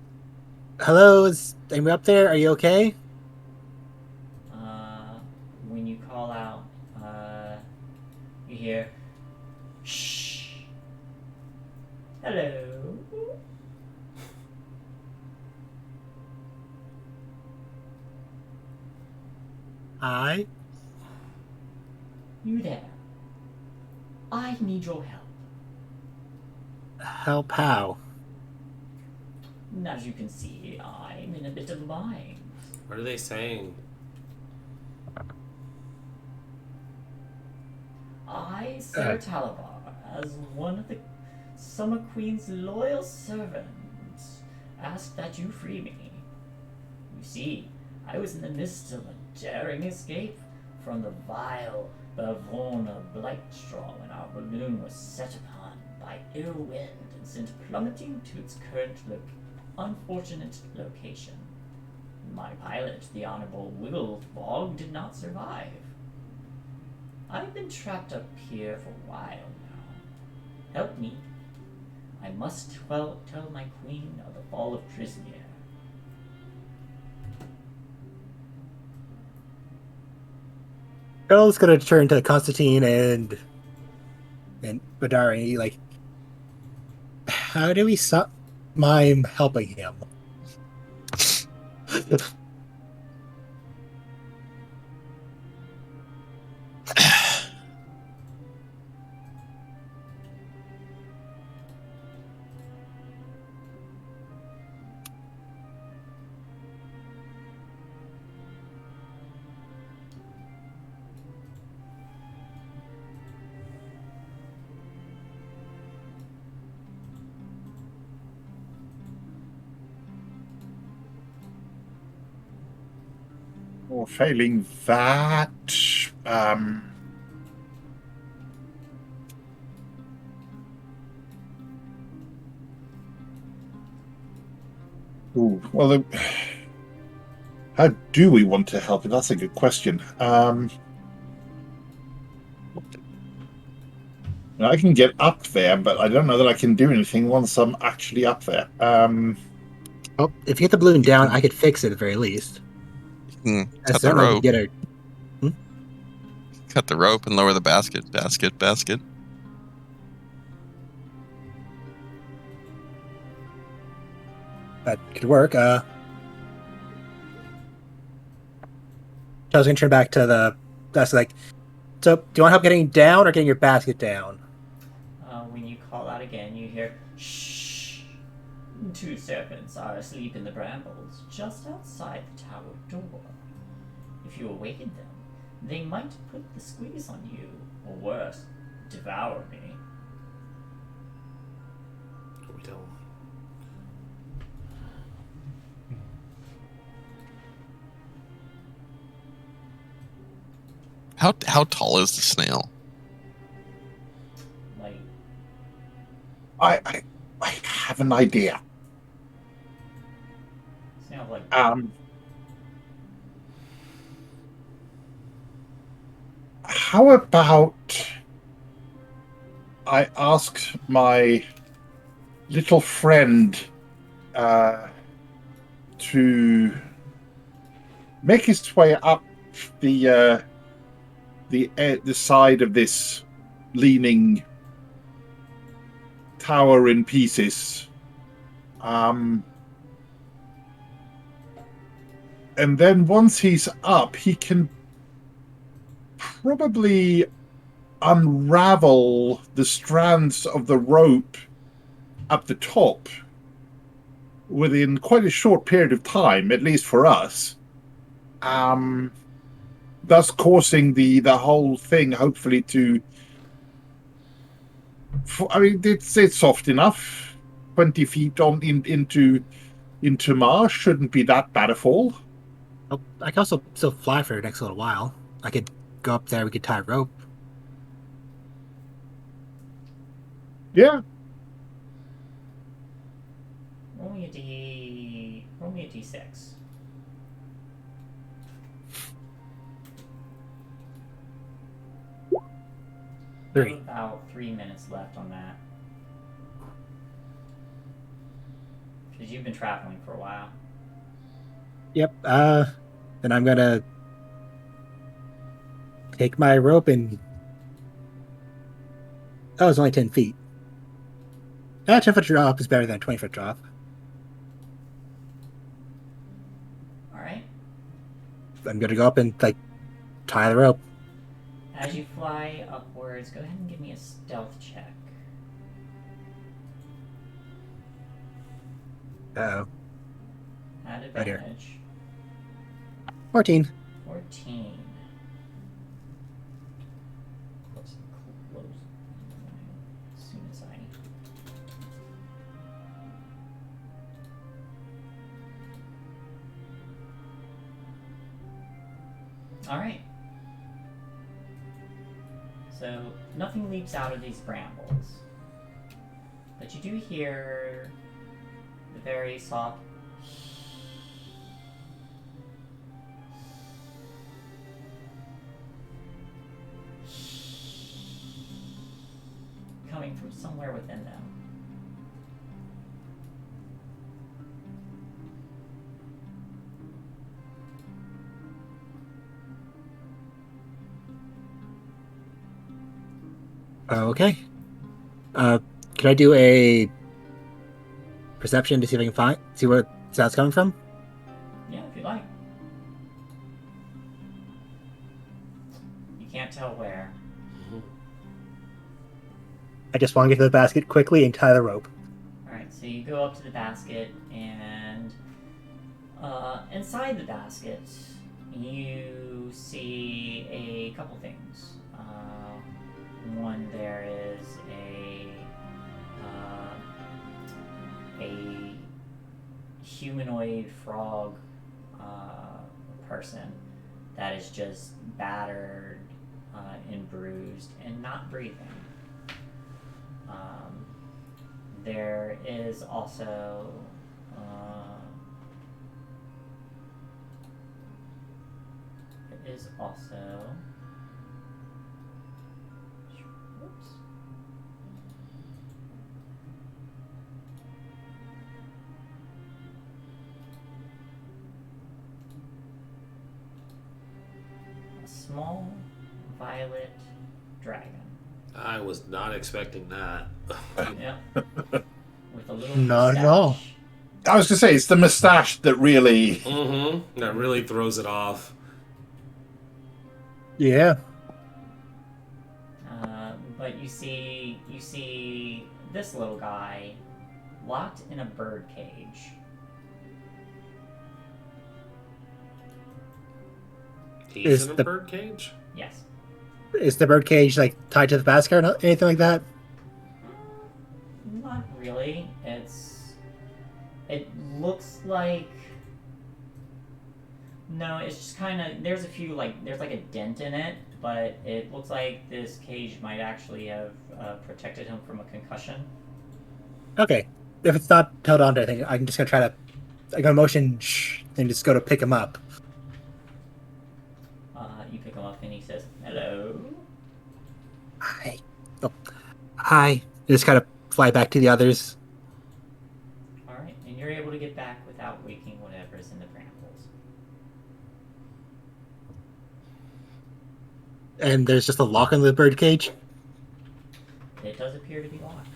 "Hello, is anyone up there? Are you okay?" When you call out, you hear, "Shh! Hello?" Hi. You there? I need your help. Help how? As you can see, I'm in a bit of a bind. What are they saying? I, Sir Talabar, as one of the Summer Queen's loyal servants, ask that you free me. You see, I was in the midst of a daring escape from the vile Bavona Blightstraw when our balloon was set upon by ill wind and sent plummeting to its current unfortunate location. My pilot, the Honorable Wigglebog, did not survive. I've been trapped up here for a while now. Help me. I must tell my queen of the fall of Trismere. Elle's gonna turn to Constantine and Badari, like, how do we stop Mime helping him? Or failing that, ooh, well, how do we want to help? That's a good question. I can get up there, but I don't know that I can do anything once I'm actually up there. Well, if you get the balloon down, I could fix it at the very least. Cut the rope. Get a... Cut the rope and lower the basket. Basket. That could work. I was going to turn back to the... That's like... So, do you want help getting down or getting your basket down? When you call out again, you hear, "Shh! 2 serpents are asleep in the brambles just outside the tower door. If you awaken them, they might put the squeeze on you, or worse, devour me." We don't. How tall is the snail? Like, I have an idea. snail like how about I ask my little friend to make his way up the side of this leaning tower in pieces, and then once he's up, he can probably unravel the strands of the rope at the top within quite a short period of time, at least for us. Thus causing the whole thing, hopefully, to. I mean, it's soft enough. 20 feet on into Mars shouldn't be that bad a fall. Oh, I can also still fly for the next little while. I could go up there. We could tie a rope. Yeah. Roll me a d6. 3. About 3 minutes left on that. Because you've been traveling for a while. Yep. Then I'm gonna take my rope and. Oh, it's only 10 feet. 10-foot drop is better than a 20-foot drop. Alright. I'm gonna go up and tie the rope. As you fly upwards, go ahead and give me a stealth check. Uh-oh. At Right here. advantage. 14. 14. Close. As soon as I... Alright. So, nothing leaps out of these brambles. But you do hear the very soft coming from somewhere within them. Okay. Can I do a perception to see if I can see where sound's coming from? Yeah, if you like. You can't tell where. I just want to get to the basket quickly and tie the rope. Alright, so you go up to the basket, and inside the basket, you see a couple things. One, there is a humanoid frog person that is just battered and bruised and not breathing. There is also whoops. A small violet dragon. I was not expecting that. Yep. With a little Not at all. mustache. I was going to say, it's the moustache that really... Mm-hmm. That really throws it off. Yeah. But you see this little guy locked in a bird cage. He's Is in a the- bird cage? Yes. Is the bird cage tied to the basket or anything like that? Not really. It looks like... No, it's just kind of... There's a few, there's a dent in it, but it looks like this cage might actually have protected him from a concussion. Okay. If it's not held on to anything, I'm just going to try to... I'm going to motion and just go to pick him up. You pick him up and he says, "Hello." Hi. Oh, hi. Just kind of fly back to the others. Alright, and you're able to get back without waking whatever's in the brambles. And there's just a lock on the bird cage. It does appear to be locked.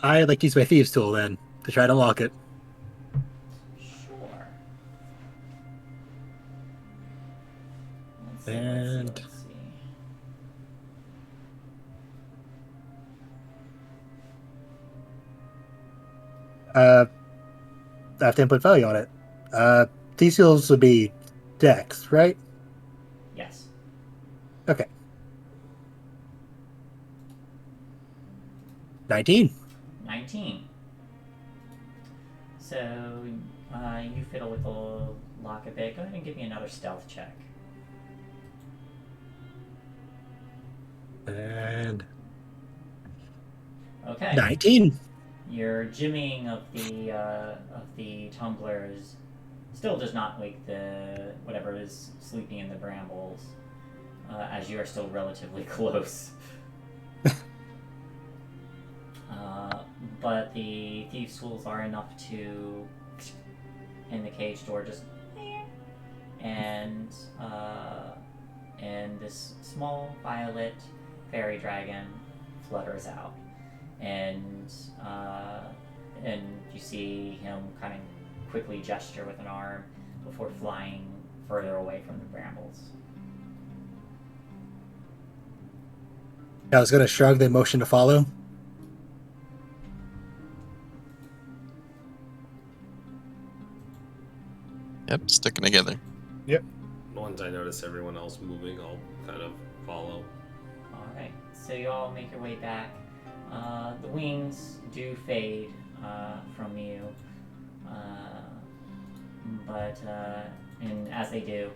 I'd like to use my thieves tool then to try to lock it. Sure. And- Let's see. I have to input value on it. Thieves tools would be Dex, right? Yes. Okay. 19. 19. So, you fiddle with the lock a bit. Go ahead and give me another stealth check. And Okay. 19. Your jimmying of the tumblers still does not wake the whatever is sleeping in the brambles, as you are still relatively close. But the thieves' tools are enough to, in the cage door, just and this small violet fairy dragon flutters out, and you see him kind of quickly gesture with an arm before flying further away from the brambles. I was going to shrug the motion to follow. Yep, sticking together. Once I notice everyone else moving, I'll kind of follow. Alright, so you all make your way back. The wings do fade from you, but and as they do,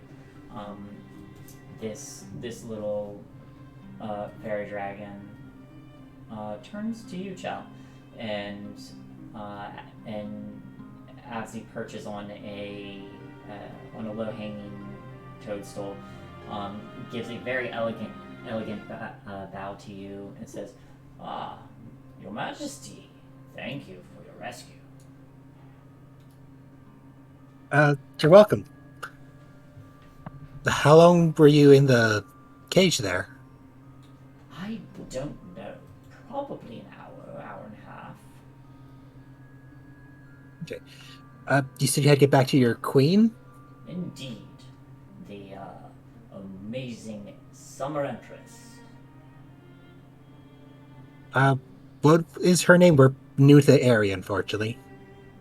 this little fairy dragon turns to you, Chell, and as he perches on a low-hanging toadstool, gives a very elegant bow to you and says, "Ah, Your Majesty, thank you for your rescue." You're welcome. How long were you in the cage there? I don't know. Probably an hour and a half. Okay. You said you had to get back to your queen? Indeed. The amazing Summer Empress. What is her name? We're new to the area, unfortunately.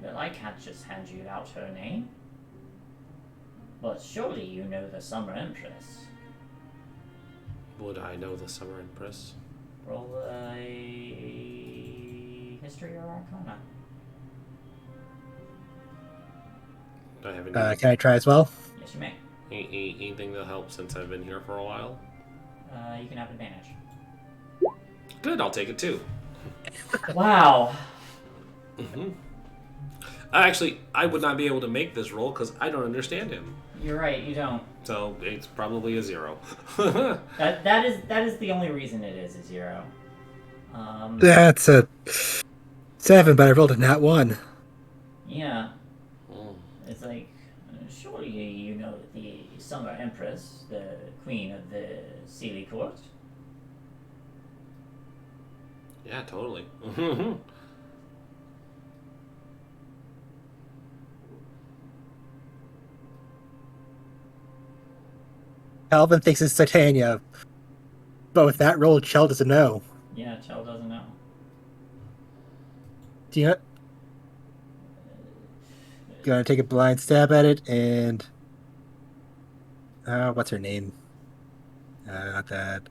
Well, I can't just hand you out her name. But surely you know the Summer Empress. Would I know the Summer Empress? Roll a history or arcana. Do I have any, Can I try as well? Yes, you may. anything that'll help since I've been here for a while? You can have advantage. Good, I'll take it too. Wow. Actually, I would not be able to make this roll because I don't understand him. You're right, you don't. So it's probably a 0. That is the only reason it is a 0. That's a 7, but I rolled a nat 1. Yeah. It's like, surely you know the Summer Empress, the queen of the Sealy Court. Yeah, totally. Calvin thinks it's Titania, but with that roll, Chell doesn't know. Yeah, Chell doesn't know. Do you gonna take a blind stab at it and what's her name? Not that.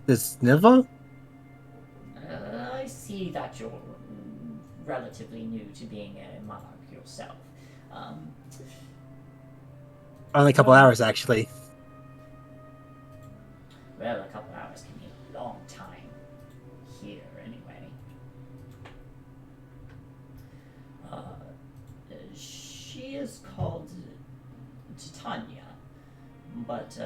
Is Niva? I see that you're relatively new to being a monarch yourself. Only a couple hours, actually. Well, a couple hours can be a long time. Here, anyway. She was called Titania, but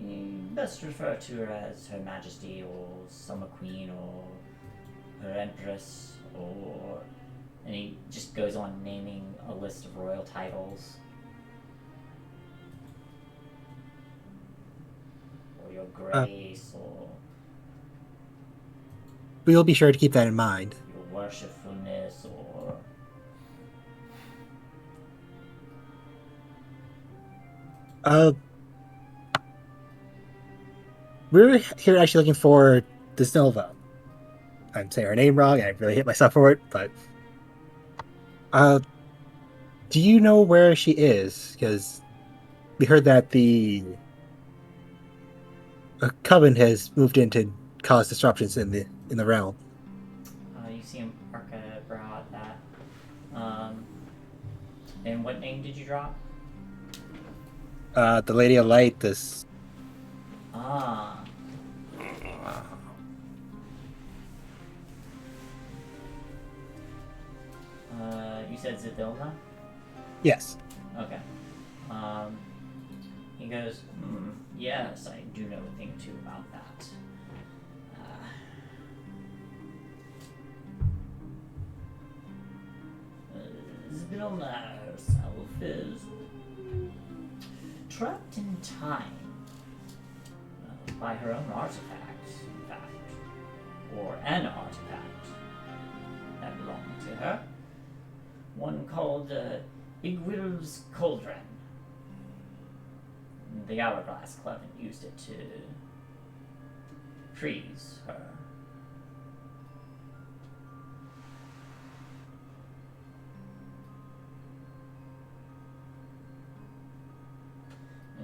you best refer to her as Her Majesty or Summer Queen or Her Empress or... And he just goes on naming a list of royal titles. Or Your Grace, or We'll be sure to keep that in mind. Your Worshipfulness, or... We're here actually looking for Disnova. I'm saying her name wrong, and I really hit myself for it, but... do you know where she is? Because we heard that a coven has moved in to cause disruptions in the realm. You see him arc a brow at that. And what name did you drop? The Lady of Light, this... Ah. You said Zidilna? Yes. Okay. He goes, yes, I do know a thing or two about that. Zidilna herself is trapped in time by her own artifact, in fact, or an artifact that belonged to her. One called Igwil's Cauldron. The Hourglass Club used it to freeze her.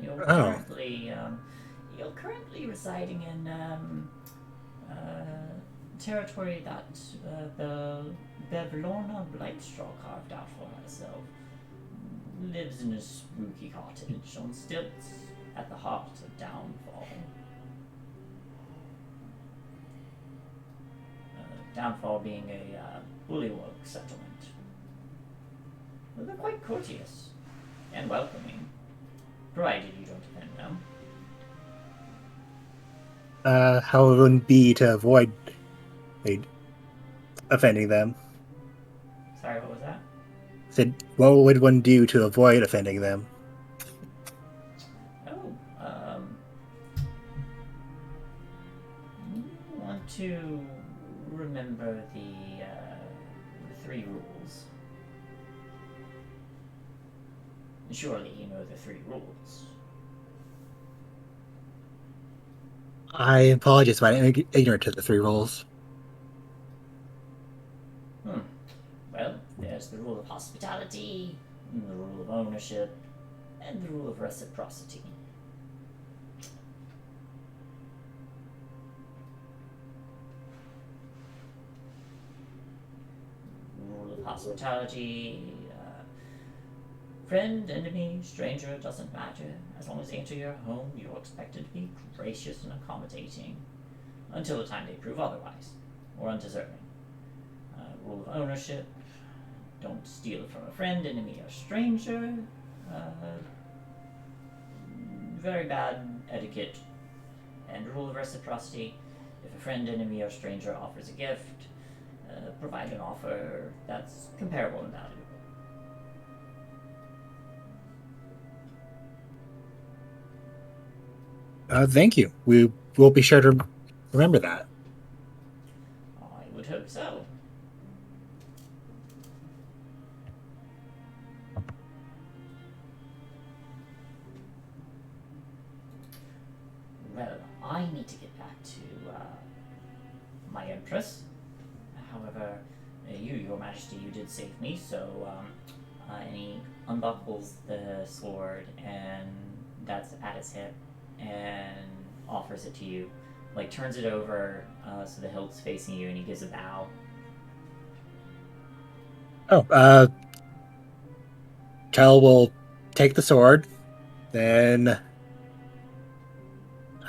You're currently residing in territory that the Bevlorna Blightstraw carved out for herself. Lives in a spooky cottage on stilts at the heart of Downfall. Downfall being a bullywug settlement. But they're quite courteous and welcoming, provided you don't offend them. How it wouldn't be to avoid offending them? Sorry, what was that? Said, what would one do to avoid offending them? You want to remember the 3 rules. Surely you know the 3 rules. I apologize if I'm ignorant to the 3 rules. Well, there's the rule of hospitality, the rule of ownership, and the rule of reciprocity. Rule of hospitality, friend, enemy, stranger, doesn't matter. As long as they enter your home, you're expected to be gracious and accommodating, until the time they prove otherwise, or undeserving. Rule of ownership, don't steal from a friend, enemy, or stranger. Very bad etiquette. And rule of reciprocity, if a friend, enemy, or stranger offers a gift, provide an offer that's comparable in value. Thank you. We will be sure to remember that. I would hope so. Well, I need to get back to my Empress. However, Your Majesty, you did save me, so and he unbuckles the sword, and that's at his hip, and offers it to you. Like, turns it over so the hilt's facing you, and he gives a bow. Kel will take the sword, then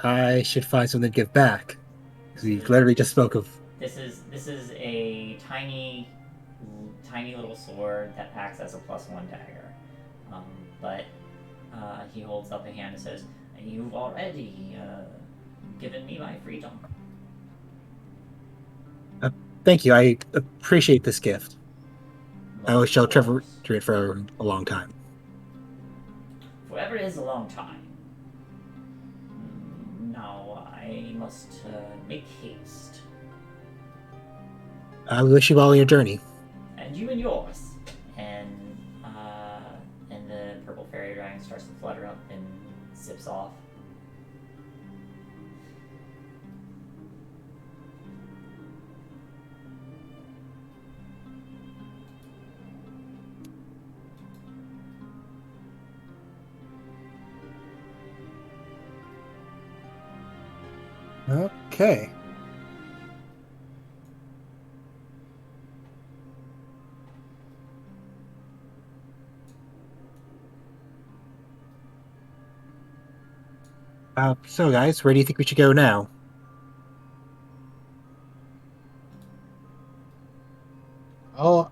I should find something to give back. Because he literally just spoke of... This is a tiny tiny little sword that acts as a +1 dagger. But he holds up a hand and says, "You've already given me my freedom." Thank you. I appreciate this gift. I Of shall treasure course. it for a long time. Forever is a long time. Now I must make haste. I wish you well on your journey. And you and yours. And the purple fairy dragon starts to flutter up and zips off. Okay. So guys, where do you think we should go now? Oh,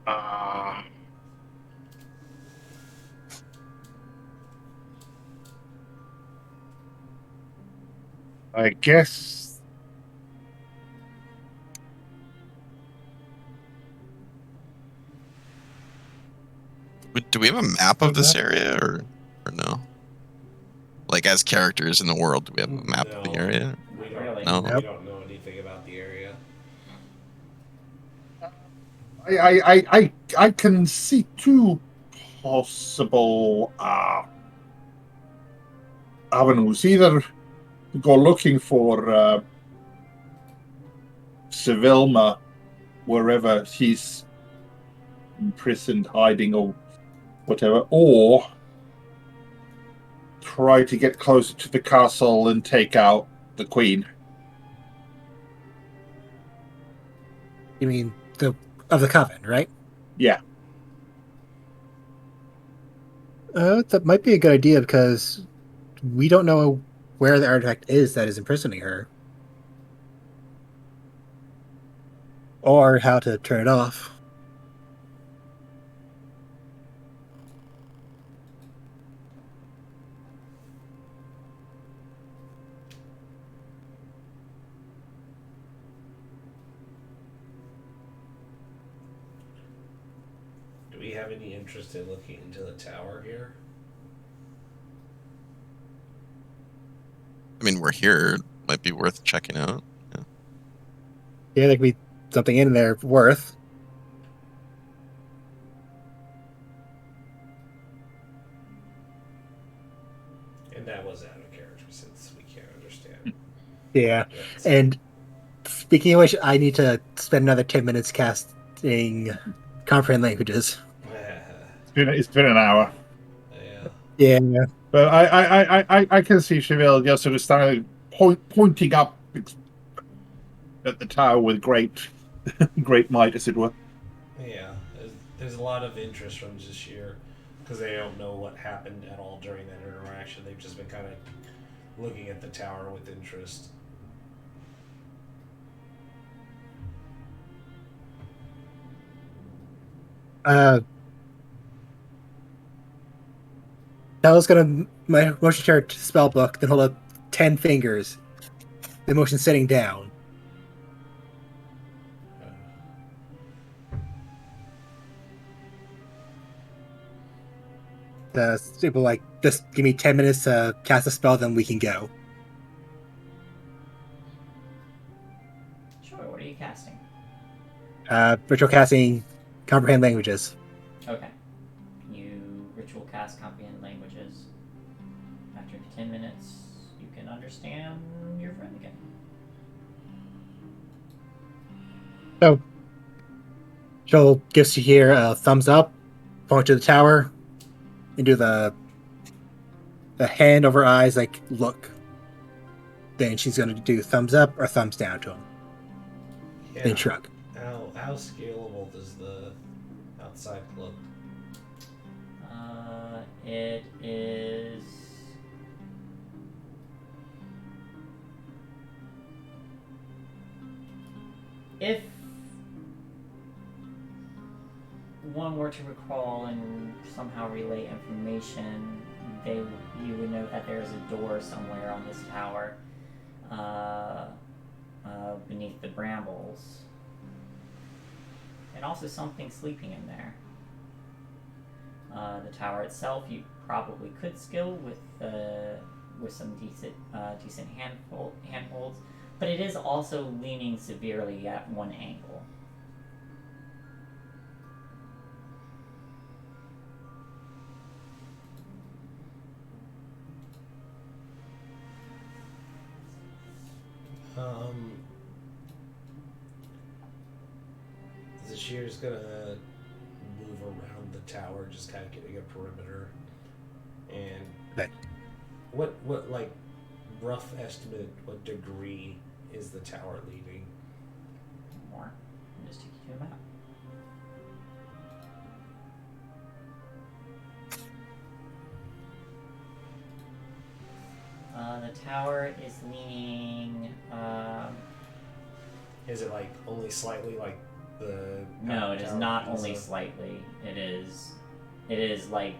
I guess Do we have a map of this area or no? Like as characters in the world, do we have a map of the area? We Really? No. We don't know anything about the area. I can see two possible avenues. Either go looking for Sevilma wherever she's imprisoned, hiding, or whatever, or try to get closer to the castle and take out the queen. You mean of the coven, right? Yeah. That might be a good idea because we don't know where the artifact is that is imprisoning her. Or how to turn it off. Do we have any interest in looking into the tower here? I mean, we're here. Might be worth checking out. Yeah, there could be something in there worth. And that was out of character since we can't understand. Yeah. Yes. And speaking of which, I need to spend another 10 minutes casting comprehend languages. It's been an hour. Yeah. Yeah. But I can see Cheville just sort of standing, pointing up at the tower with great might, as it were. Yeah. There's a lot of interest from just here because they don't know what happened at all during that interaction. They've just been kind of looking at the tower with interest. Bella's gonna my motion chart spell book, then hold up 10 fingers. The motion sitting down. It will just give me 10 minutes to cast a spell, then we can go. Sure, what are you casting? Ritual casting comprehend languages. Okay. You ritual cast comprehend languages. After 10 minutes, you can understand your friend again. So she'll gives you here a thumbs up, point to the tower, and do the hand over eyes, like look. Then she's gonna do thumbs up or thumbs down to him. Yeah. Then shrug. How scalable does the outside look? It is. If anyone were to recall and somehow relay information, you would know that there's a door somewhere on this tower, beneath the brambles, and also something sleeping in there. The tower itself, you probably could skill with some decent handholds, but it is also leaning severely at one angle. Zashir's gonna move around the tower, just kind of getting a perimeter. And Okay. what like rough estimate? What degree is the tower leaving? More. I'll just take you to a map. The tower is leaning. Is it like only slightly like the? No, it is tower not piece only of- slightly. It is like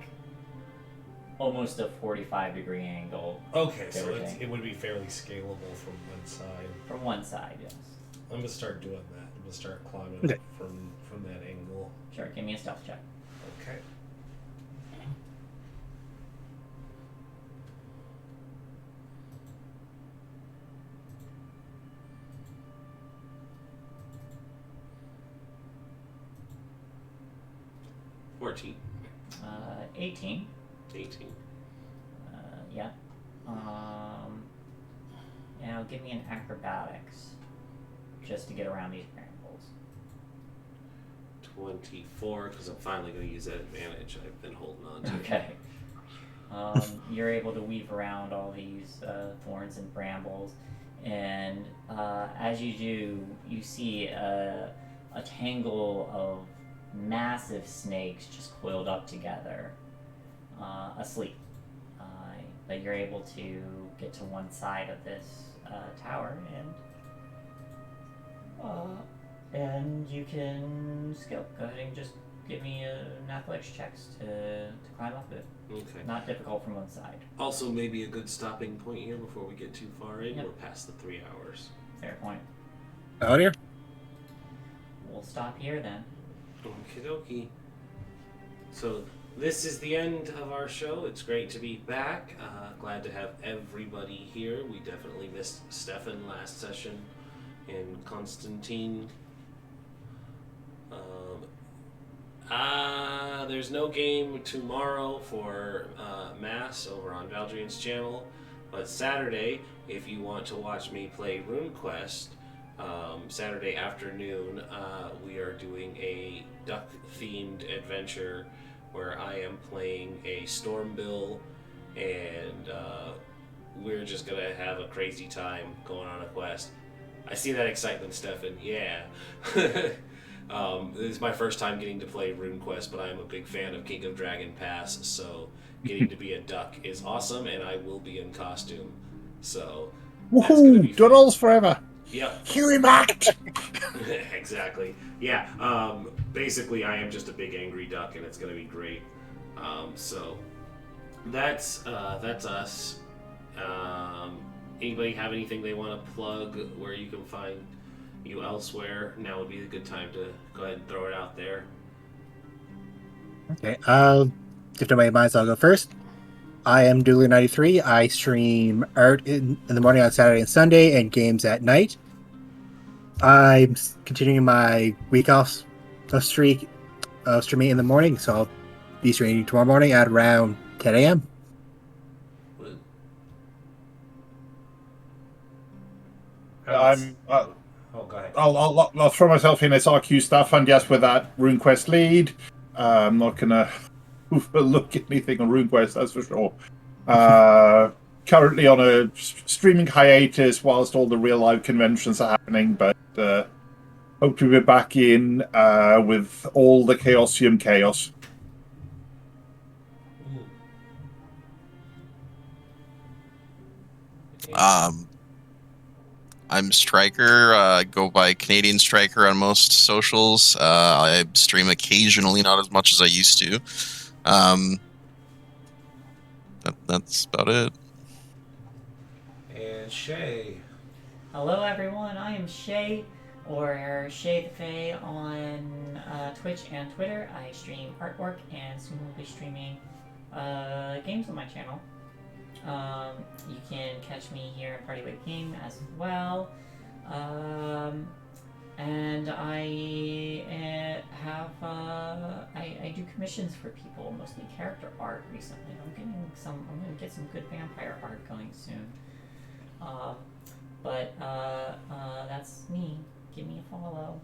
almost a 45-degree angle Okay, so Everything. it would be fairly scalable from one side. from one side. Yes. I'm gonna start doing that. I'm gonna start climbing Okay. up from that angle. Sure. Give me a stealth check. Okay. Mm-hmm. 14. 18. 18. Yeah. Now give me an acrobatics, just to get around these brambles. 24, because I'm finally going to use that advantage I've been holding on to. Okay. You're able to weave around all these thorns and brambles, and as you do, you see a tangle of massive snakes just coiled up together, asleep. But you're able to get to one side of this tower, and you can skill. Go ahead and just give me an athletics checks to climb up it. Okay. Not difficult from one side. Also, maybe a good stopping point here before we get too far in. Yep. We're past the 3 hours. Fair point. Out here. We'll stop here then. Okie dokie. So, this is the end of our show. It's great to be back. Glad to have everybody here. We definitely missed Stefan last session and Constantine. There's no game tomorrow for Mass over on Valdrian's channel, but Saturday, if you want to watch me play RuneQuest, Saturday afternoon, we are doing a duck-themed adventure where I am playing a Stormbill, and we're just gonna have a crazy time going on a quest. I see that excitement, Stefan. Yeah. This is my first time getting to play RuneQuest, but I am a big fan of King of Dragon Pass, so getting to be a duck is awesome, and I will be in costume. So that's gonna be Woohoo! fun. Doodles forever! Yep. Huey Mac! Exactly. Yeah. Basically, I am just a big angry duck, and it's gonna be great. So that's us. Anybody have anything they want to plug where you can find you elsewhere? Now would be a good time to go ahead and throw it out there. Okay. If nobody minds, I'll go first. I am Doodler93. I stream art in the morning on Saturday and Sunday, and games at night. I'm continuing my week off streak of streaming in the morning, so I'll be streaming tomorrow morning at around 10 a.m. Would- I'm, Oh, go ahead. I'll throw myself in as RQ stuff, and yes, with that RuneQuest lead, I'm not gonna overlook anything on RuneQuest, that's for sure. Currently on a streaming hiatus whilst all the real life conventions are happening, but hope to be back in with all the Chaosium chaos. I'm Striker. I go by Canadian Striker on most socials. I stream occasionally, not as much as I used to. That's about it. And Shae. Hello everyone, I am Shae, or Shae the Fey on Twitch and Twitter. I stream artwork and soon will be streaming games on my channel. You can catch me here in Party Wave Game as well. And I I do commissions for people, mostly character art recently. I'm gonna get some good vampire art going soon. But that's me. Give me a follow.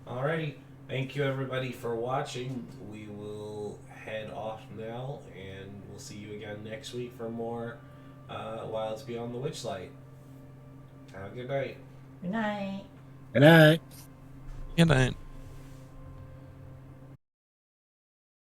Alrighty. Thank you everybody for watching. We will head off now, and we'll see you again next week for more Wilds Beyond the Witchlight. Have a good night. Good night. Good night. Good night.